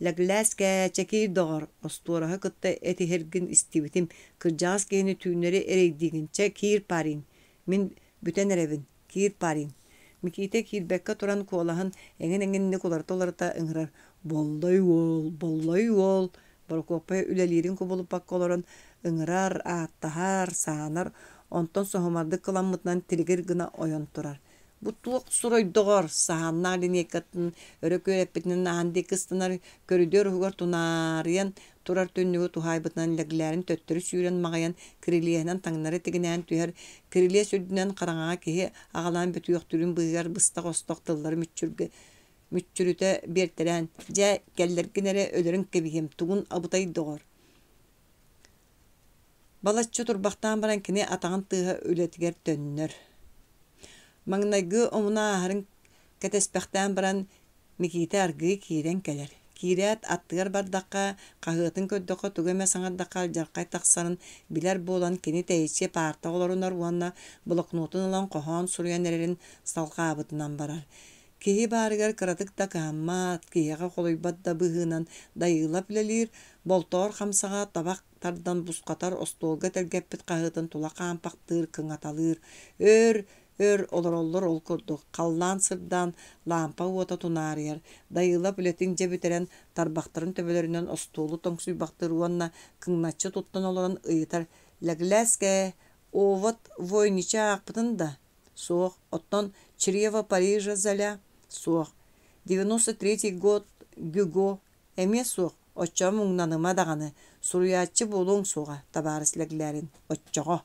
Лагласка чекир догор остуораһа кытта эти хергин истибитим кыржаас кени түүнери эрейдигинче кир парин. Мин бүтен эребин кир парин. Миките кирбекка туран колаһын эңен-эңенне кулартоларта ыңырар. Боллой ол. Баркопа үлелерин кубулуппак колорон ыңырар, аттахар, саанар, онтон сохомарды кыламмытынан тилгер гына ойон турар. Бутлук суройдогор саанна линейкатын өрөкөреппитин наанди кыстынар көрүдөр хугар тунарыян турар төннүгө тухайбытынан леглерин төттөрү сүүрен магаян крилиянан таңнары тигинен түһәр крилия сүрдүнен караңага киһи агалан бүтүөктүрүн быгар быстак осток тыллар мүччүрүтө бертерен жа келлергинере өлөрүн кебиһим тугун абытай догор. Балаччы турбактан баран кини атаган тыга өлетигер төннөр. Маңнайгы омуна ахарын кәтеспәқтән баран Mikite argıy kiren keler. Kiret attıgar bardakka kahıtın köddökö tügeme saŋardakka jarkay taksarın biler bolan kini teýçe parta olarunar uanna bloknotun alan kohan suruyan ererin salqabıtınan barar. Kihi barıgar kıratık da kahammat, kihiga koloybat da bıhınan dayıla bilelir, boltor hamsaga tabak tardan buskatar ostolga telgeppit kahıtın tula kampaktır, kıŋatalır, ör olor ol kurduk. Kallan sırdan lampa uota tunarıyar. Dayıla biletin cebiteren tarbaktарын töbelerinden ostolu toңsuy baktır uanna kıŋnatçı tuttan olaran ıyıtar. Леглеske овод войнича акпытын да. Соқ, оттон Чрево Парижа заля. Соқ. 93 год Гюго. Эме соқ. Отча муңнаныма дағаны. Суруячы болуң соға. Табарыс леглерин. Отчаға.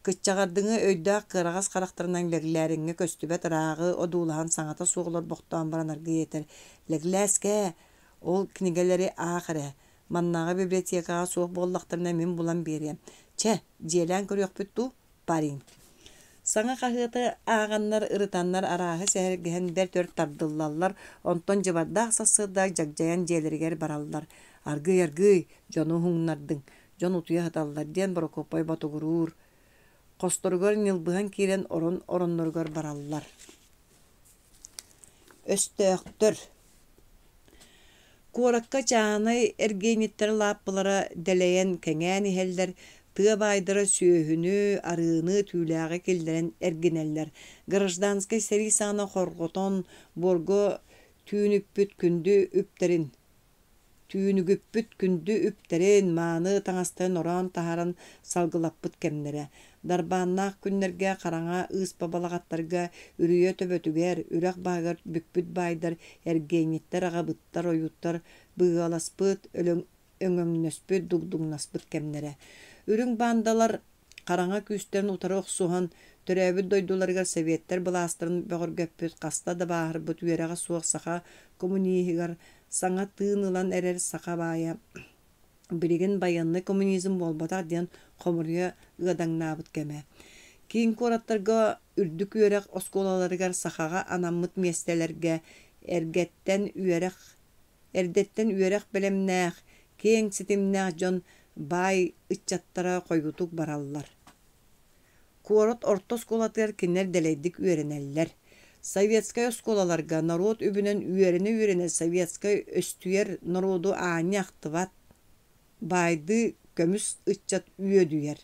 Кытчағардыңы өйдақ қырағас қарақтарынан леглеринге көстүбет рағы одулахан саңата соғылар боқтан баранарғы етер. Леглеске ол книгелери ақыры. Маннаға библиотекаға соқ боллақтарына мен булан берем. Че, желен көрөк бүтту, барин. Саңа қағыты ағаннар, ырытаннар арағы сәргіген бәр-төр тардыллалар, онтон жыбардақ сасырдаг жагжаян желергер бараллар. Аргый, жону хуңнардың, жон утуя хаталлар, ден барокопай батугурур. Қосторгор нилбыған кирен оронноргор бараллар. Өстөқтөр. Куоракка чаанай эргейниттер лаппылара дэлэйэн кэҥээн иһэллэр, тыа байдыра сүйөһүнү, арыыны түүлээҕи киллэрэн эргинэллэр. Гражданскай сэрии саана хорготон борго түүнүгүппүт күндү үптерин мааны таңастан орон таһаран салгылаппыт кэмнэрэ. Дарбааннаах күннерге қараңа ыыспа балағаттарга үрүйө төбөтүгер, үрэх баагар бүкпүт байдар, эргейниттер агабыттар, ойуттар, быгаласпыт, өңөңнөспүт, дугдуңнаспыт кэмнэрэ. Үрүң бандалар қараңа күстерин утары оксухан, төрөбүт дойдуларга советтер былаастарын бөгөргөппүт, каста да баарбыт үерэҕэ суох саха коммунихигар саңа тыынылан эрер саха баая. Билигин байанны коммунизм болбатар диэн хомурия ыадаңнаабыт кеме. Кийин куораттарга үрдүк үөрэх осколаларыгар сахага анаммыт местелерге эрдеттен үөрэх белемнээх, кийин ситимнээх дьон бай ыччаттара койгутук бараллар. Куорот орто осколатыгар киннер делейдик үөренеллер. Советская осколаларга народ үбүнен үөрене советская өстүер народу ааняхтыбат байды көмүс ыччат үөдүер.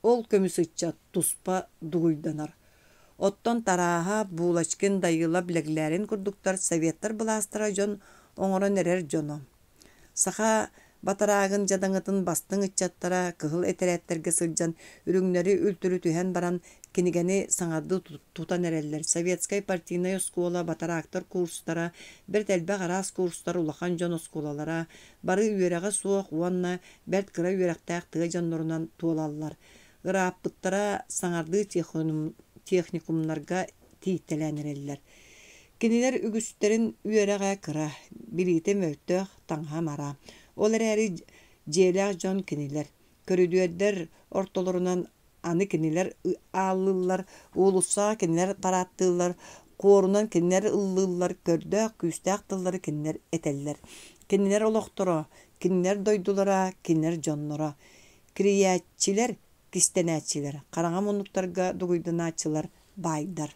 Ол көмүс ыччат туспа дугуйданар. Оттон тарааха булачкин дайыла билеглерин курдуктар советтар былаастыра жон оңорон эрер жоно. Саха батараагын жадаңытын бастың ыччаттара кыгыл этереттерге сылжан үрүңнери үлтүрү түһэн баран кинигени саңарды тутан эреллер. Советская партийная школа батараактар курстара, бер телбе гарас курстар улахан жон осколалара, бары үерэҕэ суох уанна бэрт кыра үерэхтээх тыа жоннорунан туолаллар. Ырааппыттара саңарды техникумнарга тииттелэн эреллер. Кинилер үгүстерин үерэҕэ кыра, билите мөттөөх таңха мара. Ол эрээри желээх жон кинилер. Көрүдүөддер ортолорунан аны кинилер ааллылар, уулуссаа кинилер парааттыылар, куорунан кинилер ыллыыллар, көрдөөх күүстээх тыллары кинилер этеллер. Кинилер олохторо, кинилер дойдулара, кинилер жонноро. Кириячилер, кистенэчилер, караңа муннуктарга дугуйданаачылар байдар.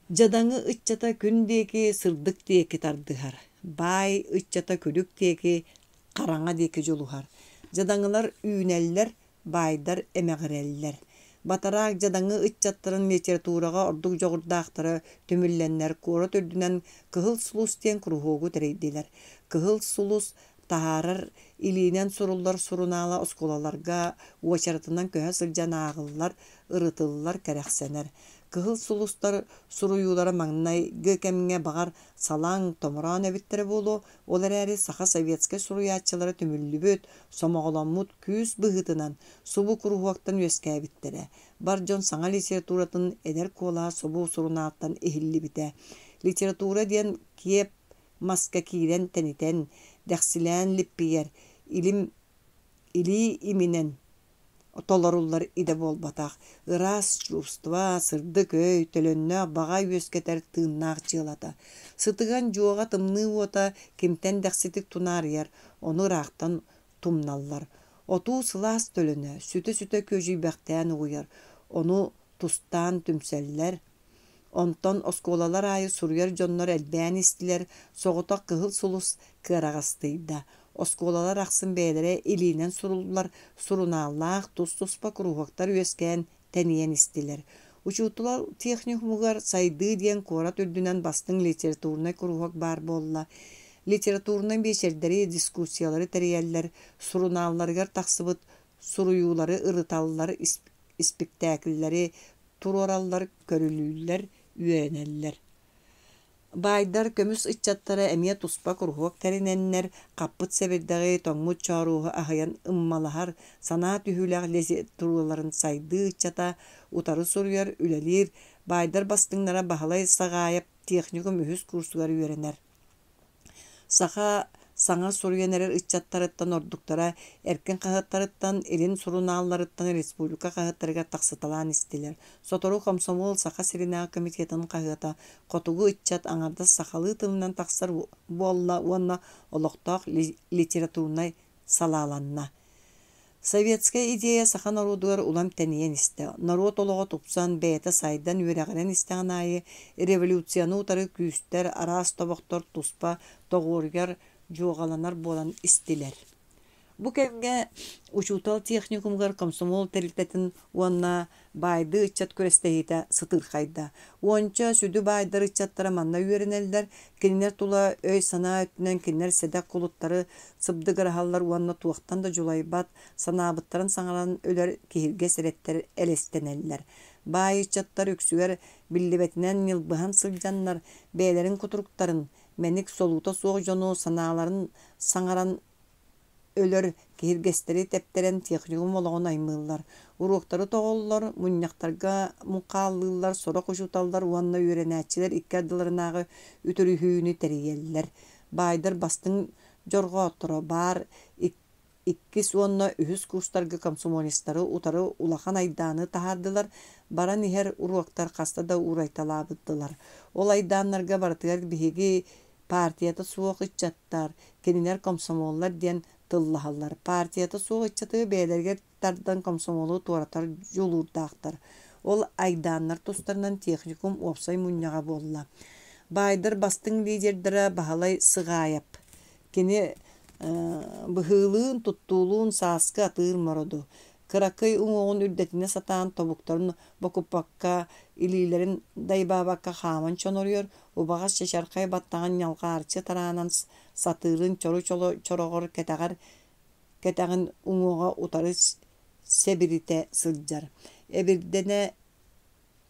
Жадаңы ыччата күн деки сырдык деки тардыхар. Бай ыччата күлүк деки караңа деки жолухар. Жадаңылар үүнеллер, байдар эмегиреллер. Батараак жадаңы ыччаттарын литературага ордук жогурдаактары төмүлленнер куора төрдүнен кыһыл сулус тен кругогу терейдилер. Кыһыл сулус тахарар илинен суруллар сурунаала осколаларга уачаратынан көһө сылжан аагыллар, ырытыллар керексенер. Кыһыл сулустар суруюлара маңнай гөкемге багар салаң томуран эбиттери болу, олар әри саха советский суруячылары төмүллүбөт, сомоголоммут күс быһытынан субу куругуактан үескәбиттери. Бар жон саңа литературатын эдер кола субу сурунааттан эхилли бите. Литература диен киеп маска киирен тенитен, дәхсилен липпиер, или иминен толоруллар иде болбатах. Ырас чувства, сырды көй, төлөннө бага үескетер тыыннаах жылата. Сытыган жуога тымны ота кимтен дәхситик тунарыяр, оны рахтан тумналлар. Оту сылаас төлөнө, сүтө көжүйбәктән уйар, оны тустан түмселлер. Онтон осколалар айы суруяр жоннор элбән истилер, соғыта кыһыл сулус кырагастыйда. Осколалар ақсын бәйлері илинен суруллар, сурунааллах, тус-туспа кругактар үескән тәниен истилер. Учутулар техникумугар сайды диен корат үрдүнен бастың литературный кругак бар болла. Литературный бешердери дискуссиялары тәрияллер, сурунаалларгар тақсыбыт суруюлары ырыталлар, спектакльләре, турораллар, көрүлүлләр, үенеллер. Байдар көмүс ыччаттара эмие туспа кургуак тәриненнер, каппыт себердәги тоңмут чоруғы ахаян ыммалахар, санаа түхүләг лези туруларын сайды ыччата, утары суруяр, үлелир, байдар бастыңнара бахалай сағайып техникум үхүс курсугар үйеренер. Саңа суруянерер ыччаттарыттан ордуктара, эркен қағыттарыттан, элин сурунаалларыттан республика қағыттарыга тақсыталан истилер. Сотору комсомол саха сиринаа комитетінің қағыта, котугу ыччат аңарда сахалы тымынан тақсар болла, уанна олоқтақ литературнай салаланна. Советская идея саха народугар улам тәниен исте. Народ олоға тупсан бәйті сайдан үйрәғінен истеған айы, революцияны утары күйістер, арас тобоқтор туспа, тоғыргар, жоғаланар болан истилер. Бу кемге учутал техникумгар комсомол терилтетін уанна байды ыччат көрестейді сытырхайда. Уанча сүді байдар ыччаттара манна үйерінелдер, кеннер тула өй сана өттінен кеннер седек кулуттары сыбдыгарахаллар уанна туақтан да жулайбат, санабыттарын саңаран өлер кехирге сереттер элестенеллер. Бай ыччаттар өксүгер биллибетінен нилбыхан сылжаннар, бәйлерин кутуруктарын, мәник солута соқ жону саналарын саңаран өлөр кehirgesteri тептерен техникум олоғын аймыллар. Уруқтары тоғылылар, мұняқтарға мұқалылар, сора қошуталдар, уанна үйренәтчілер, иккерділерінағы үтірі хүйіні тәрейелілер. Байдар бастың жорға отыры бар, иккис уанна үхіс курстарға комсомолистары утары улахан айданы тахардылар, баран ихер уруқтар қастада урайталабыддылар. Ол айданларға бартығар бігеге партията суық ыччаттар, кенінер комсомоллар ден тыллахаллар. Партията суық ыччаты бәйлерге тардан комсомолу туаратар жолурдақтар. Ол айданлар тустарынан техникум опсай мұнняға болла. Байдар бастың лидердері бағалай сығайып. Кені бұхылын, туттулун саскы атыр мороду. Кыракай уңоğun үрдетine сатан тобуктарын бокуппакка, илилерин дайбабакка хаман чоноруyor, убағас шешарқай баттаған ялға арчы таранан сатырын чороғыр кетағын уңоға утары себирите сылжар. Эбирдене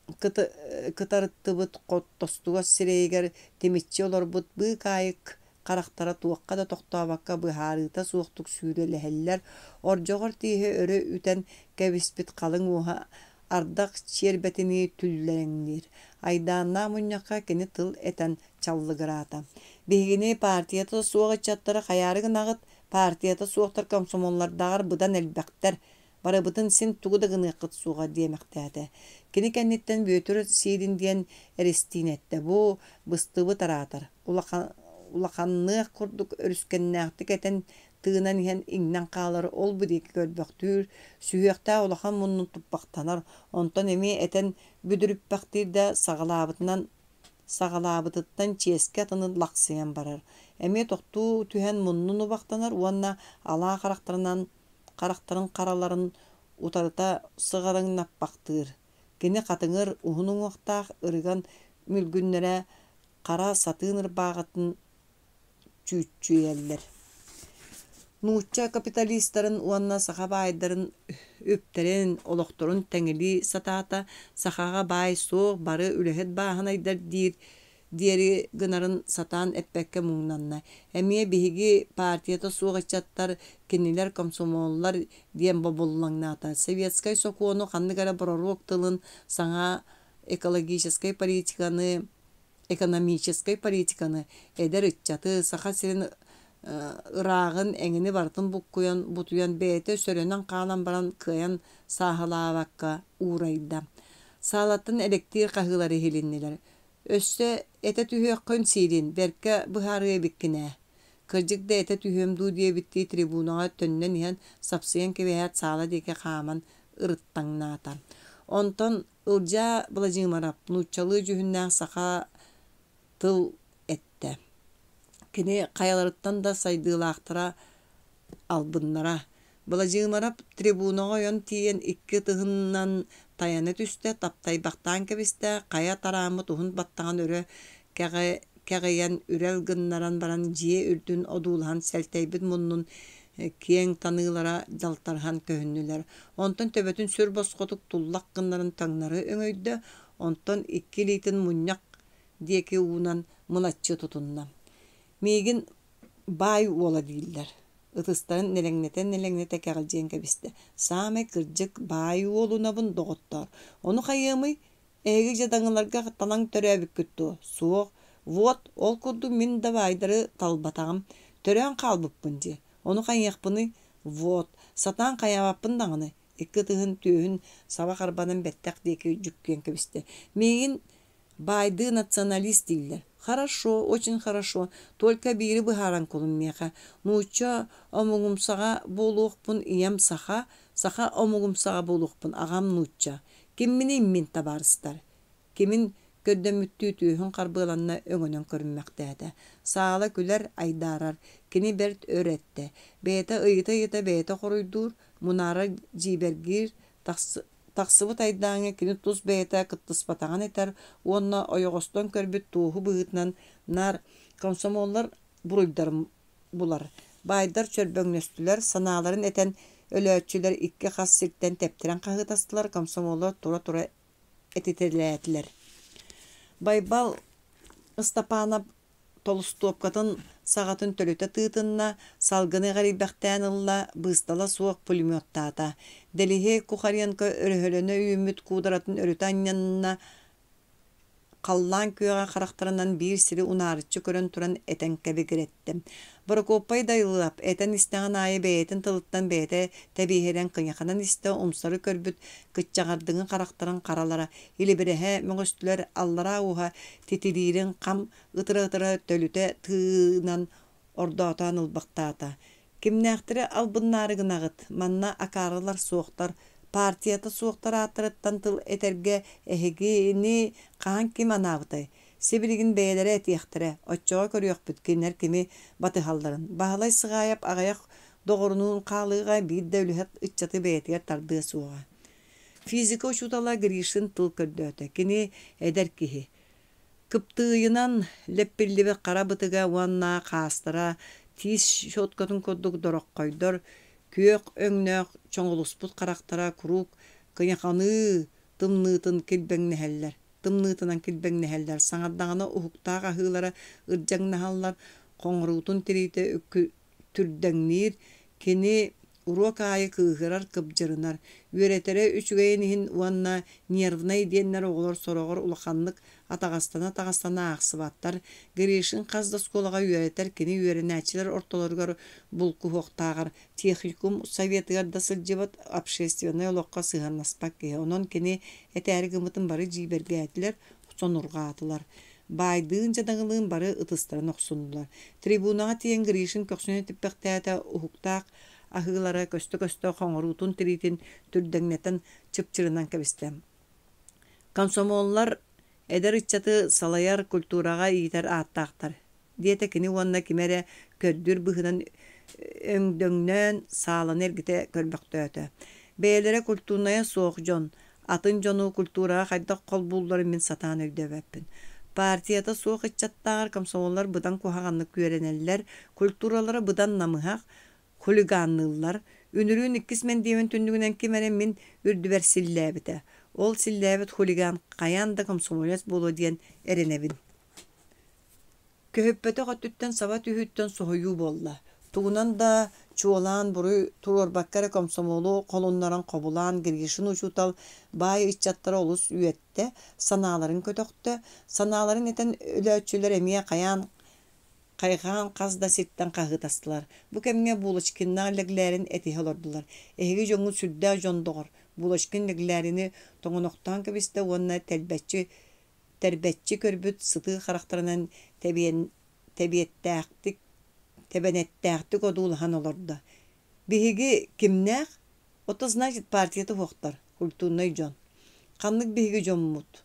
кытарыттыбыт қоттостуға сирейгер темитчи олар бұт бұй кайык қарақтара туаққа да тоқтабаққа бұхарыта суықтық сүйрелі оржоғыр тейі өрі үтен кәвіспіт қалың оға ардақ чербетіні түллеріңдер. Айданна мұняққа кені тыл әтен чаллығырата. Бегіне партията суғы чаттары қаярығын ағыт, партията суықтар комсомоллардағар бұдан әлбәқтер, бары бұтын сен туғыдығын ұқыт суға демектәді. Кені кәнеттен бөтірі сейдін ден әрестейін әтті. Бұ бұстығы таратыр. Улақаннық құрдық өріскеннәқтік әтен тыынан иен иңнен қалары ол бұдекі көрбәқтүр, сүйекта улахан мұнын тұппақтанар, онтан әме әтен бүдіріп бәқтірді сағалабытыттан ческе атының лақсыян барар. Әме тоқту түхен мұнын ұбақтанар, уанна ала қарақтарын қараларын утарыта сығарың наппақтыр. Кені қатыңыр ұғының оқтақ ұрыған мүлгінлері қара сатыныр бағатын чүйеллер. Нуучча капиталисттарын уанна саха байдарын өптерен олоқторын тәңілі сатаата сахаға бай соқ бары үліхет бағанайдар диери гынарын сатан әппәкке мұңнанна. Әмие бігігі партията соқ ачаттар кеннелер комсомоллар диен боболлаңната. Советскай соқуыны қанныгара бұрару оқтылын саңа экологическай политиканы, экономическай политиканы әдер үтчаты саха сирен ыраагын эңини бартын буккуян бутуян бэйэтэ сөрөнөн каалан баран кыайан сааһылаабакка уурайда. Саалаттын электир каһыылары хилиннилер. Өссө эте түһүөккөн сиирин берке быһаарыа биккинээ. Кырдьык да эте түһүөм дуу диэбитти трибунаға төннөн иһэн сапсыйан кебэһэт саала диэки хааман ырыттаҥнаата. Онтон ылдьаа былажыымарап нууччалыы жүһүннээх саха тыл этте. Кини кайаларыттан да сайдыылаахтара албыннара. Былажыымарап трибунаға ойон тиен икки тыһыннан таяны түстэ таптайбахтаан кэбистэ кая тараамы туһун баттаҕан өрө кэҕэйэн үрэл гыннаран баран дьиэ үрдүн одуулаһан сэлтэйбит муннун киэҥ таныылара дьалтархан көһүннүлэр. Онтон төбөтүн сүр босхотук туллах гыннарын таҥнары өҥөйдө, онтон икки литин мунньак диэки уунан мылаччы тутунна. Миигин баай уола дииллэр. Ытыстарын нелеңнете кэҕэлдьиэн кэбистэ. Саамай кырдьык баай уолунабын доҕоттоор. Ону хайыамый эһиги дьадаҥыларга талаң төрөөбүк күттү. Суох, вот, ол курду мин да баайдары талбатаҕым төрөөн хаалбыппын дии. Ону хайыахпыны, вот, сатаан хайаабаппын даҕаны. Икки тыһын түйүһүн саба харбанын бэттэх диэки жүккүөн кэбистэ. Миигин баайды националист дииллэр. Хорошо, очень хорошо. Только бири быһааран кулуммеха. Нууча омугумсаға болуохпун иям саха омугумсаға болуохпун агам нууча. Киммини иммин табарыстар. Кимин көддөмүттүү түйүһүн карбыыланна өҥөнөн көрүммэхтээtä. Саала күлэр айдаарар. Кини берт өретте. Бэйэтэ ыйыта бэйэтэ хоруйдуур, мунара жибергир тахсыбыт айдааңа кини тус бэйэтэ кыттыспатаҕан этэр, уонна ойоҕостон көрбүт тууху быһытынан нар комсомоллар буруйдар булар. Байдар чөрбөҥнөстүлэр, санааларын этэн өлөөччүлэр икки хас сирттэн тептирэн хаһыытастылар, комсомоллар тура этителээтлэр. Байбал Ыстапанов Толстопкатын саҕатын төлөтө тыытынна салгыны гарыйбахтаан ылла быыстала суох пулеметтаата. Делиһи Кухаренко өрөһөлөнө үйүмүт куударатын өрүтэ анньанна қаллаан күөҕэ харахтарынан биир сири унаарыччы көрөн туран этэн кэбигиретти. Прокоппай дайылап, этэн истэҕэн аайы бэйэтин тылыттан бэйэтэ тэбииһэрэн кыйаханан истэ умсары көрбүт кытчаҕардыҥы харахтаран харалара, илибирэһэ möҥөстүлэр аллара уһа титилиирин хам ытыра төлүтэ тыынан ордоотоон ылбахтаата. Кимнээхтири албыннаары гынагыт, манна акаарылар суохтар, партията суохтар ааттырыттан тыл этерге эһигини хаан ким анаабытай. Сибиригин бэйэлэрэ этиэхтэрэ, оччоҕо көрүөхпүт кинэр кими батыһалларын. Баһылай сыгаайап аҕайах доҕорунуун хаалыыга биир да үлүһэт ыччаты бэйэтигэр тардыа суоҕа. Физика учутала Гришин тыл көрдөөтө, кини эдер киһи. Кыптыыйынан леппиллибе хара бытыга уанна хаастара тиис щоткотун курдук дороххойдор, күөх өҥнөөх чоҥолуспут харахтара курук кыйаханы тымныытынан килбэҥнэһэллэр, саҥардаҕына уһуктаах аһыылара ырдьаҥнаһаллар, хоҥоруутун тириитэ түрдäҥниир, кини урок аайы кыыһырар кыбдьырынар, үөретэрэ үчүгэйин иһин уанна нервнай диэннэр оҕолор сороҕор улаханнык атаҕастана аахсыбаттар. Гришин хас да сколаҕа үөретэр, кини үөрэнээчилэр ортолоргор булкуһуохтааҕар, техникум советыгар да сылдьыбат общественный олоххо сыһаннаспак киһи. Онон кини этээри гымытын бары дьиибэргээттилэр, сонургаатылар. Байдыын жадаҥылыын бары ытыстарын охсуннулар. Трибунаға тиен Гришин көксүнэ типпэхтээtä уһуктаах аһыылара көстө хоҥоруутун тириитин түрдäҥнэтэн чыпчырынан кэбистэ. Комсомоллар эдэр ыччаты салайар культурага иитэр ааттаахтар. Диэтэ кини уонна кимэрэ көрдүр быһынан өҥдөҥнөөн саалан эргите көрбөхтөөтө. Бээлэрэ культурная суох дьон, атын дьону культурага хайдах холбуулларын мин сатаан өйдөбөппүн. Партията суох ыччаттааҕар комсомоллар быдан куһаҕаннык күөрэнэллэр, культуралары быдан намыһах, хулиганныллар, үнүрүүн иккис мен диэвэн түннүгүнэн кимэрэн мин үрдүбэр силлээбитэ. Ол силлээбит хулиган каян да комсомолец болу диэн эренебин. Көһөппөтө хоттуттан саба түһүттөн соһуйуу болла. Тугунан да чуолаан буруй туруорбаккара комсомолу колуннаран кобулаан Гришин учутал баай ыччаттара олус үөтте, санааларын көтөктө, санааларын этен өлөөчүлөр эмиэ каян Kaygan kazda sitten kahıtastılar. Bu kemge bulaşkınlar leglerin eti olurdular. Ehigi jongu südda jondoğur. Bulaşkın leglerini toğunoktan kibiste onna terbetçi körbüt sıtı karakterinden tebiyettääktik tebenettääktik odulhan olurdu. Bihigi kimnäk? Oto значит партията hoqtar. Kultunnay jon. Kanlık bihigi jonmut.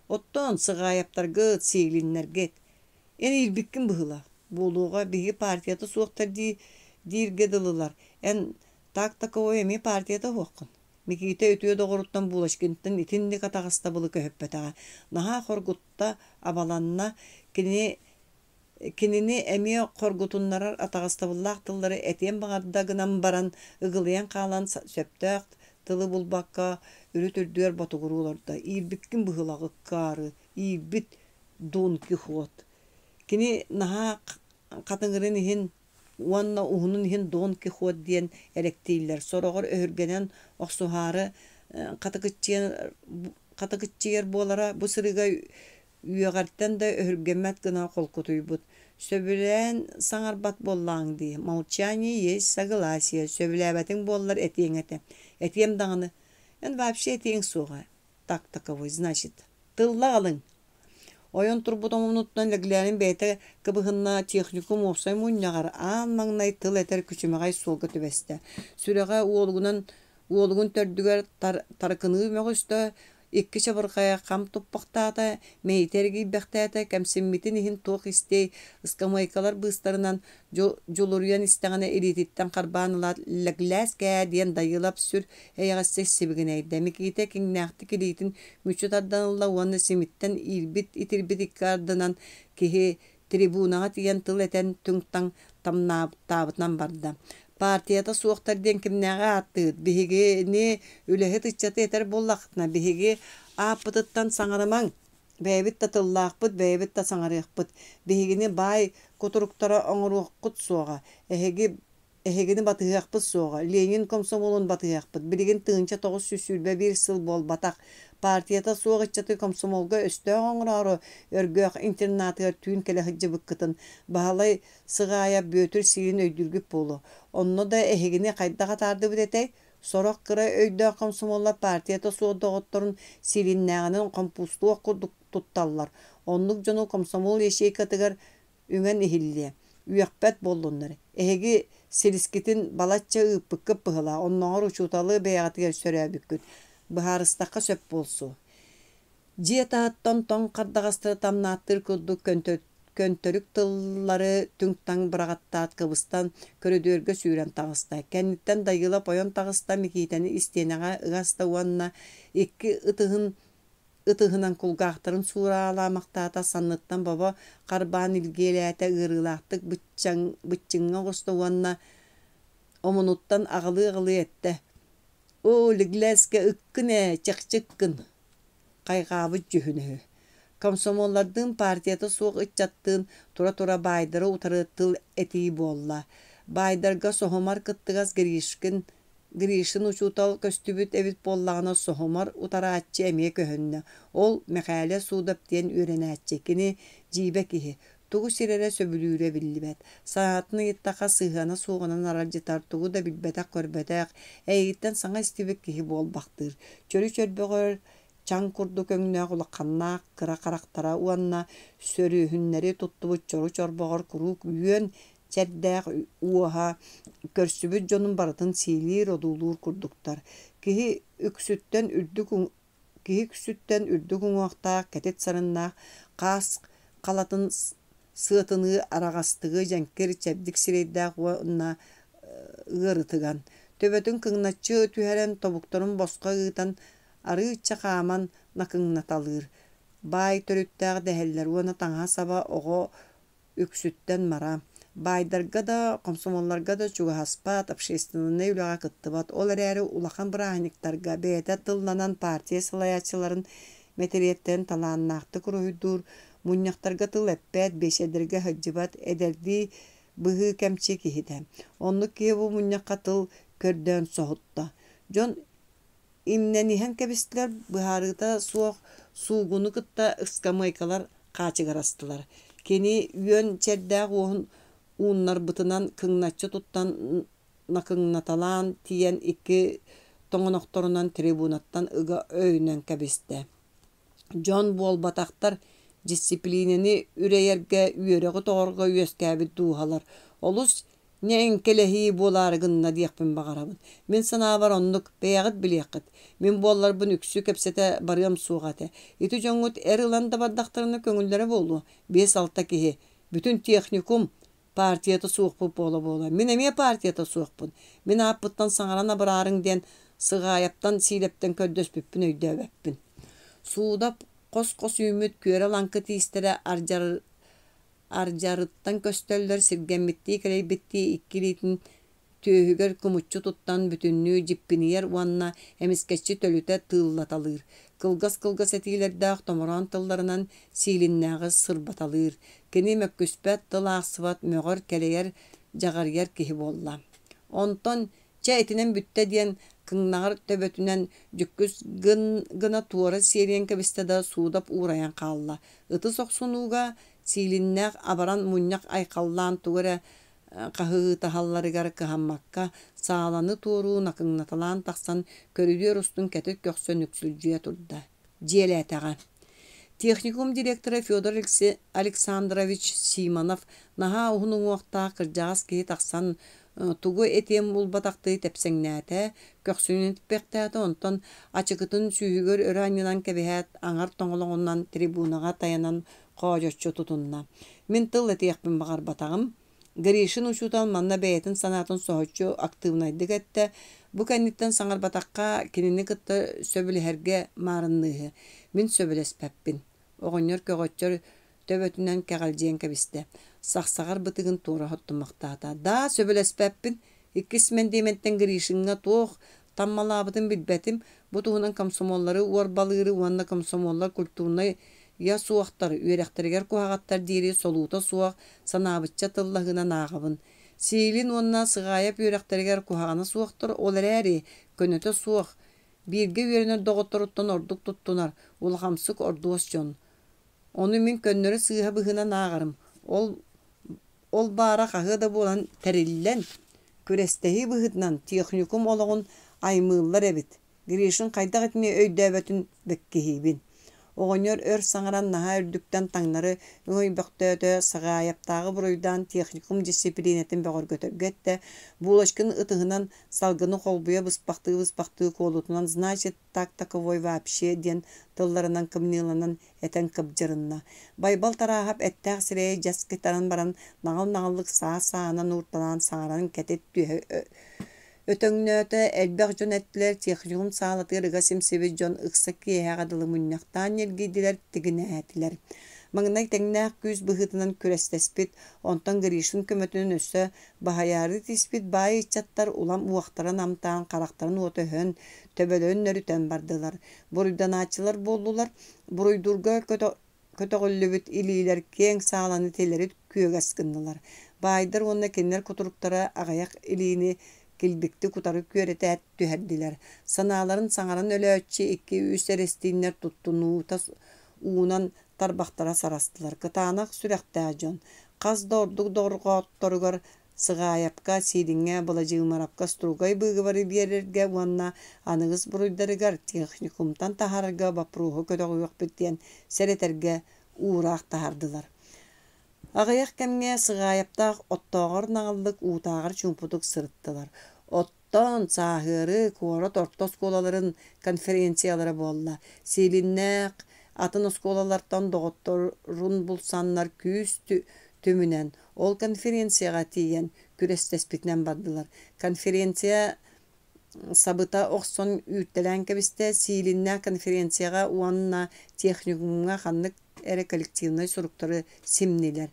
Otton sıgayaptargı seylinlerge. En ilbikkin bıhıla. Buluğa bihi partiyata soğuktar dirge dılılar. En tak o emi partiyata hoqqun. Mikite ötüye doğrulttan bulaşkıntın itindi katağasta bılı köhöppetağa. Naha korgutta abalanna kinini emi korgutunlarar atağasta bıllaq tılları etiyen bağırda gınan baran ıgılayan kalan söptök tılı bulbakka ürüt ürdüyer batugurulorda. İlbikkin bıhılağı karı, ilbit Don Kihot. Kini naha katıngırın ihin Wanna uhunun ihin Don Kihot diyen elektiyler. Sorağır öhürgenen oqsuharı katıgıtçıyer bolara bu sırıga üyegartten da öhürgemet gına kolkutuybut. Söbülen sanarbat bollan diye. Молчание есть согласие. Söbülebetin bollar etiyen ete. Etiyem dağını. Yani вообще etiyen soğa. Так таковой, значит. Тылла alın. Oyun turbudan unuttan leglerin bete kıbıhınna texnikum opsay munyagar anmangnay tıl eter küçümegay sol götübeste. Sürega uolgun tördüger tarkını mögüstö ikki çabırkaya kam toppaqtaata meytergi bektaata kemsimmitin ihin toq istey ıskamaykalar bıstarından joluryan istagana erititten qarbanılar legleske diyen dayılap sür eyagasses sibigine demikite kingnaqti kilitin müçüt addanılla wanna simitten ilbit itirbit ikkardanan kihi tribunaga tiyen tıl eten tüngtang tamna tabıtnan barda. Partiyata soğuktar den kimnäge attı. Bihigi ne ülehet iççatı eter bollaqtına. Bihigi apıtıttan saŋaramaŋ. Bäbit ta tıllaqpıt, bäbit ta saŋarıqpıt. Bihigini bay koturuktara oŋuruqpıt soğa. Ehegini batıhaqpıt soğa. Lenin komsomolun batıhaqpıt. Biligin tığınça toğuz süsülbe bir sıl bol batak. Partiyata soğuk iççatı komsomolga östö oŋurarı örgöq internatı tüün kele hıcı bıkkıtın. Bahalay sığaya bötür silin öydürgüp bolu. Onno da ehegini kaydağa tardı bitetey. Sorak kıra öydö komsomolla partiyata soğuk doğuttorun silinnäğinin kompusluğa kurduk tuttallar. Onluk jonu komsomol eşeği katıgar üŋen ehilliye. Üyekbet bollunları. Ehegi siliskitin balatça ıppıkkıp bıhıla. Onnoğur uçutalı beyatıya sörä bükküt. Bıharıstaka söp bolsu. Jietaattan ton kardağastırı tamnaattır kulduk köntörük tılları tüngtaң bıragattaat kıbıstan körödörgö süüren tağısta. Kennitten dayıla poyon tağısta mikiteni isteneğe ıgasta uanna ikki ıtıhınan kulgaqtırın suuralamaqtaata sanныттан baba qarban ilgeleete ırılaqtık bıççıŋa qosta uanna omunuttan ağılı ette. O ligleske ıkkıne çekçıkkın. Qayğabı cühünü. Komsomollardın partiyata soğuk iççattığın tura baydara utarıttıl etiği bolla. Baydarga sohomar kıttıgaz girişin uçutal köstübüt evit bollağına sohomar utaraatçı emeye köhünne. Ol mekale suudap diyen öğrenatçekini jibe kihi. Tuğu sirere söbülüre billibet. Sanatını yittaka sığana soğunan aralcıtar tuğu da bilbetak körbetak. Eğitten sana istibek kihi bol baktır. Çölü çölböğür çan kurdu köngüne kulakkanna kıra karaktara uanna sörü hünleri tuttu çoru çorboğur kuruk üyen çerdäq uaha körsübüt jonun baratın silir odulur kurduktar. Kihi küsütten ürdük uŋuaqta ketet sarınna qas qalatın sığıtını arağastığı jenker çebdik sireydäq uanna ığırıtıgan. Töbötün kıŋnatçı tüheren tobuktorun bosqa ığıtan arı çaqaman nakıŋnatalır. Bay törüttäq deheller uana taŋa saba ogo üksütten mara. Baydarga da komsomollarga da çuga haspat общественный ülaga kıttıbat. Olar eri ulakan bırahaniktarga beyete tıllanan partiya sılayaçıların meteriyetten talannaktı kuruhudur. Munyaktarga tıl eppet beşedirge hıccibat ederdi bıhı kemçe kihide. Onluk kihi bu munyakka tıl kördön sohutta. Jon imnenihen kebistler bıharıda soğuk suğunu kıtta ıskamaykalar kaçıgarastılar. Keni yön çerdäg oğun uunlar bıtınan kıngnaççı tuttan nakıngnatalan tiyen iki toňonoktorunan tribunattan ыга öýünen käbiste. John Bolbataktar disiplinini üreyerge üyeregi toğorga üyeskäbit duhalar. Olus ne enkelehi bolargynna diýekpin bagarabyn. Men sana var onluk beýagit bilýekit. Men bollar bu nüksü kepsete barýam suğate. Iti joňut Erlanda bardaktaryna köňüllere boldu. 5-6 kihi. Bütün tehnikum partiyata suğup bola. Men eme partiyata suğupun. Men apyttan saňarana bararyň den sığayaptan silepten köddöspüpün öýdäbeppin. Suudap kos ümit köre lankı tiistere arjarıttan köstöller sirgemmitti keleybitti ikkilitin tühüger kumutçu tuttan bütünlüğü jippiniyer uanna emiskeççi tölüte tığıllatalır. Kılgas etilerdağ tomoran tıllarынан siilinnäge sırbatalır. Keni mökküspät tılağsıvat mögör keleyer jagaryer kihi bolla. Onton çä etinen bütte diyen kıngnagar töbötünen jüküs gına tuara serien kebistada suudap uğrayan kalla. Itı soksunuga siilinnäg abaran munyak aykallan tuara kahığı tahallarıgar kıhammakka sağlanı tuuru nakıngnatılan taksan körüdüyor ustun ketik köksön üksülcüye turda. Jieletäge. Техникум директоры Федор Александрович Симонов наха уһунуң уақта кыржаас киһи тахсан тугу этем булбатакты тепсеңнәтә, көксүнен типпектәтә онтон ачыкытын сүйүгөр өранынан кебеһәт аңар тоңолоңунан трибунага таянан кожоччу тутунна. Мен тыл этиякпин багар батагым. Гришин учутан манна бәйтин санатын соһоччу активнайдык этте. Бу кәнниттен саңар батакка кинини кытты сөбүлһәргә марынныһы. Мен сөбүлеспәппин. Оҕонньор көгөччөр төбөтүнөн кәгалжиен кебисте. Сахсагар бытыгын туора хоттумактаата. Да сөбүлеспәппин. Иккис мен деметтен Гришинга туох таммалаабытын билбетим. Бу туһунан комсомоллары уорбалыыры уанна комсомоллар культурнай я суақтар, үйрәхтәргәр куһагаттар дири солута суақ санабытча тыллahына нағабын. Сиилин онна сығайап үйрәхтәргәр куһаганы суақтар оләрәри көнөтө суақ. Бирге үйрәнер доғыттырыттан ордук туттунар, ул хамсык ордуос жон. Оны мен көннөрі сыға бұғына нағарым. Ол бара қағы да болан тәриллен. Көрестәхи бұғытнан техникум олығын аймыллар әбіт. Гришин қайдақ етме өйдәбәтін бәккехейбін. Оғынер өр саңаран наға үрдіктен таңнары өй бөқтөті сағаяптағы бұройдан техникум дисциплинетін бәғыр көтіргетті. Булашкын ытығынан салғыны қолбуя бұспақты қолутынан значит так таковой вообще ден тылларынан кымнылынан әтен кыбжырынна. Байбал тарағап әттәқ сірей жасқитаран баран нағыл-нағылық саа-саанан ұрталан саңаран кәтет түйе Өтөңнөтө элбэх жон эттилер техникум саалатырыга симсеби жон ыкса киэхагадылы мунняктаан елгидилер тигинээттилер. Маңнай теңнээх күз быһытынан күрестеспит, онтон Гришин көмөтүнүн өссө баһаяры тиспит баай иччаттар улам уактаран амтаан карактарын отөһөн төбөлөн нөрүтөн бардылар. Буруйданаачылар болдулар, буруйдурга көтөгөллүбүт илилер кең сааланы телери күөгаскындылар. Баайдар онна кеннер кутуруктара агаяк илини Kilbikti kutarıp köretät tüherdiler. Sanaların saňaran ölöççi 2-3 erestiinler tuttunu tas uunan tarbaktara sarastılar. Kıtaanak sürektäjon. Qaz dorduk dorgottorugar sığayapka sidiňe bulajymarapka strugay bıgı bari bererge wanna anıgız buruydarygar техникумтан taharga bapruhu ködög ýok bitdiýen sereterge uğrak tahardylar. Ağayak kemge sığayaptaq ottağır nağıllık uutağır çumputuk sırıttılar. Ottan sahırı kuarat orta skolaların konferensiyaları bolla. Silinnek atın skolalardan doğutturun bulsanlar küs tümünen. Ol konferensiyaga tiyen kürestespitnen bardılar. Konferensiya sabıta oqson üttelen kebiste silinnek konferensiyaga uanna texnikumga xanlık ere kollektivnay surukları simniler.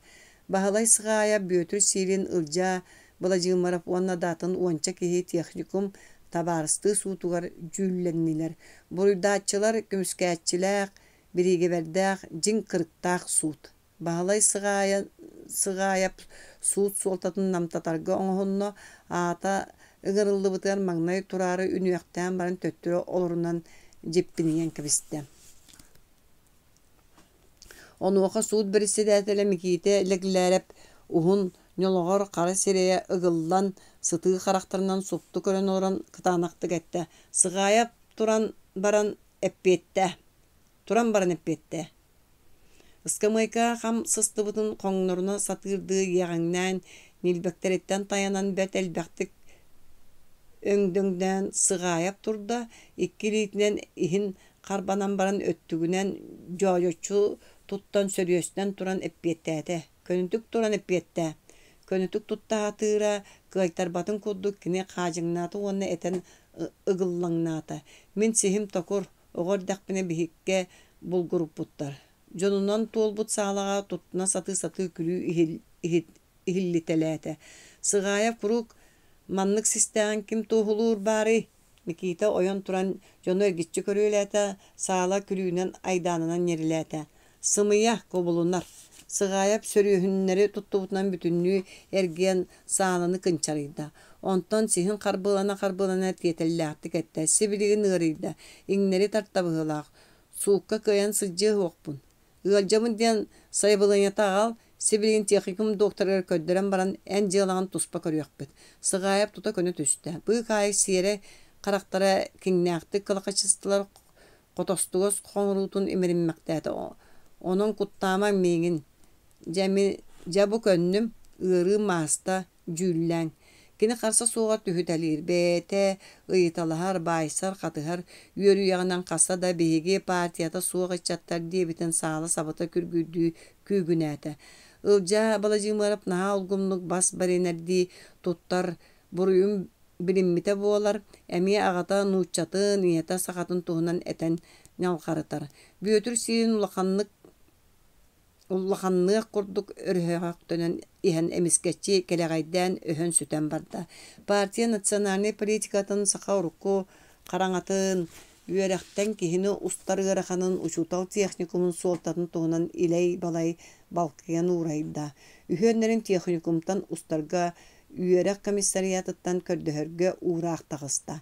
Bahalay sığaya bötür silin ılca bulajymarap onna datın onça kihi texnikum tabarısты suutugar jüllenniler. Buruydaççılar kümüskäççilek birige berdäk jin kırıktaq suut. Bahalay sığayap suut soltatın namtatarga oňhonno ata ıgırıldı bıtar magnay turary ünüýekden baran töttürü olurundan jeppinigen kibiste. Onuoха suud birisi dätele mikite leglärep uhun nyologor qara sereye ıgıllan sıtığı karakterынан suptu kören oran kıtanaktık ette. Sığayap turan baran eppette. Turan baran eppette. Iskamayka ham sıstıbıtın koңнорuna satırdığı yağından nilbekteretten tayanan bet elbektik öngdöngden sığayap turda ikkiliğinden ihin karbanan baran öttügünen jojoçu tuttan sörüyösten turan eppiyette. Könütük turan eppiyette. Könütük tutta hatıra kıytar batın kudduk kine kajıgnatı onu eten ıgıllagnatı. Min sihim tokur oğor dakbine bihikke bulgurup buttar. Jonundan tolbut sağlağa tutuna satı külü ihillitelete. Sığayap kuruk manlık sistem kim tohulur bari. Mikita oyon turan jonu ergitçi körüylete sağla külüğünen aydanınan yerilete. Sımıya kobulunar. Sığayap sörühünleri tuttuğundan bütünlüğü ergiyen sağlanı kınçarıydı. Ondan sihin karbılana tiyetelliğattık ette. Sibiliğin ığırıydı. İnleri tarttabığılaq. Suukka kıyan sıcığı okpun. Iğalcamın diyen sayıbılığına tağal. Sibiliğin texnikum doktorlar ködderen baran en cığılağın tuspa körüyok bit. Sığayap tuta könü tüstü. Bu kayık siyere karaktara kingnäkti kılıqaçıstılar qotostuğuz qoңrutun imirinmektäti. Onun kuttama mengin. Jabu könnüm ığırı masta jüllän. Kini qarsa suğa tühütelir. Bete, ıyıtalahar, baysar, qatıhar, yörü yağından qasa da behigi partiyata suğa içattar diye biten sağla sabata kürgüdü kügünäti. Ilca balacığımarıp naha olgumluk bas barenerdi tuttar buruyum bilinmite boğalar. Emi ağata nuçatı niyeta sakatın tuğunan eten nalqarıtar. Büyötür sirin Ullahanlığı kurduk örhöğük dönen ihan emisketçi kelegaydan öhön süten barda. Partiya naциональный политикатын saqa urukku qaraŋatın üyerekten kihini ustar garaxanın uçutal texnikumun soltatın tuğunan iley balay balkıyan uğrayda. Ühönlerin texnikumtan ustarga üyerek komissariyatıttan kördöhörgö uğraq tağısta.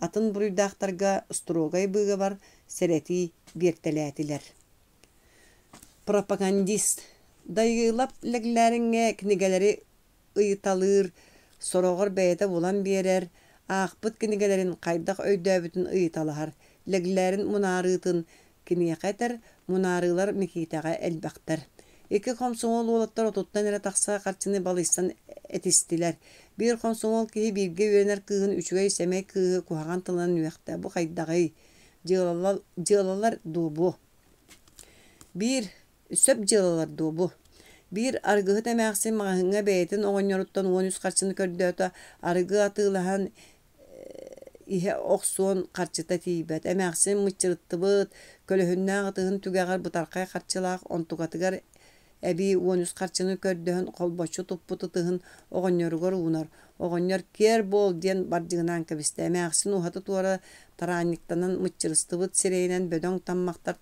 Atın buruydaqtarga strogay bığı var sereti birteletiler. Propagandist. Dayılap leglerine knigeleri ıyıtalır, soroğur beyete bulan birer, ağpıt knigelerin kaydak öydöbütün ıyıtalahar. Leglerin munarıtın kniye qatar, munarılar mikitağa elbaqtar. İki komsomol olatlar otuttan ere taqsa qarçını balıstan etistiler. Bir komsomol kihi birge üyener kığın üçüge isemek kığı kuhağan tılan üyekta. Bu kaydağı cığalalar dubu. Bir söp cığalalar dubu. Bir argıhı demäksin mağınga beytin oğonyoruttan 13 qarçını kördötü argı atığılahan ihe oqsuon qarçıta tiybet. Emäksin mıçırıttıbıt, kölöhünnäň atıhın tügäğer butarqay qarçılaq, ontugatıgar ebi 13 qarçını kördöhün kolboçu tuppututıhın oğonyorugor unar. Oğonyor ker bol diyen barjığınan kebiste. Emäksin uhatı tuara taranniktanan mıçırıstıbıt sireýinen bödöň tammaqtar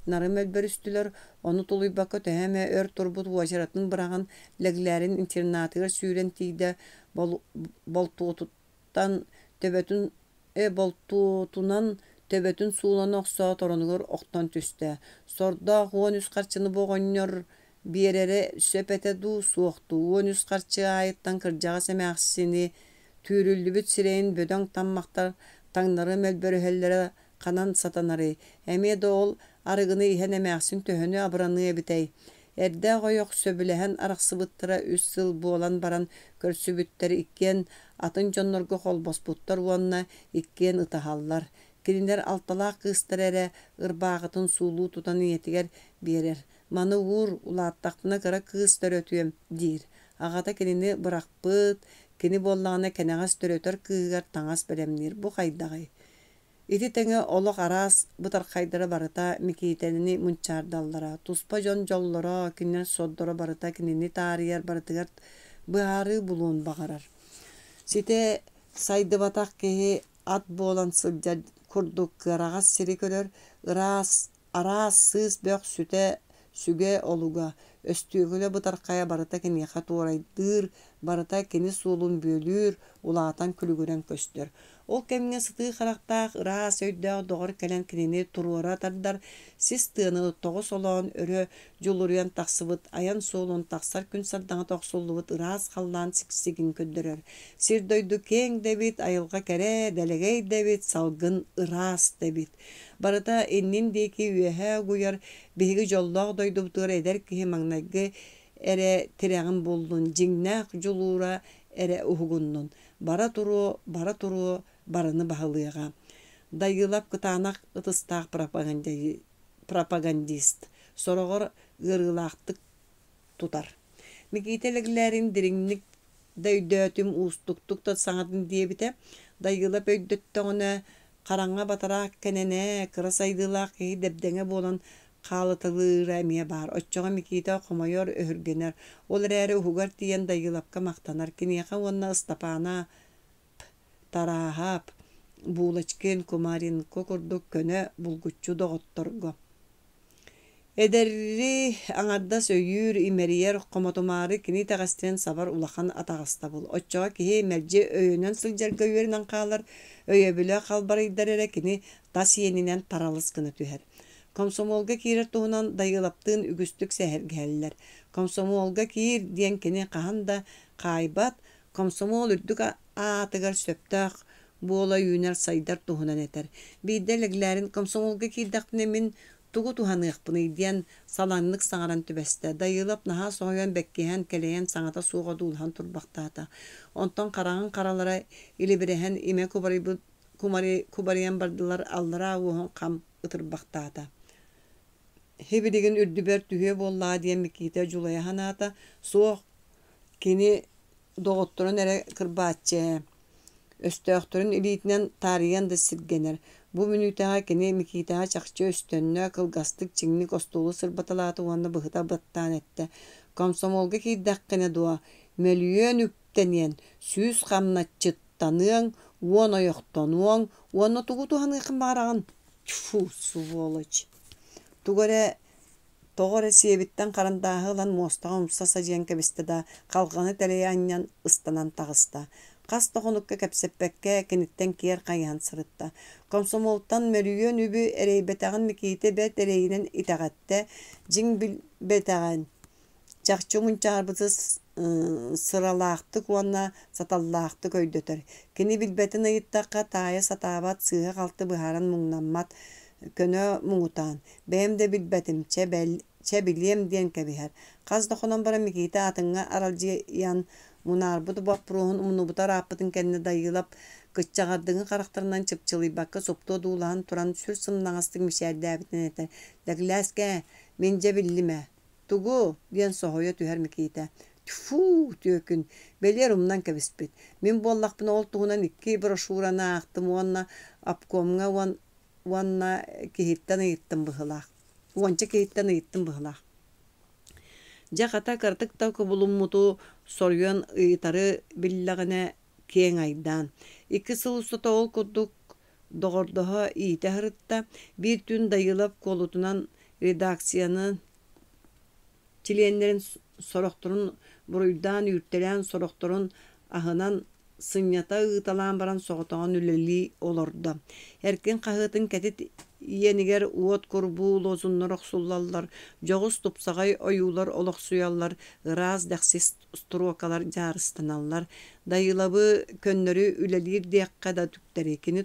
narım elbörüstüler, onu tuluybaka töheme ör turbut vajaratın bırağın leglerin internatıgar sүйren tiyde boltuğuttan töbötün boltuğutunan töbötün suulan oqsa toronugor oqtan tüste. Sorda 13 qarçını boğonyor birere söpete du suoqtu. 13 qarçı ayıttan kırjağa semäksini tüyrüldü büt sireyin bödöň tammaqtar taňnarym elbörühellere kanan satanary. Heme ol arıgını ihan emäksin töhönü abranıya bitey. Erde goýok söbülehen araqsıbıttıra 3 yıl bolan baran körsübütteri ikken atın jonnorgo holbos buttar uonna ikken ıtahallar. Kirinler altalaq kıstır ere ırbağıtın suulu tutan niyetiger berer. Manı uğur ulaattaqtına kıra kıstır ötüyem dir. Ağata kirini bırakpıt, kini bollağına keneğas törötör kığıgar taŋas beremnir. Bu qaydagay. Iti teňe olok aras butar kaydara barata mikitenini munçardallara, tuspa jon jollara, kinner soddora barata kinini tariyar baratıgar bıharı bulun bagarar. Site saydı batak kehi at bolan sılca kurduk kıragas siri kölör, aras sız bök süte süge oluga, Östüğüle butarkaya barata kini xatuoraydır, barata kini suulun bölür, ulaatan külügüren köstür. Ol kemine sıtığı xaraqtaq ıra söydüğü doğru kelen kinini turuora tardar, siz tığını toğus olan örü juluruyan taqsıvıt, ayan suulun taqsar gün sardağı toqsulluğut ıraz xallan siksigin köddürür. Sir doydu keng debit, ayılga kere, delegey debit, salgın ıraz debit. Barata ennin deki üyehe guyar, bihigi jolloq doydubdur eder ki magnagı ere tireğin buldun, jingnaq julura ere uhugunnun. Bara turu, barını bahalıyağa. Dayılap kıtanak ıtыстaq propagandist. Sorogor gırgılaqtık tutar. Mikiteleglerin diringlik döydötüm ustuktuk da sanatın diye bite. Dayılap öydöttüğüne Karaňa batarak kenene kırasaydılaq debdenge bolan kalıtılır emiye bar. Oççoğa mikita komayor öhürgener. Olar eri uhugar diyen dayılapka maktanar. Kiniyaqa onna ıstapana tarahap buğlaçken kumarin kokurduk köne bulgutçu doğutturgu. Ederri aňarda söýür imeriyer komotumary kini tagastren sabar ulakan atagasta bul. Oççoğa ki merje öýünen sıljar göýerinden qalar, öýe bile qalbaryдар ere kini tas yeninen taralyskını tüher. Komsomolga kirer tuğunan dayılaptığın ügüstük sehergeller. Komsomolga kir diyen kini qahanda qaybat, komsomol ürdük atıgar söptaq, bu ola yüner saydar tuğunan eter. Bideleglerin komsomolga kirdaqtın emin tuğu tuhanıqpını diyen salanlık sağaran tübeste. Dayılap naha soğuyan bekkeyen keleyen saňata suğa dulhan turbaqtata. Ondan qarağın qaralara ili birehen ime kubariyan bardılar allara uğun qam ıtırbaqtata. Hebidigin ürdüber tühüye bolla diyen mikite julaya hanata soğuk kini doğutturun ere kırbaatçe. Östöktörün ilitinen tariyan da sirgener. Bu minütaha kini mikitaha çakçı östönüne kılgastık çinglik ostolu sırbatalata uanna bıhıta battan etti. Komsomolga ki dakkine dua melüyen üpteniyen süz kamnatçı tanıyan uan ayaktan uanna tuğu tuhanı kımbarağın. Tfu suvoloç. Toğore siyebitten karandağı lan mostağa umsasa jenke bisteda kalkanı teleyanyan ıstanan tağısta. Kas toğunukka kepseppekke kenitten kiyer kayan sırıtta. Komsomoltan melüyen übü ereybetağın mikite bet ereyinen itagatte jing betağın. Çakçımın çağırbıtı sıralaqtık uanna satallaqtık öydötör. Kini bilbetin ayıttaqqa taya satabat sığa qaltı bıharan muğnammat könö muğutan. Benim de bilbetim çebiliyem diyen kebiher. Qaz doxonan bara mikite atınga araljiyan munarbudu bapruhun umunubuta rapıtın kendine dayılap kıççağardığın karakterından çıpçılый bakka sopto duğulahan turan sür sımnaŋastıq mişerdäbiten eter. Daglaske mence billime. Tugu diyen sohoya tüher mikite. Tfu tüökün. Belerumdan kebispit. Min bollaqpına oltuğunan iki broşurana aqtım uanna apkomga uanna kihitten ayıttım bıhılaq. Uança kihitten ayıttım bıhılaq. Jakata kartıkta kubulummutu soryon ıyıtarı billagine kien aydan. İki sılustata ol kurduk doğordoha iyite hırıtta bir tün dayılap kolutunan redaksiyanın çileyenlerin sorokturun buruydan yürtelen sorokturun ahınan sınyata ıtalan baran soğutan üleli olurdu. Erken kahıtın ketit yeniger uot kurbu lozunlar oqsullallar, joğuz tupsagay oyular oloqsuyallar, ıraz daqsis strokalar jarıstanallar, dayılabı könnörü ülelir diyakka da tükteri kini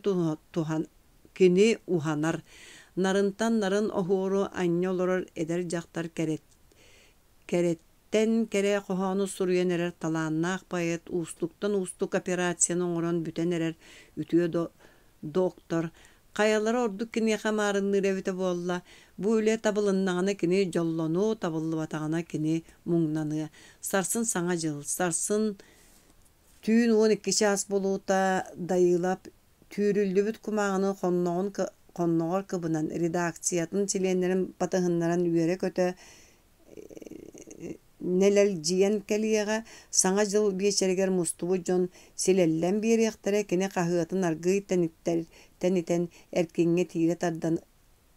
uhanar. Narıntan narın ohuru anyoloror eder jaktar keretten kere kohonu suruyen erer talannak bayet ustuktan ustuk operasiyanın oran büten erer ütüye doktor. Kayalara orduk kini xamarınны revite bolla. Bu üle tabılınnağına kini jollonu, tabıllı batağına kini muңnanı. Sarsın sağa jıl, sarsın tüün 12 ças boluta dayılap türüldübüt kumağını konnoğor kıbınan redaksiyatın çilenlerin batahınlaran üyere köte nelel jiyen keliyaga sağa jıl beçeriger mustubu jon silellen bir yaktara kini kahıatın argıy teniten erkinge tire tardan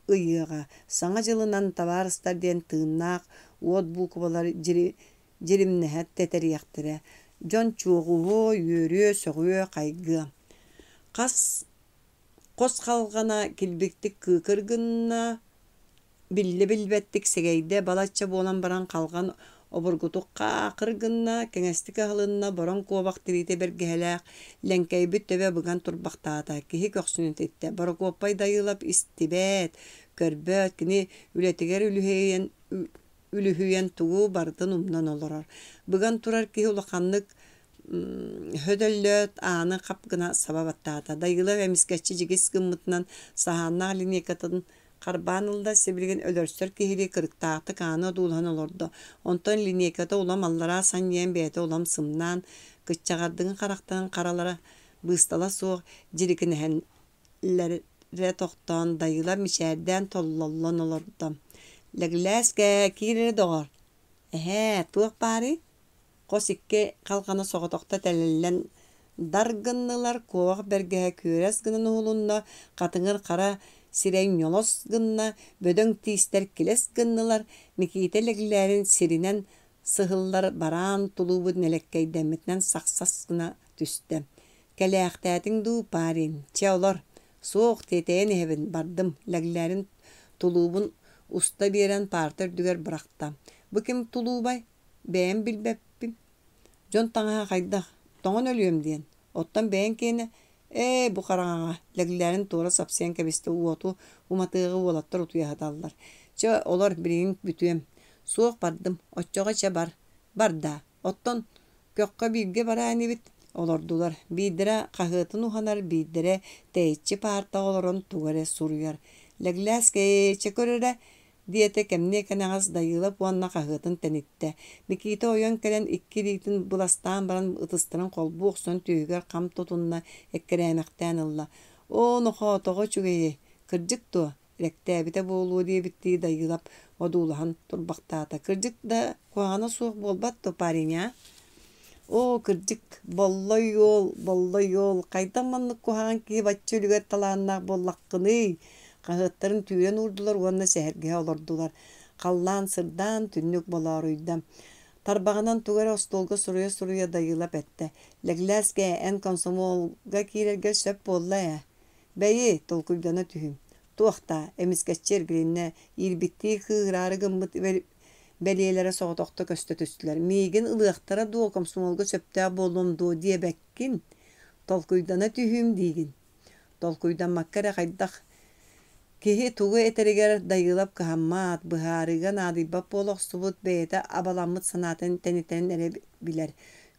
ıyıға. Саңа жылынан табарыстар ден тыыннаақ, уот букубалар жеримнәһәт тәтәрияқтыры. Жон чуғуы, үйөрі, соғуы, қайғы. Қос қалғана келбектік кықыргынна билле билбеттик сегейде балачча болан баран қалған обургутуққа ақыргынна кеңестік ағылынна борон куобақ тирите бергеләқ ләңкәйбіт төбе бұған турбақтаата кихи көксүнін тетті. Борокуоппай дайылап истибет, көрбөт, кini үлетігер үліхүйен тугу бардын умнан олорар. Бұған турар кихи улақанлык hödöllöt anı kapgına sababаттаата. Дайылап әміскәтчі жігіс гыммытынан саханна линейкатын Карбанылда себилген өлөрсөр кихили кырыктаакты кааны дуулхан олордо. Онтон линейката улам аллара саньен бәйті улам сымнан, кытчағардығын қарақтан қаралара быстала соқ жирикінәхәнләрі тоқтан дайыла мишәрден толлоллон олордо. Ләгіләске киірері доғар. Туық бари? Қос икке қалғаны соғытоқта тәлілен даргыннылар коғақ бәргәе көрәс гынан ұғылынна қатыңыр қара сирен йолос гынна, бөдөң тиістер келес гыннылар, мекейтелегілерін сиринен сығыллар баран тулубуд нелеккейдемітнен сақсас гына түсті. Кәләқтәтің ду парин, чаулар, соқ тетейін әбін бардым, ләгілерін тулубун уста берен партер дүгер бірақта. Бұ кем тулубай? Бәйін білбәппім. Жон таңаға қайдақ, тоңын өліем дейін. Оттан бәйін кейіне, bu qarağağa, lәгілерін тура сапсиян кәбесті уоту, уматығы олаттар ұтуя хаталылар. Ча олар бірейін бүтуем. Суық бардым, отчоға ча бар. Барда, оттон көкқа бирге бара әнебіт. Олардулар, бейдірі қағытын уханар, бейдірі тәйітчі парта оларын туғары сұруяр. Ләгіләске ча көрірі, диете кәмне кәнәғас дайылап уанна қағытын тәнетті. Мекейті ойон кәлен икки дейтін бұластан баран ұтыстырын қолбу ұқсын түйігер қам тұтынна әккірәмәқтән ұлла. О, нұқа отоғы чүгейі, кірдік ту, рәктәбіті болуы дебітті дайылап одулыған тұрбақтата. Кірдік да қуағана суық болбат ту париня. О, кірдік, боллай yol, қайтан манлық қуаған кей батчы үлігер таланнақ боллаққыны. Қағыттарын түйрен ұрдылар, онына сәрге олырдылар. Қаллан сырдан түннік болар үйдім. Тарбағынан түгәрі остолға сұруя дайылап әтті. Ләгіләске ән комсомолға кейлерге сөп болла ә. Бәйі, толкүйдана түйім. Туақта, әміскәтчер гірінне, елбітті қығырары гымбыт бәлиелері соғытоқты көсті түстілер. Мейгін ылықтара дуа комсомолға сөпті болым ду дие бәккін. Толкүйдана түйім дейгін. Толкүйдан маккара қайдақ Кихи тугу этеригер дайылап кахаммат, быхарыган адыбап болық субут бейті абаламыт санатын тәнетен әрі білер.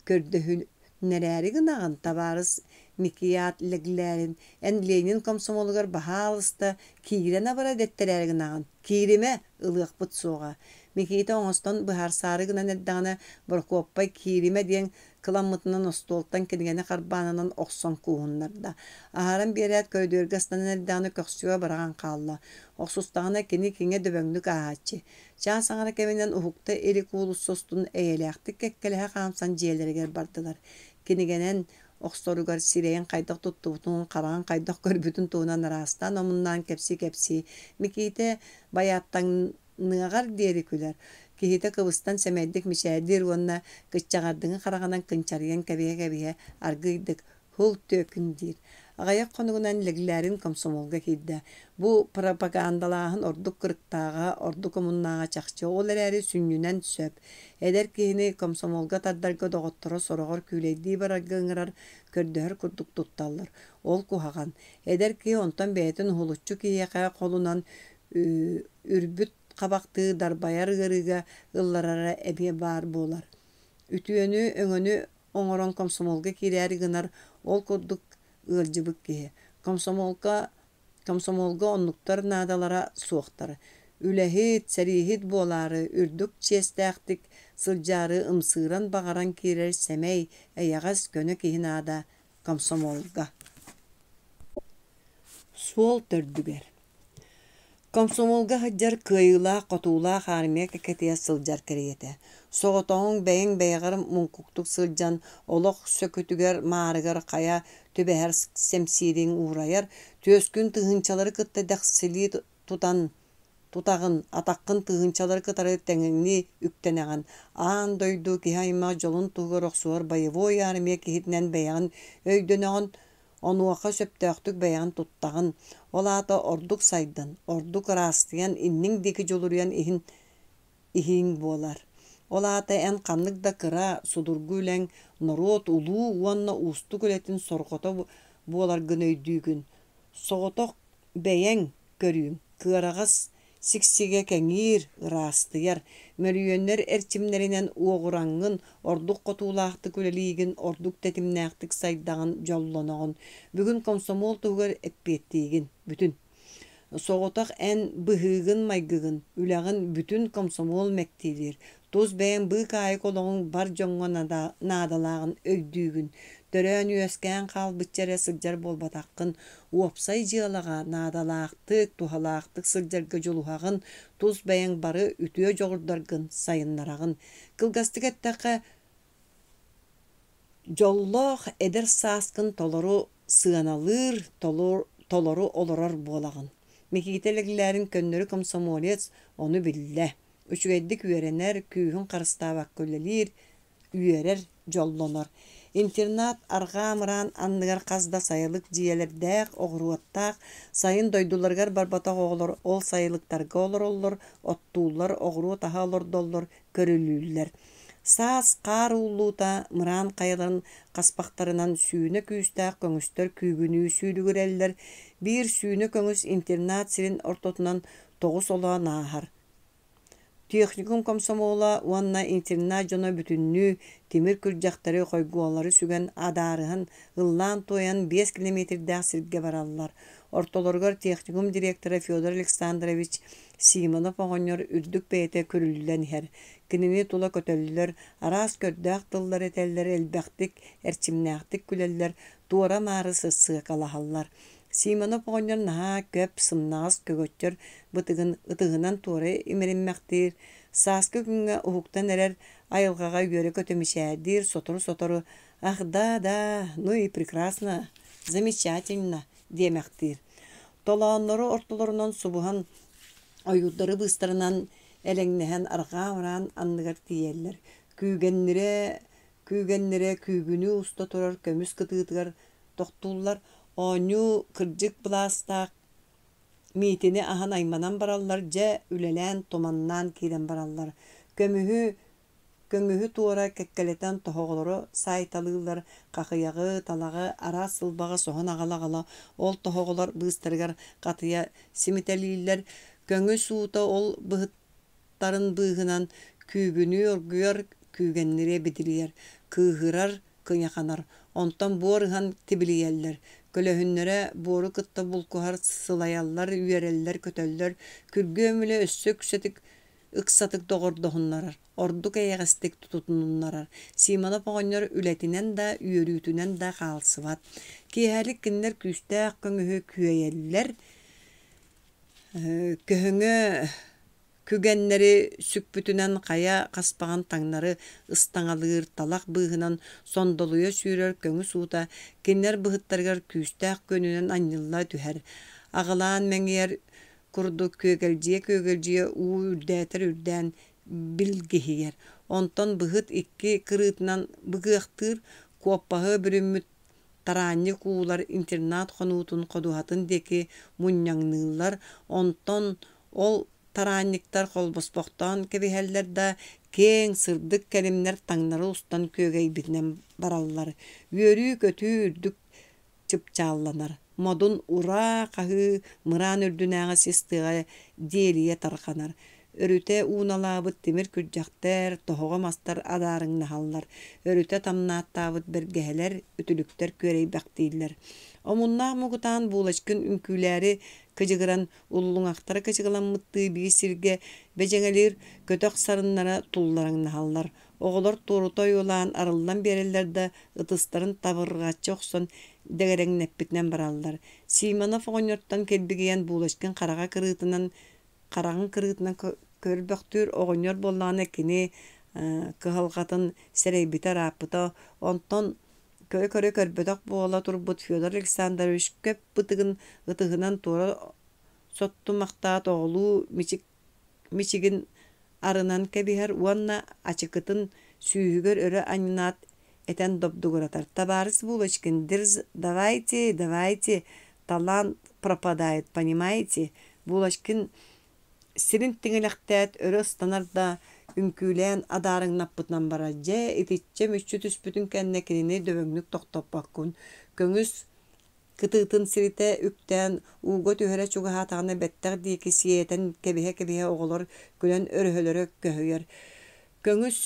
Көрді нәрәрі гынағын табарыз микият ләгілерін, ән Ленин комсомолығыр бахалысты кейрен абыра дәттәрәрі гынағын. Кейреме ылық бұт соға. Микейті оңыстан быхарсары гынан әддағына бұрқоппай кейреме дейін кыламмытынан остолтан кергені қарбанынан оқсон куғынларда. Ахаран берет көйдөргістанын әрдағыны көксуға бараған қалла. Оқсустағына кені дөбөңлік ағачы. Жан саңара кеменен ұхықта ері куылыс состун әйеліяқты кәккеліға қамсан жиелергер бардылар. Кенігенен оқсоругар сирейін қайдақ тұтты бұтын қараған қайдақ көрбүтін туынан арастан омыннан кепси. Микейті баяттаңнығар дері күлер. Кихите кыбыстан сәмәддік мишәрдер онна кыччағардыңы қарағанан кынчарыян кәбие аргыйдык хул төкіндер. Ағаяқ қонығынан ләгілерін комсомолға кейді. Бұ пропагандалағын ордық кырықтаға, ордық комуннаға чақчы олар әрі сүннінен сөп. Әдер кейіні комсомолға тардарғы доғыттыры сорағыр күлейді барагыңырар көрдігір күрдік тұтталыр. Ол кухаған. Әдер кей онтан бәйтін хулутчу кейеқа қолынан үрбіт қабақты дарбаяр ғырыға ылларара әбе бар болар. Үтүйені өңіні оңырон комсомолға керәрі гынар ол күрдік ылжыбык кеhe. Комсомолга оннуктар надалара суоқтары. Үләхет, сәрихет болары, үрдік честәқтік, сылжары ымсыран бағаран керер сәмей, әяғас көні кейін ада комсомолга. Суол төрдігер. Комсомолга хаджар кыйыла, қотула хармия кәкетия сылжар керейеті. Соғытоғын бәйін бәйғыр мұнкуктық сылжан, олық сөкітігер марығыр қая төбәһәр сәмсирин урайар, төскүн тыгынчалары кытта дәқсілі тутагын атаккын тыгынчалар кытары теңеңни үктенеген аан дойду кихайма жолун тугар оксуар боевой армия кихитнен бэягын өйдөнөгөн онуаха сөптөктүк бэягын туттагын олаата ордук сайдын ордук растыян инниң дики жолуруян иһиң буолар. Олаата эн каннык да кыра судургу үлэң норот улуу уонна усту күлетин соргото буолар гынөйдүүгүн. Соғоток бэйэң көрүүм, кыарагас сиксиге кэҥиир ырастыяр, мөрүйөннөр эрчимнеринен уоҕураңҥын ордук хотуулаахтык үлэлиигин ордук тетимнээхтик сайдагын жоллоноҕун, бүгүн комсомол тугар эппиэттиигин бүтүн. Соҕотох эн быһыыгын майгыгын, үлэҕин бүтүн комсомол мэктиилиир, тус бэйэҥ быы каайык олоҕуҥ бар дьоҥҥо наадалааҕын өйдүүгүн, төрөөн үөскээн хаалбыччара сылдьар буолбатаххын, уопсай дьыалаҕа наадалаахтык, тухалаахтык сылдьарга дьулуһаҕын, тус бэйэҥ бары үтүө дьоҕурдаргын сайыннараҕын. Кылгастык эттэххэ дьоллоох эдэр сааскын толору сыаналыыр толору олорор буолагын. Микиитэлэглээрин көннөрү комсомолец ону биллэ. Үчүгэйдик үөрэнэр күүһүн харыстаабак көллэлиир, үөрэр дьоллонор. Интернат аргаамыраан анныгар казда сайылык дьиэлэрдээх оҕуруаттаах сайын дойдуларгар барбатах оҕолор ол сайылыктарга олороллор, оттуулар оҕуруу таһа олордоллор көрүлүүлэр. Саас каар ууллуута мыраан кайыларын каспахтарынан сүүнэ күүстээх көҥүстөр күүгүнүү сүүлүгүрэллэр, биир сүүнэ көҥүс интернат сирин ортотунан 9 олоо наахар. Техникум комсомола уанна интернат жоно бүтүннүү тимир күрдьахтары хойгуолары сүгэн адаарыһын ыллаан туойан 5 километрдäэх сиргэ бараллар. Ортолоргор техникум директору Федор Александрович Симонов оҕонньор үрдүк бэйэтэ көрүллэн иһэр. Кинини тула көтөллөр, араас көрдөөх тыллар этэллэр элбэхтик, эрчимнээхтик күлэллэр, туора маары сыссыак алаһаллар. Симонов оҕонньор наһаа көп сымнаҕас көгөччөр ытыгынан туора имеринмэхтиир, сааскы күҥҥэ уһуктан эрэр айылҕаҕа үөрэ көтөмүсээдиир сотору «Ах, да, ну и прекрасно, замечательно» диэмэхтиир. Толооннору ортолорунан субуһан ойуудары быыстарынан элэҥнэһэн арҕаа-ыраан анныгар тиийэллэр. Күүгэннирэ күүгүнүү уста турар көмүс кытыытыгар тохтууллар оонньуу кырдьык былаастаах миитини аһан айманан бараллар, дьэ үлэлээн туманнаан киирэн бараллар. Көҥүһү туора кэккэлэтэн тоһоҕолоро саайталыылар, хахыйаҕы, талагы, араас сылбаҕа соһон аҕала ол тоһоҕолор быыстарыгар хатыйа симитэлииллэр. Көҥү суута ол быһыттарын быыһынан күүгүнүү оргуйар күүгэннирэ битилиэр, кыыһырар, кыняханар, онтон буорыһан тибилиэллэр. Көлөһүннөрө буору кытта булкуһар сылайаллар, үөрэллэр, көтөллөр, күргү өмүлэ өссө күсэтик ыксатык доҕордоһуннарар, ордук эйэҕэстик тутунуннарар. Симонов оҕонньор үлэтинэн да, үөрүүтүнэн да хаалсыбат. Киэһэлик кинилэр күүстээх көҥүһү күөйэллэр, көһөҥө күгэннери сүкпүтүнэн хая хаспаҕан таҥнары ыстаҥалыыр талах быыһынан сондолуйа сүүрөр көҥү суута кинилэр быһыттарыгар күүстээх көнүнэн анньылла түһэр. Аҕалаан мэҥиэр курдук күөгэлдьиэ уу үрдээтэр үрдээн билгиһиэр. Онтон быһыт икки кырыытынан быгыахтыыр куоппаһы бүрүммүт тараанньы куулар интернат хонуутун ходуһатын диэки мунньаҥныыллар. Онтон ол тараанньыктар холбоспохтоон кэбиһэллэр да кээң сырдык кэлимнэр таҥнары устан күөгэйбитинэн бараллар. Үөрүү көтүү үрдүк чыпчаалланар. Модун ураа хаһыы мыраан үрдүнээҕэ систыҕа диэлийэ тарханар. Өрүтэ uuналаабыт тимир күрдьахтэр, тоһоҕо мастар адаарыҥнаһаллар. Өрүтэ тамнааттаабыт бэргэһэлэр, үтүлүктэр күөрэйбэхтииллэр. Омуннаах мугутаан буулачкын үҥкүүлээри кыдьыгыран уллуҥахтара кычыгыламмыттыы биис сиргэ бэдьэҥэлиир көтөх сарыннара туллараҥнаһаллар. Оҕолор туорутой улаан арыллан биэрэллэр да ытыстарын табыргааччы охсон дэгэрэҥнэппитинэн бараллар. Симонов оҕонньортон кэлбигийэн буулачкын хараҕын кырыытынан көрбөхтүүр оҕонньор боллаана кини кыһалҕатын сэрэйбитэ ааппыта. Онтон көрө көрбөтөх буола турбут Федор Александрович көп бытыгын ытыһынан туора Sottu maqtaat oğlu Michigan arınan kebihar uanna açıkıtın sүйүгөр өрө аннат этен добдугуратар. Табарыс булочкин, давайте, талант пропадает, понимаете? Булочкин сирин тиңелектет өрө станарда үнкүлен адарың наппытнан бара. Же итичче мүччү түспүтүн кеннекини дөбөңнүк токтоппаккун. Көңүс кытыытын сирите үктен уго төһөрө чугаһаатаҕына бэттэх диэки сиэтэн кэбиһэ оҕолор күлэн өрөһөлөрө көһүйөр. Көңүс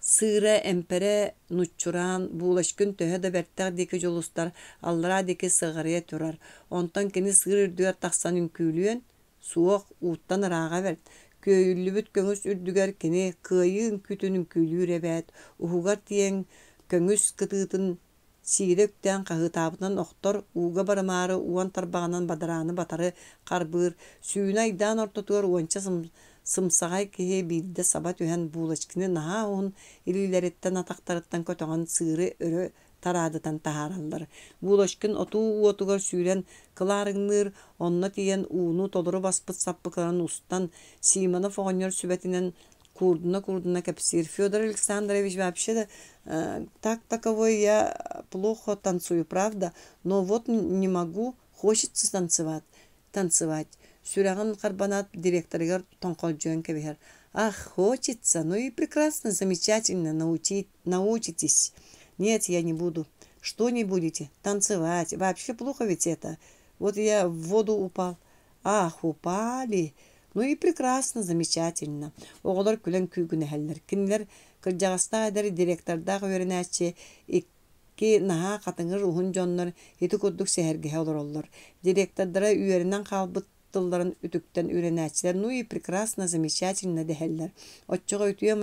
сыыра эмпере нуччураан буулашкын төһө да бэртэх диэки жолустар аллара диэки сыҕарыйа турар. Онтон кини сыыр үрдүгэр тахсан үнкүүлүөн суох uuттан ыраага берт. Көйүллүбүт көңүс үрдүгэр кини кыайы үнкүтүн үнкүүлүүр эбэт. Уһугар тиэң көңүс кытыытын сиирөктен каһыытаабытынан охтор ууга барымаары уон тарбаҕынан бадарааны батары харбыыр сүүнэ айдаан ортотугар уонча сымсаҕай киһи биирдэ саба түһэн буулачкины наһаа уһун илиилэриттэн атахтарыттан көтөҕөн сыыры өрө тараадытан таһаараллар. Буулачкын отуу уотугар сүүрэн кылаарыҥныыр онно тиийэн ууну толору баспыт саппыкынан устан Симонов оҕонньор сүбэтинэн курдуна кэпсиир. Федор Александрович вообще да так таковой я плохо танцую, правда, но вот не могу, хочется танцевать. Сүрәгын карбанат директорыгар тоңколжуен кебихер. Ах, хочется, ну и прекрасно, замечательно, научитесь. Нет, я не буду. Что не будете? Танцевать. Вообще плохо ведь это. Вот я в воду упал. Ах, упали. Ну и прекрасно, замечательно. Оғылар күлен күйгіне әллер. Кинлер кыржағаста әдер директордағы өрінәтші икки наға қатыңыр ұхын жонлар еті көддік сәхәрге олар олар. Директордара үйерінен қалбыттыларын үтіктен өрінәтшілер. Ну и прекрасно, замечательно дәхәллер. Отчыға үтуе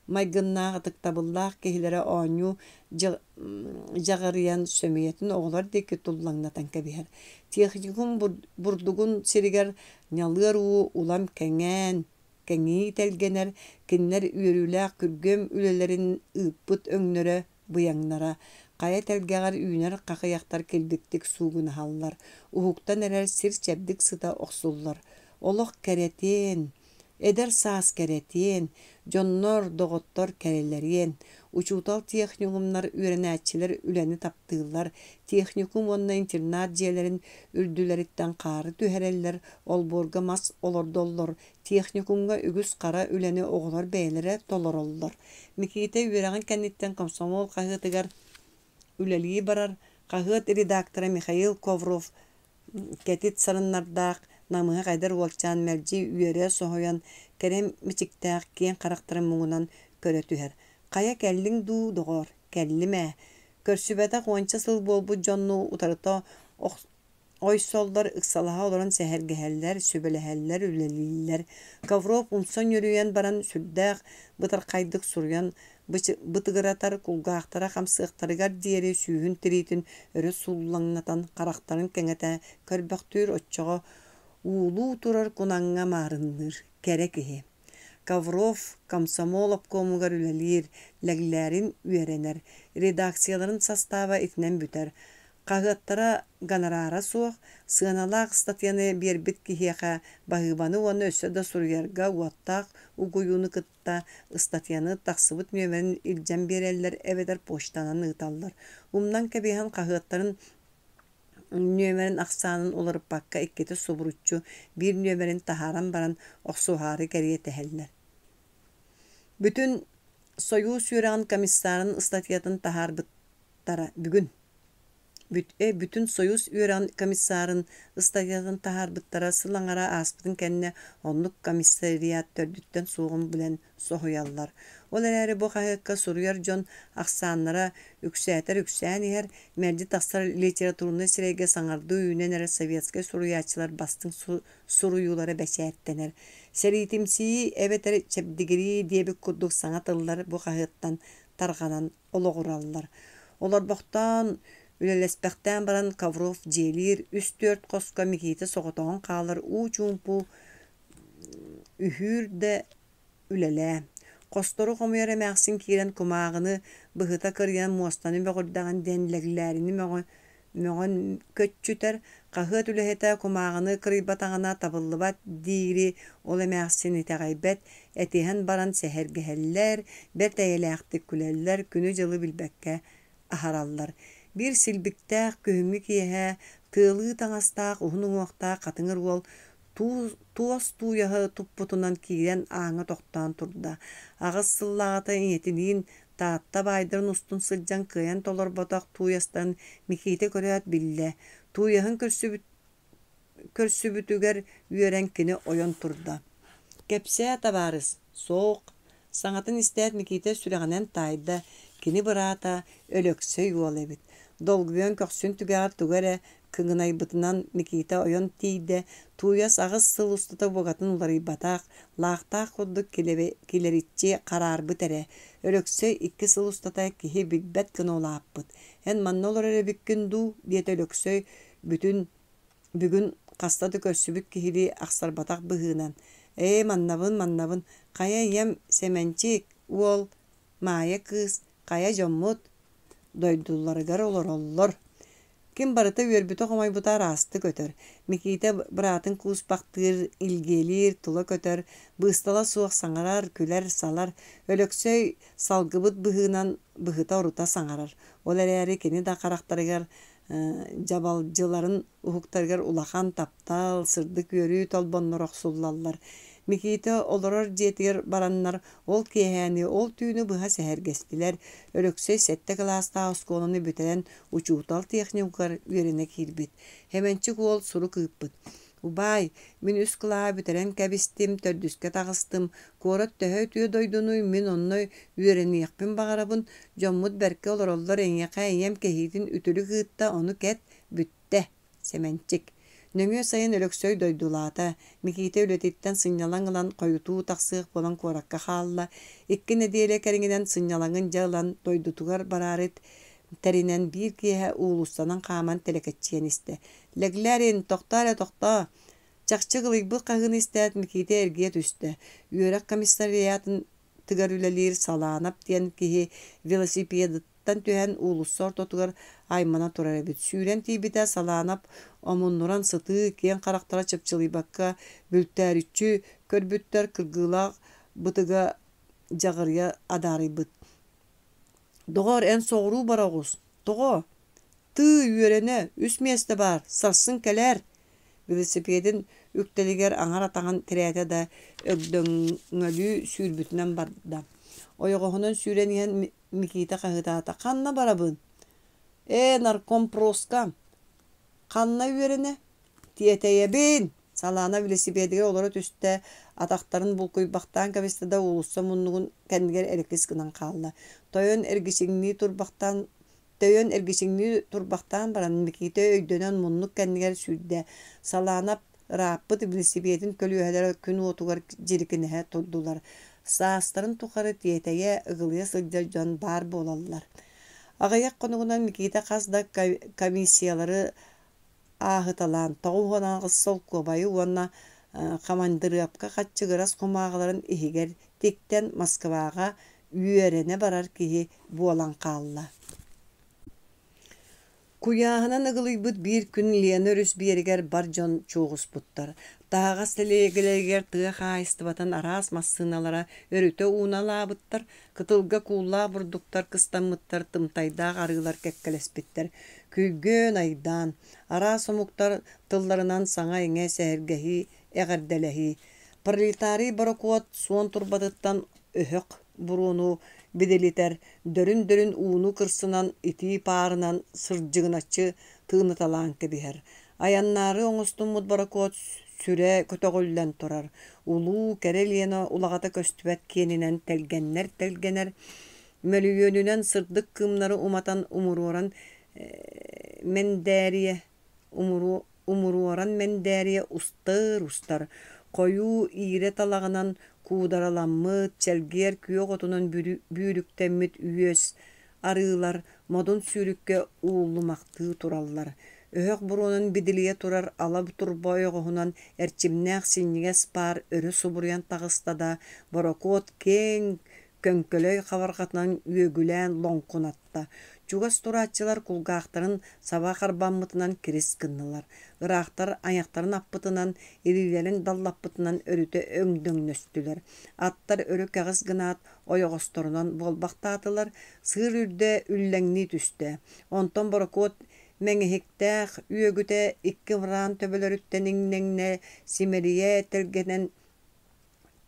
майгыннаға тықтабыллақ кехілері оңю жағырыян сөмейетін оғылар декі тұллаңнатан кәбігер. Техникум бурдугун сиригер нялыр улам кәңі тәлгенер, кеннер үйеріләк күргөм үлелерін ыппыт өңнөрі бұяңнара. Қая тәлгәғар үйнер қақияқтар келдіктік суғын халлар. Ухуқтан әрер сир чәбдік сыта оқсуллар. Олық кәретен, эдер саас кәретен, жоннор доғыттор кәрелерен. Учутал техникумнар үйренәтчілер үләні таптығылар. Техникум онна интернат жиелерін үрділеріттен қары түхәрелер. Олборға мас олордоллар. Техникумға үгіз қара үләні оғылар бәйлері толар оллар. Микейте үйрәғын кәнеттен комсомол қағытығар үләлігі барар. Қағыт редактора Михаил Ковров кәтет сарыннардақ намыға қайдар уақчан мәлжи үйері соғыян кәрем мичіктәқ кен қарақтырын мұңынан көрі түхер. Қая кәллің ду доғыр, кәлліме. Көрсүбәті қуанча сыл болбу жонну утарыта ойсолдар ықсалаға оларын сәхәргәһәлләр, сөбеләһәлләр, үлелілер. Ковров умсон йөрüйен баран сүрдәқ, бұтар қайдық сурян, бытыгыратар, кулғақтара, қамсықтарығар диері сүйін тірейтін өрі суллаңнатан қарақтарын кәңәті көрбәқтүйір отчаға улу турар кунаңға марынныр, кәрекіхе. Ковров комсомол обкомугар үлелер, ләгләрин үйеренер, редакцияларын состава итнен бүтер. Қағыттара гонорара суық, сығаналақ статьяны бербит кихеға бағыбаны оны өсі да сурьярға уаттақ угуюны кытта статьяны тақсыбыт нөмерін илжен берелер әведер поштанан ұталар. Умнан кәбейхан қағыттарын нөмерін ақсанын оларып баққа иккеті собуручу бір нөмерін тахаран баран оқсуғары кәрие тәхәллер. Бүтін Союз юраған комиссарын статьятын тахар бұттара бүгін. Бүтін Союз юраған комиссарын статьятын тахар бұттара сылаңара аспытын кәнне онлық комиссарият төрдіттен соғын білен соғыялар. Ол әрі бұл қағыққа сұруяр жон ақсанлара үксәтер үксәнігер мәрді тақсар литературны сірейге саңарды үйінен әрі советскай сұруячылар бастың сұруюлары бәсәттенер. Сәритімсі әбетер чәбдігірі дебік күрдік саңатылар бұл қағыттан тарғанан олығыралар. Олар бұқтан үлелеспәқтен баран Ковров желер, үст-төрт қосқа мекейті соғытауын қалар ұчумпу үхүрді үлелі. Қостору қомыйары мәқсін кейрен күмағыны бұғыта кірген муастаны бәғырдаған дәнләгілеріні мәғы möҕөн köччүтэр хаһыат үлэһэтэ кумааҕыны кырыйбатаҕына табыллыбат диири ол эмээхсин итэҕэйбэт этиэһэн баран сэһэргэһэллэр, бэрт эйэлээхтик күлэллэр, күнү дьылы билбэккэ аһараллар. Бир силбиктээх көһүҥҥү киэһэ тыалыы таҥастаах уһун уҥуохтаах хатыҥыр уол туос туйаһы туппутунан киирэн ааҥа тохтоон турда. Аҕыс сыллааҕата иҥэтиниин таатта баайдарын устун сылдьан кыайан толорботох туйастан Микиитэ көрөөт биллэ. Туйаһын көрсүбүтүгэр үөрэн кини ойон турда. Кэпсээ табаарыс, соох, саҥатын истээт Микиитэ сүрэҕинэн таайда, кини быраата өлөксөй уол эбит. Долгуйан көхсүн түгэҕэр тугэрэ кыҥынайбытынан Микиитэ ойон тиийдэ, туйас аҕыс сыл устата буогатын уларыйбатаах, лаахтаах курдук килэриччи хараарбыт эрэ. Өлөксөй икки сыл устата киһи билбэт гына улааппыт. Эн манна олор эребиккин дуу диэт өлөксөй бүгүн хастаты көрсүбүк киһили ахсарбатах быһыынан. Маннабын, хая иэм сэмэнчик, уол, маайа кыыс, хая дьоммут, дойдулларыгар олороллор. Ким барыта үөрбүтэ хомойбута раасты көтөр. Микиитэ быраатын кууспахтыыр, илгиэлиир, тула көтөр, быыстала суох саҥарар, күлэр, салар, өлөксөй салгыбыт быһыынан быһыта орута саҥарар. Ол эрээри кини да харахтарыгар жабалдьыларын уһуктарыгар улахан таптал, сырдык үөрүү толбоннороох суллаллар. Микиитэ олорор диэтигэр бараннар ол киэһээни, ол түүнү быһа сэһэргэстилэр, өлөксөй сэтте кылаастаа оскуоланы бүтэрэн учуутал техникугар үөрэнэ киирбит. Хэмэнчик уол суру кыыппыт. Убай, мин үс кылаа бүтэрэн кэбистим, төрдүскэ таҕыстым, куорат төһө түйө дойдунуй мин онной үөрэниэхпин баҕарабын, дьоммут бэркэ олороллор эҥэхэ ийэм кэһиитин үтүлү кыытта ону кэт бүттэ, сэмэнчик. Нөҥүө сайын өлөксөй дойдулаата, Микиитэ үлэтиттэн сынньалаң ылан хойутуу тахсыах болан куоракка хаалла, икки нэдиэлэ кэриҥинэн сынньалаҥын дьалан дойдутугар бараарыт, тәринэн биир киэһэ уулустанан хааман тэлекэччиэн истэ. Лэглэрин, тохтоо. Чахчы гылыйбыт хаһыын истээт Микиитэ эргиэ түстэ. Үөрэх комиссариатын тыгар үлэлиир салаанап диэн киһи велосипедыттан түһэн уулуссор тотугар аймана турар эбит. Сүүрэн тиибитэ салаанап омуннуран сытыы киэн харахтара чыпчылыйбакка бүлтээрүччү көрбүттэр кыргыылаах бытыга жагырыа адаарыйбыт. Доҕор эн соҕуруу бароҕус. Тоҕо, тыы үөрэне үс миэстэ бар, сарсын кэлэр. Велосипедин үктэлигэр аҥар атаҕын тирээтэ да өкдөҥөлүү сүүрбүтүнэн барда. Ойоҕоһунан сүүрэн иһэн Микиитэ хаһыытаата. Ханна барабын? Наркомпроска. Ханна үөрэне? Тиэтэйэбин. Салаана велосипедигэр олоро түстэ атахтарын булкуйбахтаан кэбистэ да уулусса муннугун кэннигэр элеккис гынан хаалла. Тойон эргисиҥнии турбахтаан баран Микиитэ өйдөнөн муннук кэннигэр сүүрдэ. Салаанап рааппыт велосипедин көлүөһэлэр күн уотугар дьирикинэһэ турдулар. Саастарын тухары тиэтэйэ ыгылыа сылдьар дьон баар буолаллар. Аҕайах конугунан Микиитэ хас да комиссиялары аахыталаан, тоҕуһунаҕыс солкуобайы уонна хамандырыапка хаччыгырас хумааҕаларын иһигэр тиктэн Москваға үөрэне барар киһи буолан хаалла. Куяаһынан ыгылыйбыт биир күн Лена өрүс биэригэр бар дьон чууҕуспуттар. Тааҕас тэлиэгилэригэр тыа хаайыстыбатан араас массыыналара өрүтө uuналаабыттар, кытылга кууллаа бурдуктар кыстаммыттар тымтайдаах арыылар кэккэлэспиттэр. Күйгөөн айдаан, араас омуктар тылларынан саҥа эҥэ сэһэргэһии, эҕэрдэлэһии. Пролетарий барокуот суон турбатыттан өһөк бурууну биделитэр, дөрүн ууну кырсынан итии паарынан сырдьыгыначчы тыыныталаан кэбиһэр. Аяннаары оҥостуммут барокуот сүрэ көтөҕүллэн турар. Улуу кэрэ Лена улагата көстүбэт киэнинэн телгэннэр, мөлүйөөнүнэн сырдык кыымнары уматан умуруоран мендээрие устар, койуу иире талагынан куудараламмыт, чэлгиэр күөҕ отунан бүүрүктэммит үөс арыылар модун сүүрүккэ ууллумахтыы тураллар. Өһөх буруунан бидилие турар ала турбо ойоҕоһунан эрчимнээх синньигэс паар өрө субуруйан таҕыстада борокуот кең көҥкөлөй хабарҕатынан үөгүлээн лоҥкунатта. Чугас турачылар кулгаактарын саба карбаммытынан кирис кыннылар. Ырактар аяктарын аппытынан, ирилерин даллаппытынан өрүтө өңдөңнөстүлөр. Аттар өрү кагыс гынаат ойогосторунан болбактаатылар, сыыр үрдө үлләңни түстө. Онтон борокот меңехиктәх үөгүтэ икки вран төбөлөрүттен иңнеңне симерие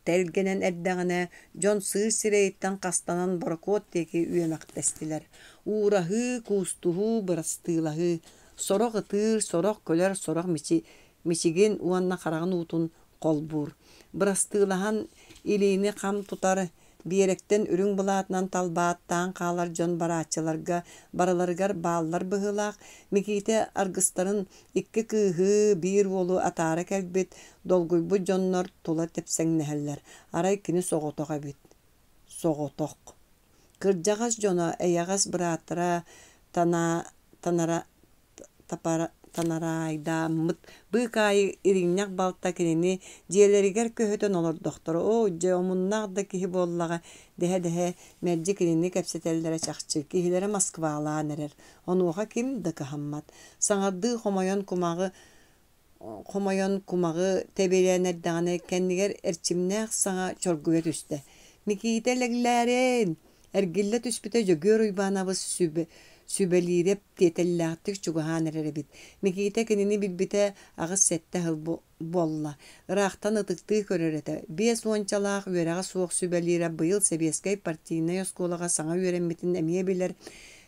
телгенен эрдәгенә Джон сыыр сирейттен кастанан борокот теки үемактестилер. Уурахы, кустуху, бырастыылахы, сорох ытыр, сорох көлөр, сорох мичигин уанна карагын утун колбур. Бырастыылахан илини кам тутар биеректен үрүң булаатынан талбааттан каалар Джон бараачыларга бараларгар бааллар быһылаах, миките аргыстарын икки кыыһы биир уолу атаара келбит, долгуйбу Джоннор тула тепсеңнэһэллэр. Арай кини соҕотох эбит. Соҕотох. Кырдьаҕас Дьоно эйэҕас бырааттара танарайдааммыт быыкаайы ириҥнях балта кинини дьиэлэригэр көһөтөн олордохторо. О, дьомуннаах да киһи буоллаҕа дэһэ мэрдьи кинини кэпсэтэллэрэ чахчы, киһилэрэ Москвалаан эрэр. Онуоха ким да каһаммат. Саҥардыы хомойон кумаҕы тэбиэлээнэрдэҕинэ кэннигэр эрчимнээх саҥа чоргуйа түстэ. Микиитэлэглээрин эргиллэ түспүтэ дьөгүөр уйбаанабыз сүбэлииреп тиэтэллээхтик чугаһаан эрэрибит. Микиите кинини билбите агыс сэтте хыл болла. Ыраахтан ытыктыы көрөрөтө. Биэс уончалаах үөрэҕэ суох сүбэлиире быйыл Себиэскэй партийный оскуолаҕа саҥа үөрэммитин эмиэ билэр,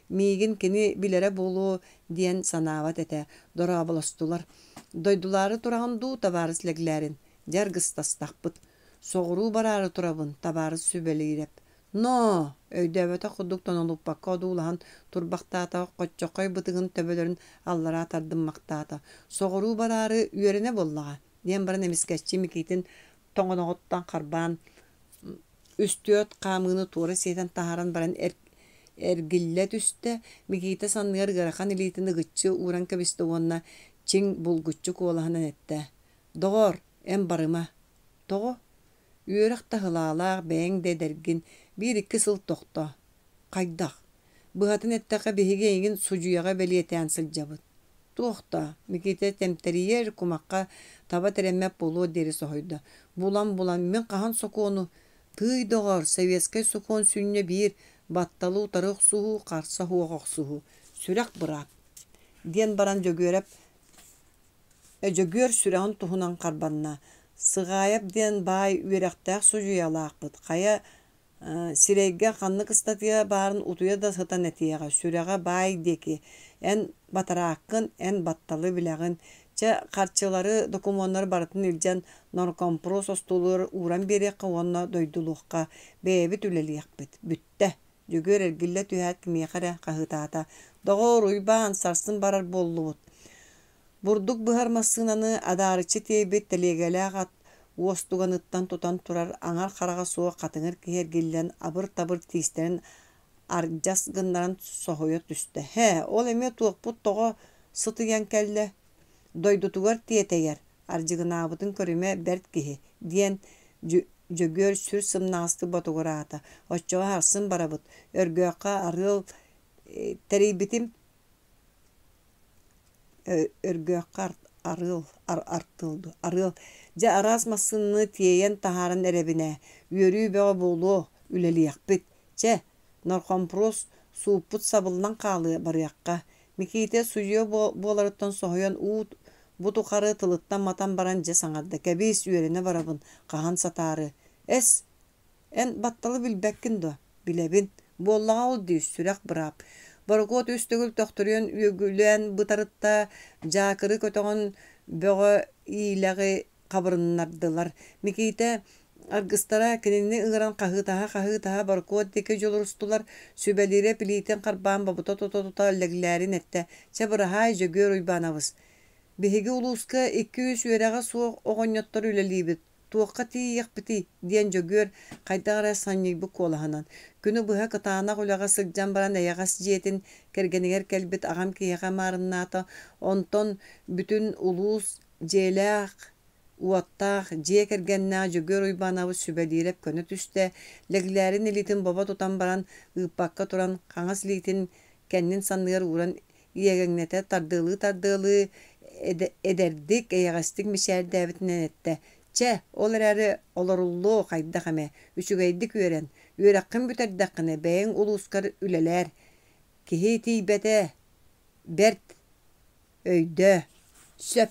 миигин кини билэре буолуу диэн санаабат этэ. Дорааболостулар. Дойдулаары тураҕын дуу табаарыс лэглээрин. Дьаргыстастахпыт. Соҕуруу бараары турабын табаарыс сүбэлииреп. Но, өйдөбөтө худуктан олуппакка одуулахан турбактаата коччокой бытыгын төбөлөрүн аллара тардыммактаата. Соҕуруу бараары үөрене боллаҕа. Диэн баран эмискэччи микиитин тоҥоноҕоттан харбаан үстүөт хаамыыны туора сиэтэн таһааран баран эргиллэ түстэ микиите санныгар ыарахан илиитин ыгыччы ууран кэбисте уонна чиң булгуччу куолаһынан этэ. Доҕор, эм барыма. Тоҕо, үөрэх таһылаалаах бэйэҥ дедэргин биир-икки сыл тохто. Хайдах. Быһатын эттэхэ биһиги эйигин сужуяҕа белиэтээн сылдьабыт. Туохта, микиите темтерийэр кумакка таба терэммэп болуо диэри соһойдо. Булан, мен хаһан сокуону. Тый доҕор, Советскай сокуон сүнньэ биир батталы утарыах суһу, харса хуоҕох суһу. Сүрэх быраап. Диэн баран жөгүөр сүрэҕин туһунан харбанна. Сыгаайап диэн баай үөрэхтээх сужуялаахпыт. Хая сирейге ханнык статья баарын утуя да сытан этиэҕэ. Сүрэҕэ баай деки. Эн батарааккын, эн батталы билэҕин. Чэ харчылары докумоннар барытын илдьэн норкомпрос остулуур ууран биэриэххэ уонна дойдулуохха бэйэбит үлэлиэхпит. Бүттэ. Жүгөр эргиллэ түһээт кимиэхэрэ хаһыытаата. Доҕор уйбаан сарсын барар буоллубут. Бурдук быһармассыынаны адаарыччы тиэйбит тэлиэгэлээх уостуганыттан тутан турар аңар хараҕа суох хатыҥыр киһэргиллэн абыр-табыр тиистерин ардьас гыннаран соһуйа түстэ. Хэ, ол эмиэ туохпут тоҕо сытыйан кэллэ. Дойдутугар тиэтэйэр, ардьыгынаабытын көрүмэ бэрт киһи, диэн жөгүөр сүр сымнаасты ботугураата. Оччоҕо харсын барабыт. Өргөөххэ арыыл тэрийбитим өргөөххэ артылды. Арыыл дьэ араас массыынны тиэйэн таһааран эребинэ. Үөрүү бөҕө буолуо үлэлиэхпит. Чэ, норхомпрос сууппут сабылынан хаалы барыахха. Микиите суйуо буоларыттан соһуйан буту хары тылыттан матан баран дьэ саҥарда. Кэбиис үөрене барабын, хаһан сатаары. Эс, эн батталы билбэккин дуо, билэбин. Буоллаҕа ол дии сүрэх быраап. Борокуот үстүгүл тохторуйан үөгүлээн бытарытта жаакыры көтөҕөн бөҕө иилэҕи хабырыннардылар. Микиите аргыстара кинини ыгыран хаһыытаһа борокуот дике жолурустулар сүбэлиире пилиитин харбаан бабута тута лэглээрин этте. Чэ быраһаай жөгүөр уйбаанабыз. Биһиги улууска 200 үөрэҕэ суох оҕонньоттор үлэлиибит. Туохха тиийэхпити диэн жөгүөр хайдағара санньыйбы куолаһынан. Күнү быһа кытаанах үлэҕэ сылдьан баран эйэҕас дьиэтин кэргэнигэр кэлбит аҕам киэҕэ маарыннаата. Онтон бүтүн улуус дьиэлээх уоттаах дьиэ кэргэннээх жөгүөр уйбаанабыз сүбэлииреп көнө түстэ. Лэглээрин илитин боба тутан баран ыыппакка туран хаҥас илитин kennin sanıgar uğran yegegnete tardığılı ederdik eyagastik mişer devetinden ette. Çe, olararı olarullu kayda kame, üçügeydik üren, ürekkin büterdekkine beyin uluskar üleler, kihi tiybete, bert, öyde, söp.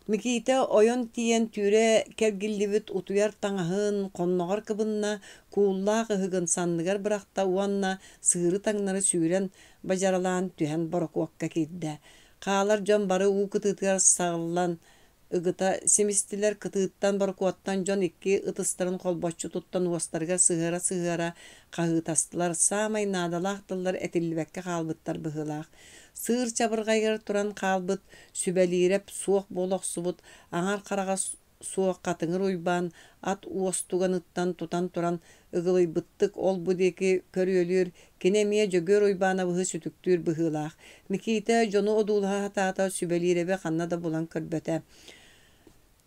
Mikite oyun tiyen türe kergillibit utuyar taŋahın, konnoğar kıbınna, kuullaa kıhıgın sanныгар bırakta uanna sığırı taŋnары sүүren bajaralan tühen borokуokka kidde. Kaalar jon bары uu kıtıtıgar sağılan ıgıta simistiler kıtııttan borokuattan jon ikki ıtыстарын kolboççu tuttan uostarga sığıra kahıtastılar. Samay nadalaqtıllar etillibekке kalbıttar bıhılaq. Sığır çabırgaygar turan kalbıt, sübelirep suoq boloq subut, aňar karaga suoq katıŋır uyban, at uostuganıttan tutan turan ıgılıybıttık ol budeki körüölür, kinemiye jögör uybana bıhı sütüktür bıhılaq. Mikite jonu odulha hatata sübelirebe xanna da bulan körböte.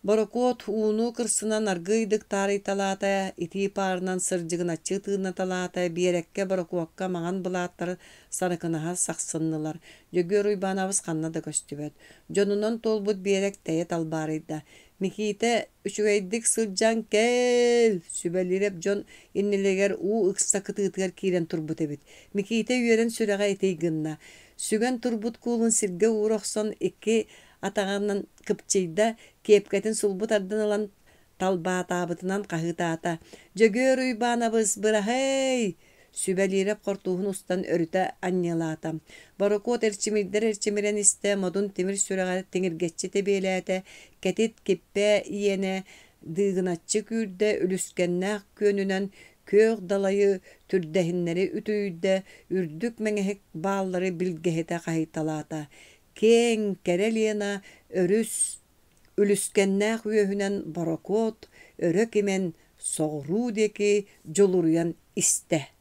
Borokot uunu kırsınan argıydık tarih talata, iti parından sırcıgın açı tığına talata, biyerekke borokuokka magan bulattar sarıkınaha saksınlılar. Jögör uybanabız xanna da köstüböt. Jonunon tolbut biyerek teyet albarıydı. Mikite üçügeydik sırcan kel. Sübelirep jon innileger uu ıksa kıtıtıgar kiren turbut ebit. Mikite yüren süreға etey gınna. Sügen turbut kulun sirge uğroqson iki atağından kıpçıyda kepketin sulbut ardan alan talbatabıtınan kahıtata. Jögör uybanabız bıra hey! Sübelirep kortuğun ustan örüte anniyalatam. Borokot erçimiren iste modun timir süreğe tinirgetçi tebelete, ketit kippe iyene, dığınatçı kürde, ölüskennaq könünen, köğ dalayı türdehinleri ütüyde, ürdük menehek bağları bilgehete kahıtalata. Ken kereliyena ölüskennaq üyöhünen borokot, örök imen soğru deki joluruyan iste.